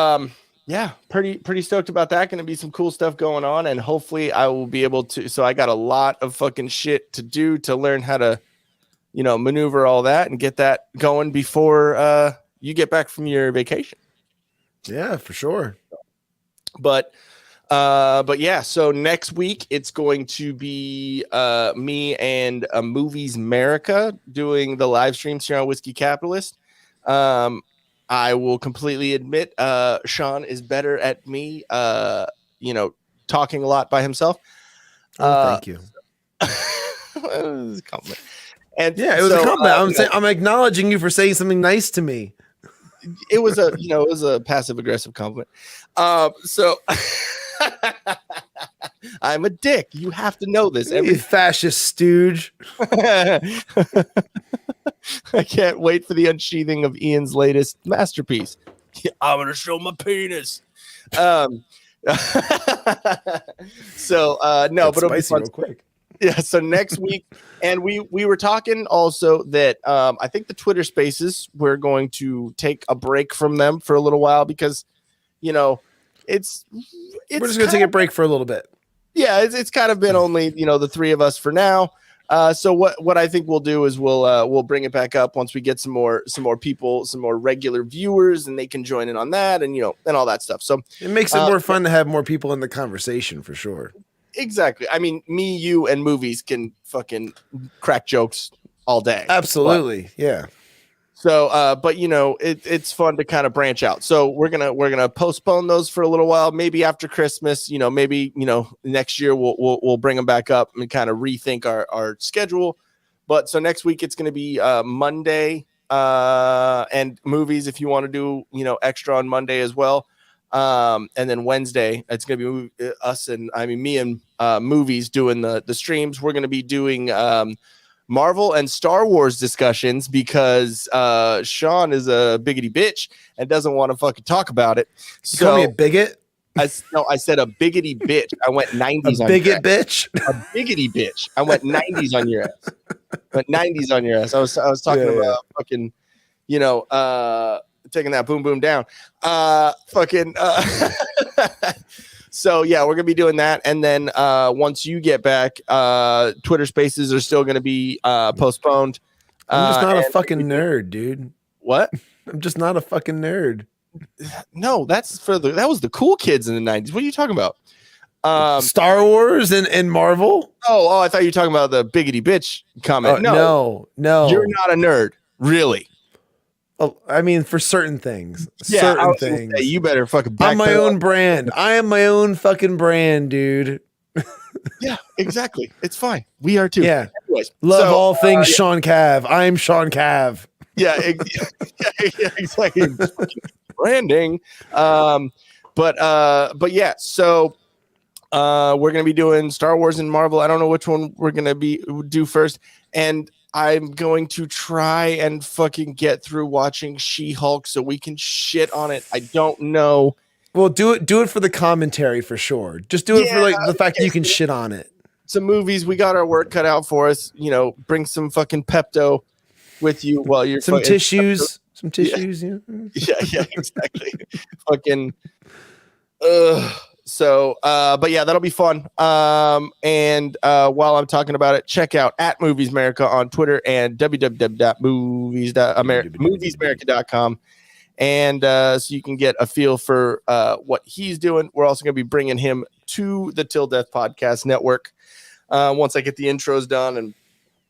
yeah, pretty stoked about that. Gonna be some cool stuff going on, and hopefully I will be able to. So I got a lot of fucking shit to do to learn how to, maneuver all that and get that going before you get back from your vacation. Yeah, for sure. But yeah, so next week it's going to be me and Movies America doing the live streams here on Whiskey Capitalist. I will completely admit Shawn is better at me talking a lot by himself. Thank you. It was a compliment. And yeah, it was a compliment. I'm acknowledging you for saying something nice to me. It was a passive aggressive compliment. So I'm a dick. You have to know this. You fascist stooge. I can't wait for the unsheathing of Ian's latest masterpiece. I'm gonna show my penis. So no, but it'll be fun. Real quick. Yeah, so next week, and we were talking also that I think the Twitter Spaces, we're going to take a break from them for a little while because, it's we're just gonna take a break for a little bit. Yeah, it's kind of been only the three of us for now. So what I think we'll do is we'll bring it back up once we get some more people, some more regular viewers, and they can join in on that, and and all that stuff. So it makes it more fun to have more people in the conversation for sure. Exactly. I mean, me, you, and Movies can fucking crack jokes all day. Absolutely. Yeah. So, but it's fun to kind of branch out. So we're gonna postpone those for a little while. Maybe after Christmas, maybe next year we'll bring them back up and kind of rethink our schedule. But so next week it's gonna be Monday and Movies if you want to do extra on Monday as well. And then Wednesday, it's going to be me and Movies doing the streams. We're going to be doing Marvel and Star Wars discussions because Shawn is a biggity bitch and doesn't want to fucking talk about it. So, call me a bigot? I said a biggity bitch. I went 90s on bigot bitch? A biggity bitch. I went 90s on your ass. Went 90s on your ass. I was talking about fucking, taking that boom boom down. So yeah, we're gonna be doing that, and then once you get back, Twitter Spaces are still gonna be postponed. I'm just not a fucking nerd, dude. What? I'm just not a fucking nerd. No, that was the cool kids in the 90s. What are you talking about? Star Wars and Marvel? Oh, I thought you were talking about the biggity bitch comment. No. You're not a nerd, really. Oh, I mean, for certain things. Yeah, certain things. Say, you better fucking I'm my own brand. I am my own fucking brand, dude. Yeah, exactly. It's fine. We are too. Yeah. Anyways, love all things Shawn Cav. I'm Shawn Cav. Yeah, exactly. Branding. But yeah, so we're gonna be doing Star Wars and Marvel. I don't know which one we're gonna do first, and I'm going to try and fucking get through watching She-Hulk so we can shit on it. I don't know. Well, do it for the commentary for sure. Just do it for the fact that you can shit on it. Some movies, we got our work cut out for us. Bring some fucking Pepto with you while you're some tissues. Some tissues, yeah, exactly. Fucking So, but yeah, that'll be fun. And while I'm talking about it, check out @Movies America on Twitter and www.moviesamerica.com. And so you can get a feel for what he's doing. We're also going to be bringing him to the Til Death Podcast Network. Once I get the intros done and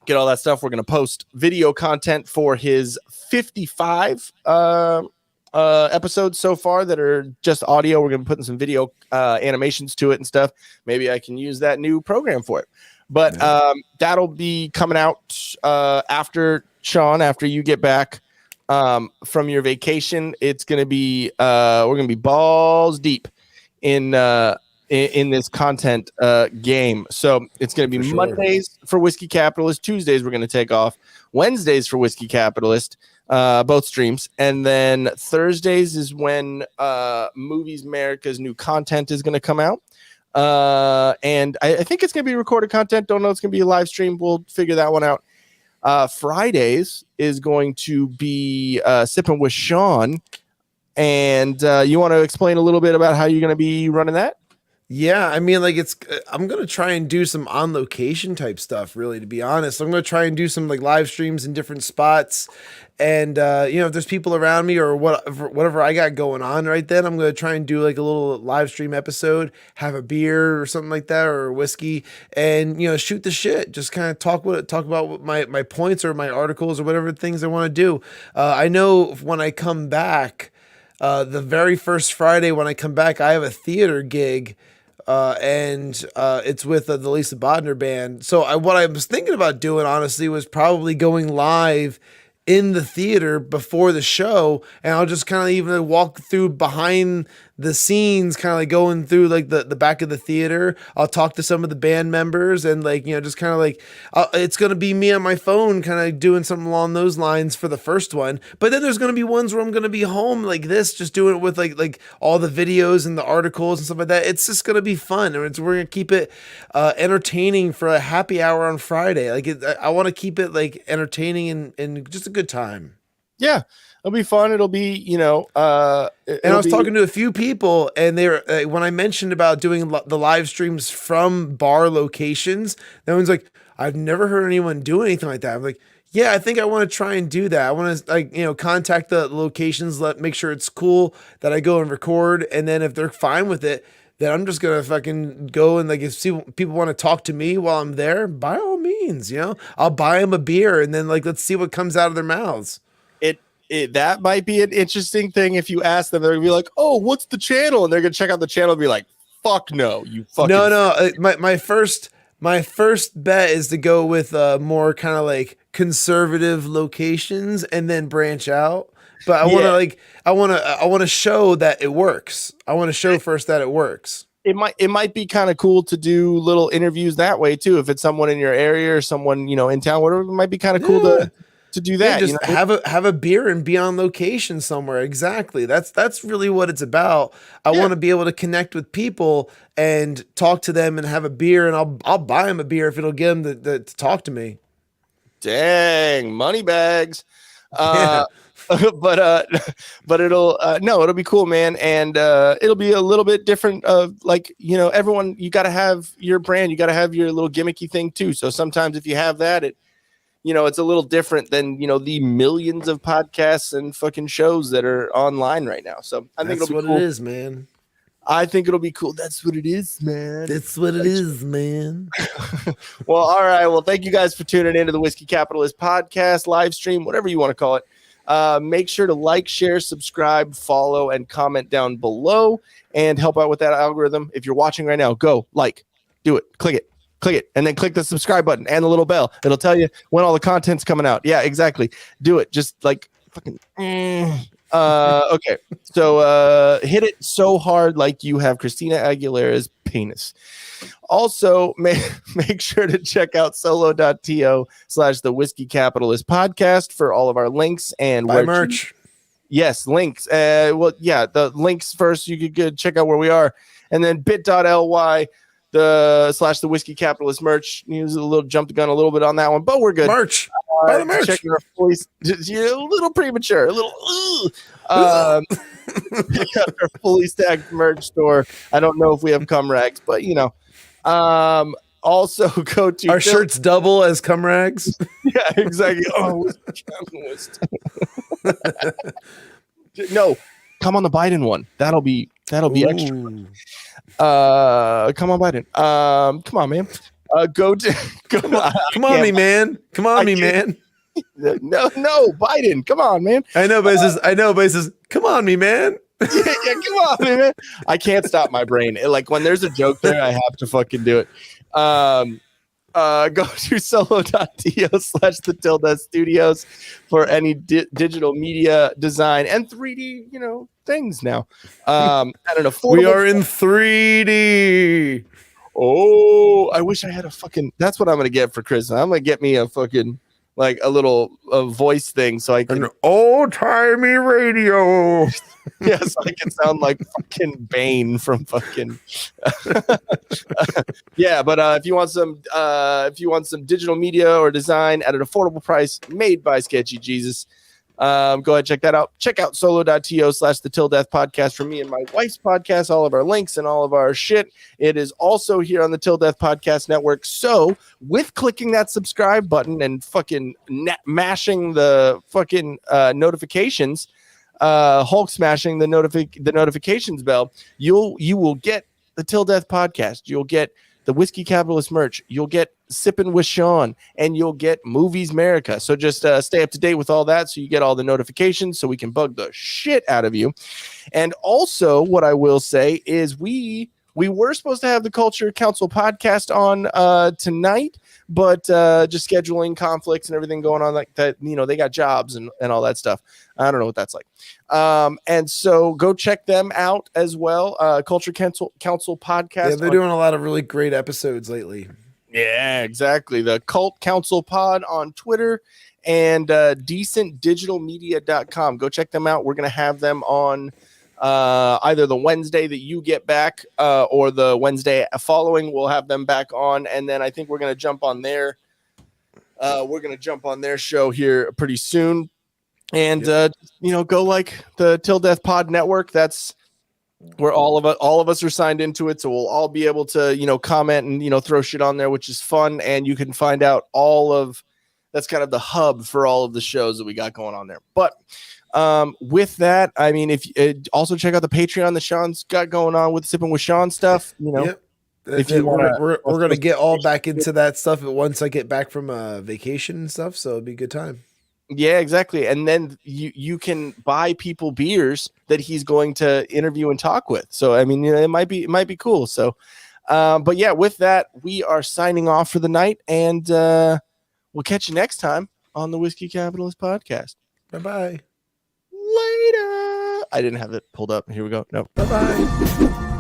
get all that stuff, we're going to post video content for his 55 episodes so far that are just audio. We're going to be putting some video animations to it and stuff. Maybe I can use that new program for it. But that'll be coming out after Shawn, after you get back from your vacation. It's going to be we're going to be balls deep in this content game. So it's going to be Mondays for Whiskey Capitalist. Tuesdays we're going to take off. Wednesdays for Whiskey Capitalist. both streams. And then Thursdays is when Movies America's new content is going to come out. And I think it's going to be recorded content. Don't know it's going to be a live stream. We'll figure that one out. Fridays is going to be Sippin with Shawn. And you want to explain a little bit about how you're going to be running that? Yeah, I mean, like I'm going to try and do some on location type stuff, really, to be honest. I'm going to try and do some like live streams in different spots. And, if there's people around me or whatever I got going on right then, I'm going to try and do like a little live stream episode, have a beer or something like that, or whiskey, and, shoot the shit. Just kind of talk about what my points or my articles or whatever things I want to do. I know when I come back, the very first Friday when I come back, I have a theater gig. And it's with the Lisa Bodner band. So what I was thinking about doing, honestly, was probably going live in the theater before the show, and I'll just kind of even walk through behind the scenes, kind of like going through like the back of the theater. I'll talk to some of the band members and just kind of like it's going to be me on my phone kind of doing something along those lines for the first one. But then there's going to be ones where I'm going to be home like this, just doing it with like all the videos and the articles and stuff like that. It's just going to be fun, and we're going to keep it entertaining for a happy hour on Friday. I want to keep it like entertaining and just a good time. Yeah. It'll be fun. It'll be, and I was talking to a few people, and they're when I mentioned about doing the live streams from bar locations, that one's like, I've never heard anyone do anything like that. I'm like, yeah, I think I want to try and do that. I want to contact the locations, make sure it's cool that I go and record, and then if they're fine with it, then I'm just gonna fucking go and if people want to talk to me while I'm there, by all means, I'll buy them a beer, and then let's see what comes out of their mouths. That might be an interesting thing. If you ask them, they're gonna be like, "Oh, what's the channel?" And they're gonna check out the channel and be like, "Fuck no, you fucking no." My first bet is to go with more kind of like conservative locations and then branch out. But I want to show that it works. I want to show first that it works. It might be kind of cool to do little interviews that way too. If it's someone in your area or someone in town, whatever, it might be kind of cool to do that. Yeah, just have a beer and be on location somewhere. Exactly. That's really what it's about. I want to be able to connect with people and talk to them and have a beer, and I'll buy them a beer if it'll get them to talk to me. Dang, money bags. But it'll be cool, man. And it'll be a little bit different of everyone, you got to have your brand, you got to have your little gimmicky thing too. So sometimes if you have that, it's a little different than, the millions of podcasts and fucking shows that are online right now. So I think it'll be cool. It is, man. I think it'll be cool. That's what it is, man. That's what it is, man. Well, all right. Well, thank you guys for tuning into the Whiskey Capitalist podcast, live stream, whatever you want to call it. Make sure to like, share, subscribe, follow, and comment down below and help out with that algorithm. If you're watching right now, go do it, click it, and then click the subscribe button and the little bell. It'll tell you when all the content's coming out. Yeah, exactly. Do it. Just fucking. Okay. So hit it so hard like you have Christina Aguilera's penis. Also, make sure to check out solo.to /the Whiskey Capitalist podcast for all of our links and merch. Yes, links. The links first. You could go check out where we are, and then bit.ly /the Whiskey Capitalist merch. Use a little jump the gun a little bit on that one, but we're good. Merch. Buy the merch. Check your voice. You're a little premature. A little. Our fully stacked merch store. I don't know if we have cum rags, but also go to our shirts double as cum rags. Yeah, exactly. Oh, no, come on the Biden one. That'll be extra fun. Come on, Biden. Come on, man. Come on, me, man. Come on, me, man. No, Biden. Come on, man. I know, but it says, come on, me, man. yeah, come on, man. I can't stop my brain. When there's a joke there, I have to fucking do it. Go to solo.to /the Til Death Studios for any digital media design and 3D, things now. I don't know. We are in 3D. Oh, I wish I had a fucking. That's what I'm gonna get for Christmas. I'm gonna get me a fucking like a little voice thing, so I can old-timey radio. Yes, I can sound like fucking Bane from fucking yeah. But if you want some digital media or design at an affordable price made by Sketchy Jesus, go ahead and check that out. Check out solo.to/the Til Death Podcast for me and my wife's podcast. All of our links and all of our shit. It is also here on the Til Death Podcast Network. So with clicking that subscribe button and fucking mashing the fucking notifications, Hulk smashing the notifications bell, you will get the Til Death Podcast. You'll get the Whiskey Capitalist merch. You'll get Sippin with Shawn, and you'll get Movies America. So just stay up to date with all that, so you get all the notifications, so we can bug the shit out of you. And also, what I will say is we were supposed to have the Culture Council podcast on tonight, but just scheduling conflicts and everything going on like that, they got jobs and all that stuff. I don't know what that's like. And so go check them out as well. Culture Council podcast. Yeah, they're doing a lot of really great episodes lately. Yeah, exactly. The Cult Council Pod on Twitter and decentdigitalmedia.com. Go check them out. We're going to have them on either the Wednesday that you get back or the Wednesday following. We'll have them back on, and then I think we're going to jump on their show here pretty soon. And go like the Til Death Pod Network. That's where all of us are signed into it, so we'll all be able to comment and throw shit on there, which is fun. And you can find out that's kind of the hub for all of the shows that we got going on there. But with that, I mean, if also check out the Patreon that Shawn's got going on with Sippin with Shawn stuff. Yep. If we're gonna get all back into that stuff once I get back from vacation and stuff, so it'll be a good time. Yeah, exactly. And then you can buy people beers that he's going to interview and talk with. So I mean, it might be cool. So, but yeah, with that, we are signing off for the night, and we'll catch you next time on the Whiskey Capitalist Podcast. Bye-bye. Later. I didn't have it pulled up. Here we go. No. Bye-bye.